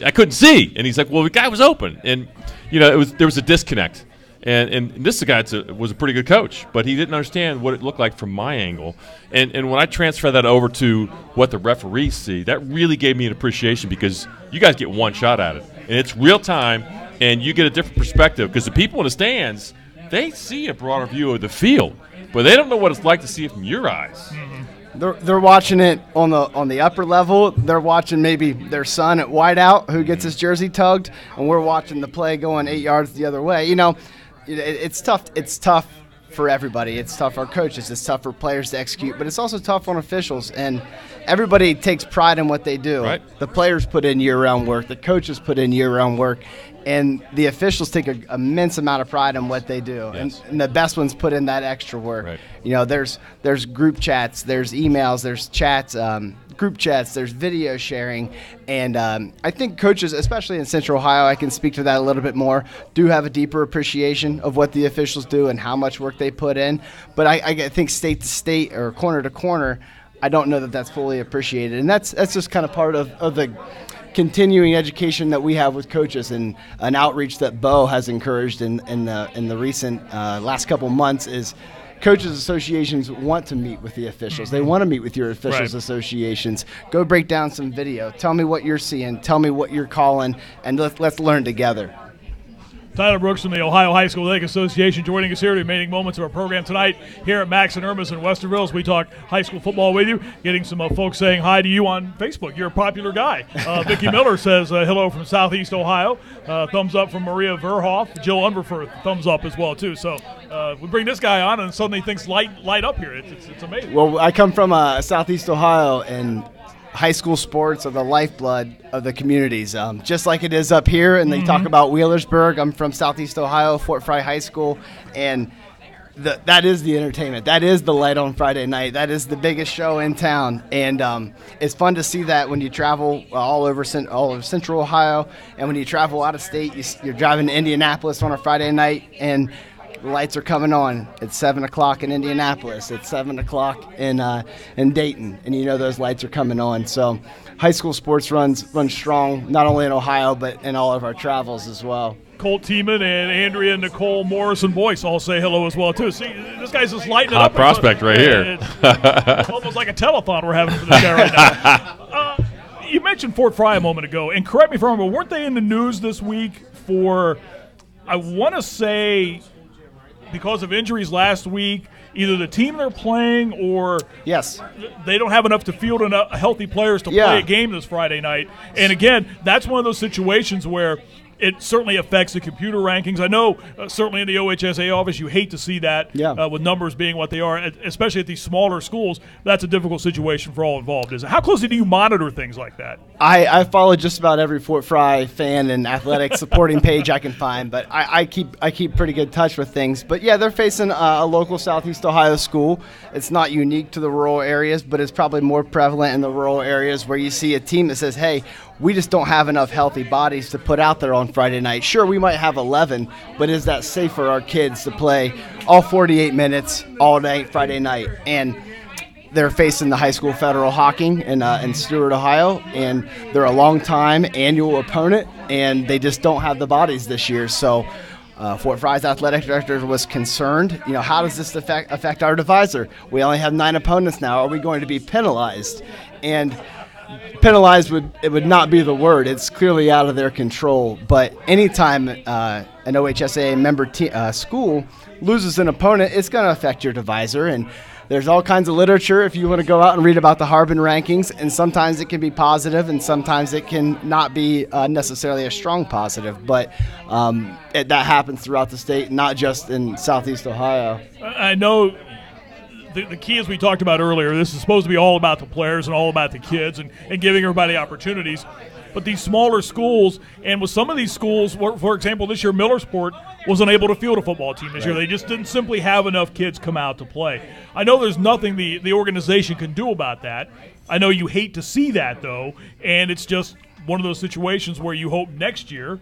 S1: I couldn't see. And he's like, well, the guy was open. And, there was a disconnect. And this guy was a pretty good coach, but he didn't understand what it looked like from my angle. And when I transfer that over to what the referees see, that really gave me an appreciation because you guys get one shot at it. And it's real time, and you get a different perspective because the people in the stands, they see a broader view of the field, but they don't know what it's like to see it from your eyes.
S16: They're watching it on the upper level. They're watching maybe their son at wideout who gets his jersey tugged, and we're watching the play going 8 yards the other way. It's tough. It's tough for everybody. It's tough for our coaches. It's tough for players to execute, but it's also tough on officials. And everybody takes pride in what they do.
S1: Right.
S16: The players put in year-round work. The coaches put in year-round work. And the officials take an immense amount of pride in what they do.
S1: Yes.
S16: And the best ones put in that extra work.
S1: Right.
S16: There's group chats, there's emails, there's chats, group chats, there's video sharing. And I think coaches, especially in Central Ohio, I can speak to that a little bit more, do have a deeper appreciation of what the officials do and how much work they put in. But I think state to state or corner to corner, I don't know that that's fully appreciated. And that's just kind of part of the continuing education that we have with coaches and an outreach that Bo has encouraged in the recent last couple months is coaches associations want to meet with the officials. They want to meet with your officials associations. Go break down some video. Tell me what you're seeing. Tell me what you're calling, and let's learn together.
S4: Tyler Brooks from the Ohio High School Athletic Association joining us here to remaining moments of our program tonight here at Max and Irma's in Westerville as we talk high school football with you. Getting some folks saying hi to you on Facebook. You're a popular guy. Vicki Miller says hello from Southeast Ohio. Thumbs up from Maria Verhoff. Jill Unverfurth, thumbs up as well, too. So we bring this guy on and suddenly things light up here. It's amazing.
S16: Well, I come from Southeast Ohio, and high school sports are the lifeblood of the communities, just like it is up here. And they talk about Wheelersburg. I'm from Southeast Ohio, Fort Fry High School, and that is the entertainment. That is the light on Friday night. That is the biggest show in town, and it's fun to see that when you travel all over Central Ohio, and when you travel out of state. You're driving to Indianapolis on a Friday night, and the lights are coming on. It's 7 o'clock in Indianapolis. It's 7 o'clock in Dayton, and those lights are coming on. So high school sports runs strong, not only in Ohio, but in all of our travels as well.
S4: Colt Tiemann and Andrea Nicole Morrison Boyce all say hello as well, too. See, this guy's just lighting it up.
S1: Hot prospect right here.
S4: It's almost like a telethon we're having for this guy right now. You mentioned Fort Fry a moment ago, and correct me if I'm wrong, but weren't they in the news this week for, I want to say, because of injuries last week, either the team they're playing or they don't have enough to field enough healthy players to play a game this Friday night. And again, that's one of those situations where it certainly affects the computer rankings. I know certainly in the OHSAA office you hate to see that with numbers being what they are, especially at these smaller schools. That's a difficult situation for all involved. How closely do you monitor things like that?
S16: I follow just about every Fort Fry fan and athletic supporting page I can find, but I keep pretty good touch with things. But yeah, they're facing a local Southeast Ohio school. It's not unique to the rural areas, but it's probably more prevalent in the rural areas where you see a team that says, hey, we just don't have enough healthy bodies to put out there on Friday night. Sure, we might have 11, but is that safe for our kids to play all 48 minutes all night Friday night? And they're facing the high school federal hockey in Stewart, Ohio, and they're a long-time annual opponent, and they just don't have the bodies this year. So Fort Fry's athletic director was concerned, how does this affect our divisor? We only have 9 opponents now. Are we going to be penalized? And penalized would not be the word. It's clearly out of their control. But anytime an OHSAA member school loses an opponent, it's going to affect your divisor. And there's all kinds of literature if you want to go out and read about the Harbin rankings. And sometimes it can be positive, and sometimes it can not be necessarily a strong positive. But that happens throughout the state, not just in Southeast Ohio.
S4: I know. The key, as we talked about earlier, this is supposed to be all about the players and all about the kids and giving everybody opportunities. but these smaller schools, and with some of these schools, for example, this year Millersport was unable to field a football team this year. They just didn't simply have enough kids come out to play. I know there's nothing the organization can do about that. I know you hate to see that, though, and it's just one of those situations where you hope next year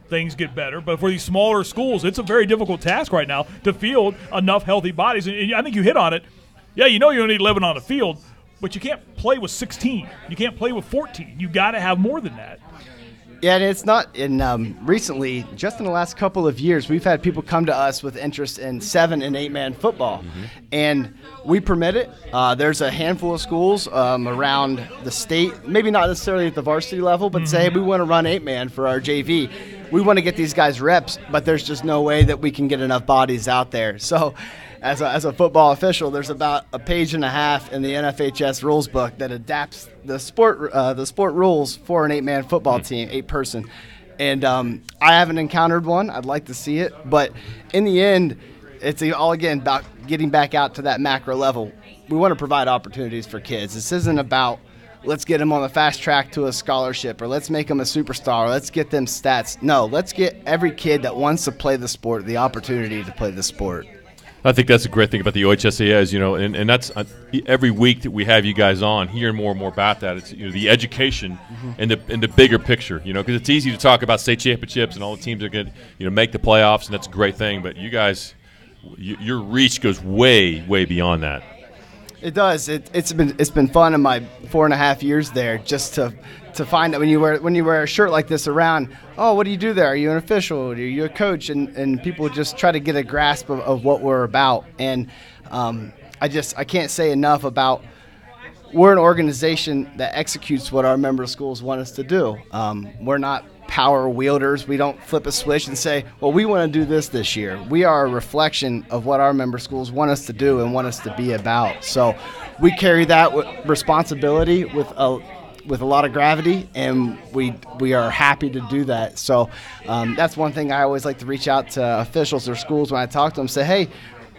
S4: things get better. But for these smaller schools, it's a very difficult task right now to field enough healthy bodies. And I think you hit on it. Yeah, you know you only need 11 on the field, but you can't play with 16. You can't play with 14. You got to have more than that.
S16: Yeah, and it's not recently, just in the last couple of years, we've had people come to us with interest in 7- and 8-man football. And we permit it. There's a handful of schools around the state, maybe not necessarily at the varsity level, but say, hey, we want to run 8-man for our JV. We want to get these guys reps, but there's just no way that we can get enough bodies out there. So as a football official, there's about a page and a half in the NFHS rules book that adapts the sport rules for an 8-man football team, 8-person. And I haven't encountered one. I'd like to see it. But in the end, it's all, again, about getting back out to that macro level. We want to provide opportunities for kids. This isn't about let's get them on the fast track to a scholarship, or let's make them a superstar, or let's get them stats. No, let's get every kid that wants to play the sport the opportunity to play the sport.
S1: I think that's a great thing about the OHSAA is, and that's every week that we have you guys on, hearing more and more about that. It's the education and the bigger picture, because it's easy to talk about state championships and all the teams are going to make the playoffs, and that's a great thing. But you guys, your reach goes way, way beyond that.
S16: It does. It's been fun in my 4.5 years there just to find out when you wear a shirt like this around. Oh, what do you do there? Are you an official? Are you a coach? And people just try to get a grasp of what we're about. And I can't say enough about we're an organization that executes what our member schools want us to do. We're not power wielders. We don't flip a switch and say, well, we want to do this year. We are a reflection of what our member schools want us to do and want us to be about. So we carry that responsibility with a lot of gravity, and we are happy to do that. So that's one thing I always like to reach out to officials or schools when I talk to them, say, hey,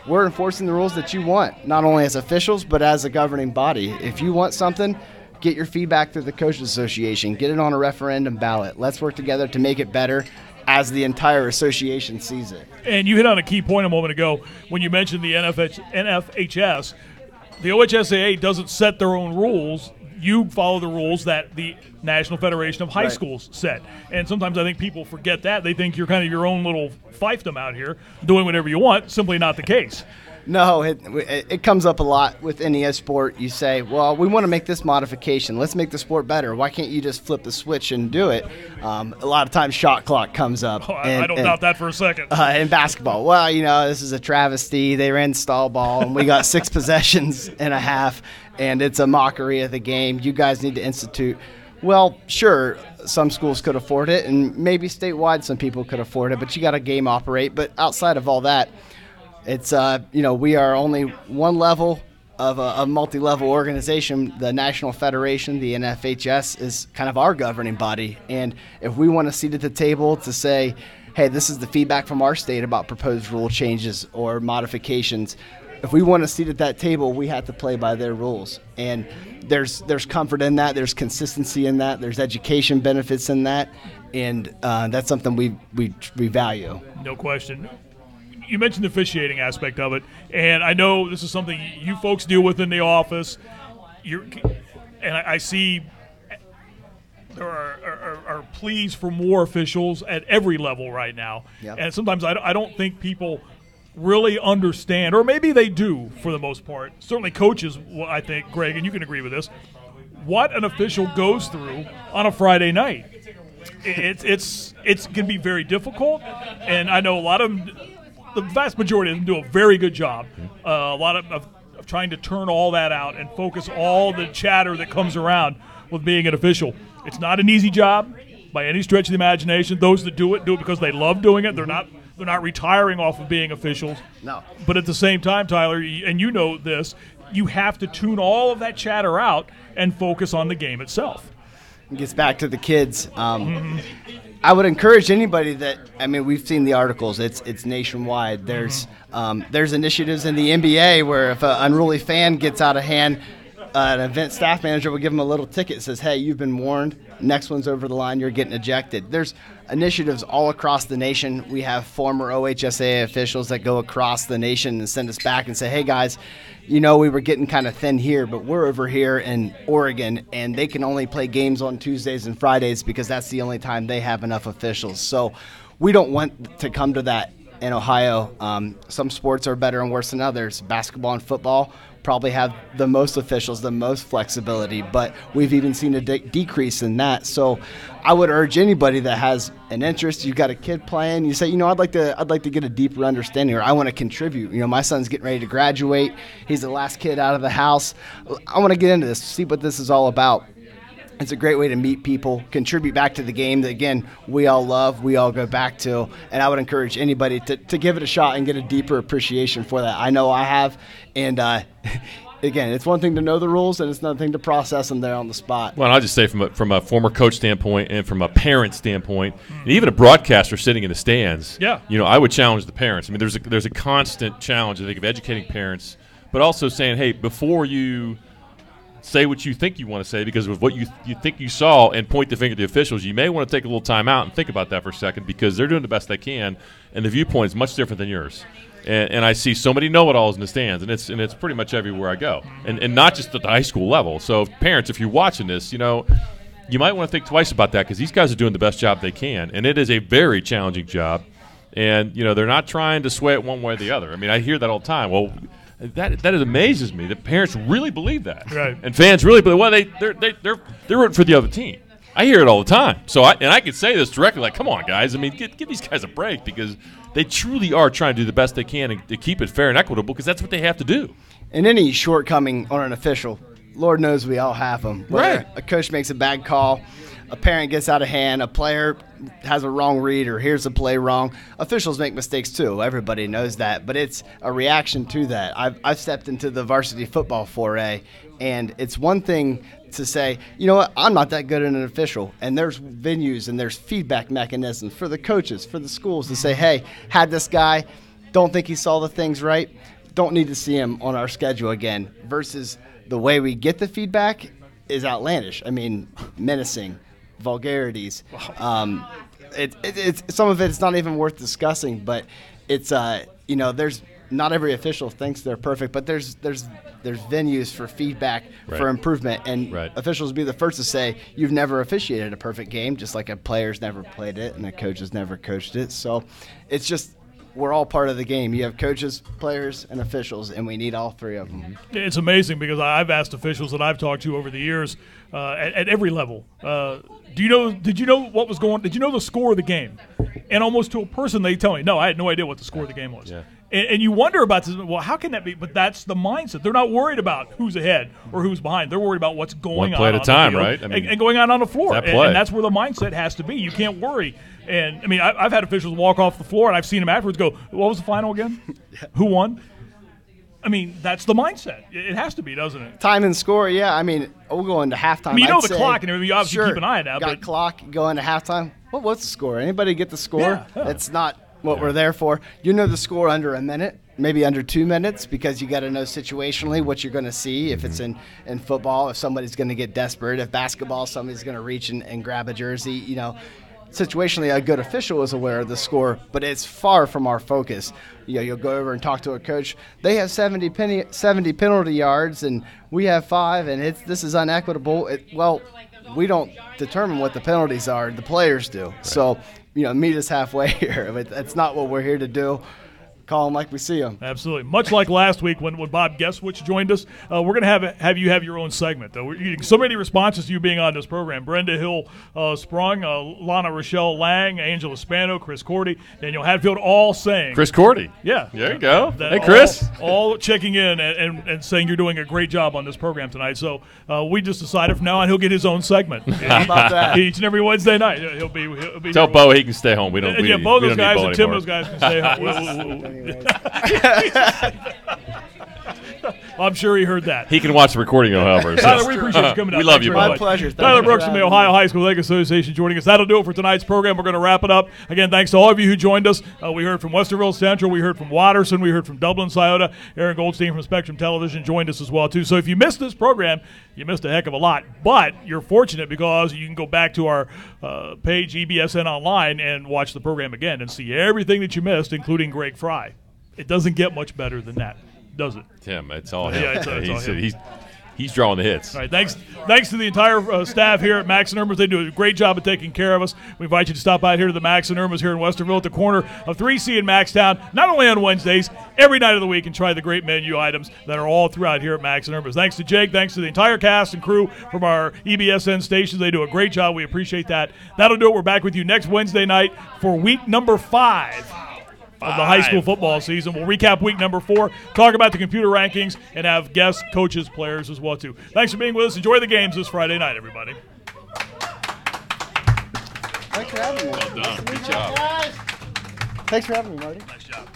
S16: we're enforcing the rules that you want, not only as officials, but as a governing body. If you want something, get your feedback through the Coaches Association. Get it on a referendum ballot. Let's work together to make it better as the entire association sees it.
S4: And you hit on a key point a moment ago when you mentioned the NFHS. The OHSAA doesn't set their own rules. You follow the rules that the National Federation of High Schools set. And sometimes I think people forget that. They think you're kind of your own little fiefdom out here doing whatever you want. Simply not the case.
S16: No, it comes up a lot with NES sport. You say, well, we want to make this modification. Let's make the sport better. Why can't you just flip the switch and do it? A lot of times shot clock comes up.
S4: I don't doubt that for a second.
S16: In basketball, well, this is a travesty. They ran stall ball, and we got 6 possessions and a half, and it's a mockery of the game. You guys need to institute. Well, sure, some schools could afford it, and maybe statewide some people could afford it, but you got to game operate. But outside of all that, it's we are only one level of a multi-level organization. The National Federation, the NFHS, is kind of our governing body. And if we want a seat at the table to say, hey, this is the feedback from our state about proposed rule changes or modifications, if we want a seat at that table, we have to play by their rules. And there's comfort in that. There's consistency in that. There's education benefits in that. And that's something we value.
S4: No question. You mentioned the officiating aspect of it, and I know this is something you folks deal with in the office. I see there are pleas for more officials at every level right now. Yep. And sometimes I don't think people really understand, or maybe they do for the most part. Certainly coaches, I think, Greg, and you can agree with this, what an official goes through on a Friday night. It's going to be very difficult, and I know a lot of them, the vast majority of them do a very good job. A lot of trying to turn all that out and focus all the chatter that comes around with being an official. It's not an easy job by any stretch of the imagination. Those that do it because they love doing it. They're not retiring off of being officials.
S16: No.
S4: But at the same time, Tyler, and you know this, you have to tune all of that chatter out and focus on the game itself.
S16: It gets back to the kids. I would encourage anybody we've seen the articles. It's nationwide. There's initiatives in the NBA where if an unruly fan gets out of hand, an event staff manager will give them a little ticket that says, hey, you've been warned. Next one's over the line. You're getting ejected. There's initiatives all across the nation. We have former OHSAA officials that go across the nation and send us back and say, hey, guys, we were getting kind of thin here, but we're over here in Oregon, and they can only play games on Tuesdays and Fridays because that's the only time they have enough officials. So we don't want to come to that in Ohio. Some sports are better and worse than others. Basketball and football probably have the most officials, the most flexibility, but we've even seen a decrease in that. So I would urge anybody that has an interest, you've got a kid playing, you say, I'd like to get a deeper understanding, or I want to contribute. My son's getting ready to graduate. He's the last kid out of the house. I want to get into this, see what this is all about. It's a great way to meet people, contribute back to the game that, again, we all love, we all go back to. And I would encourage anybody to give it a shot and get a deeper appreciation for that. I know I have. And, again, it's one thing to know the rules, and it's another thing to process them there on the spot.
S1: Well, I'll just say from a former coach standpoint and from a parent standpoint, and even a broadcaster sitting in the stands, I would challenge the parents. I mean, there's a constant challenge, I think, of educating parents, but also saying, hey, before you – say what you think you want to say because of what you think you saw and point the finger at the officials, you may want to take a little time out and think about that for a second because they're doing the best they can, and the viewpoint is much different than yours. And I see so many know-it-alls in the stands, and it's pretty much everywhere I go, and not just at the high school level. So parents, if you're watching this, you might want to think twice about that because these guys are doing the best job they can, and it is a very challenging job. And they're not trying to sway it one way or the other. I mean, I hear that all the time. Well, that amazes me that parents really believe that,
S4: right?
S1: And fans really believe. Well, they're rooting for the other team. I hear it all the time. So I can say this directly, like, come on, guys. I mean, give these guys a break because they truly are trying to do the best they can to keep it fair and equitable because that's what they have to do.
S16: And any shortcoming on an official, Lord knows we all have them. Whether a coach makes a bad call, a parent gets out of hand, a player has a wrong read or hears the play wrong. Officials make mistakes too. Everybody knows that. But it's a reaction to that. I've stepped into the varsity football foray, and it's one thing to say, you know what, I'm not that good at an official. And there's venues and there's feedback mechanisms for the coaches, for the schools to say, hey, had this guy, don't think he saw the things right, don't need to see him on our schedule again. Versus the way we get the feedback is outlandish. I mean, menacing. Vulgarities. It's some of it's not even worth discussing, but it's there's not every official thinks they're perfect, but there's venues for feedback, for improvement, and officials be the first to say you've never officiated a perfect game, just like a player's never played it and a coach has never coached it. So it's just we're all part of the game. You have coaches, players, and officials, and we need all three of them.
S4: It's amazing because I've asked officials that I've talked to over the years at every level. Did you know what was going? Did you know the score of the game? And almost to a person, they tell me, no, I had no idea what the score of the game was. Yeah. And you wonder about this. Well, how can that be? But that's the mindset. They're not worried about who's ahead or who's behind. They're worried about what's going on.
S1: One play at a time, right?
S4: I mean, and going on the floor. And that's where the mindset has to be. You can't worry. And, I mean, I've had officials walk off the floor, and I've seen them afterwards go, what was the final again? Who won? I mean, that's the mindset. It has to be, doesn't it?
S16: Time and score, yeah. I mean, we'll go into halftime.
S4: I mean, you know the clock and everything. You obviously keep an eye on that.
S16: Got clock, go into halftime. What's the score? Anybody get the score? That's not what we're there for. You know the score under a minute, maybe under 2 minutes, because you got to know situationally what you're going to see. If it's in football, if somebody's going to get desperate. If basketball, somebody's going to reach and grab a jersey, situationally, a good official is aware of the score, but it's far from our focus. You'll go over and talk to a coach. They have 70 penalty yards, and we have 5, and this is unequitable. We don't determine what the penalties are. The players do. Right. So, meet us halfway here. That's not what we're here to do. Call them like we see them.
S4: Absolutely. Much like last week when Bob Guesswich joined us, we're going to have you have your own segment. We're getting so many responses to you being on this program. Brenda Hill Sprung, Lana Rochelle Lang, Angela Spano, Chris Cordy, Daniel Hadfield, all saying.
S1: Chris Cordy.
S4: Yeah.
S1: There you go. Hey, Chris.
S4: All checking in and saying you're doing a great job on this program tonight. So we just decided from now on he'll get his own segment.
S16: How about that?
S4: Each and every Wednesday night. He'll be
S1: Tell Bo he can stay home. We don't.
S4: Yeah, both those guys and Tim, those guys can stay home. I'm sure he heard that.
S1: He can watch the recording, however.
S4: Tyler, we appreciate you coming out.
S1: We love you,
S4: very
S1: brother.
S4: much.
S16: My pleasure.
S4: Tyler Brooks from the Ohio High School Athletic Association joining us. That'll do it for tonight's program. We're going to wrap it up. Again, thanks to all of you who joined us. We heard from Westerville Central. We heard from Watterson. We heard from Dublin Scioto. Aaron Goldstein from Spectrum Television joined us as well, too. So if you missed this program, you missed a heck of a lot. But you're fortunate because you can go back to our page, EBSN Online, and watch the program again and see everything that you missed, including Greg Fry. It doesn't get much better than that, does it?
S1: Tim, it's all him.
S4: Yeah, it's all him.
S1: He's drawing the hits.
S4: All right, thanks to the entire staff here at Max and Irma's. They do a great job of taking care of us. We invite you to stop out here to the Max and Irma's here in Westerville at the corner of 3C and Maxtown, not only on Wednesdays, every night of the week, and try the great menu items that are all throughout here at Max and Irma's. Thanks to Jake. Thanks to the entire cast and crew from our EBSN stations. They do a great job. We appreciate that. That'll do it. We're back with you next Wednesday night for week number 5. Of the high school football season. We'll recap week number 4, talk about the computer rankings, and have guests, coaches, players as well, too. Thanks for being with us. Enjoy the games this Friday night, everybody.
S16: Thanks for having me.
S1: Well done. Good job.
S16: Thanks for having me, Marty.
S4: Nice job.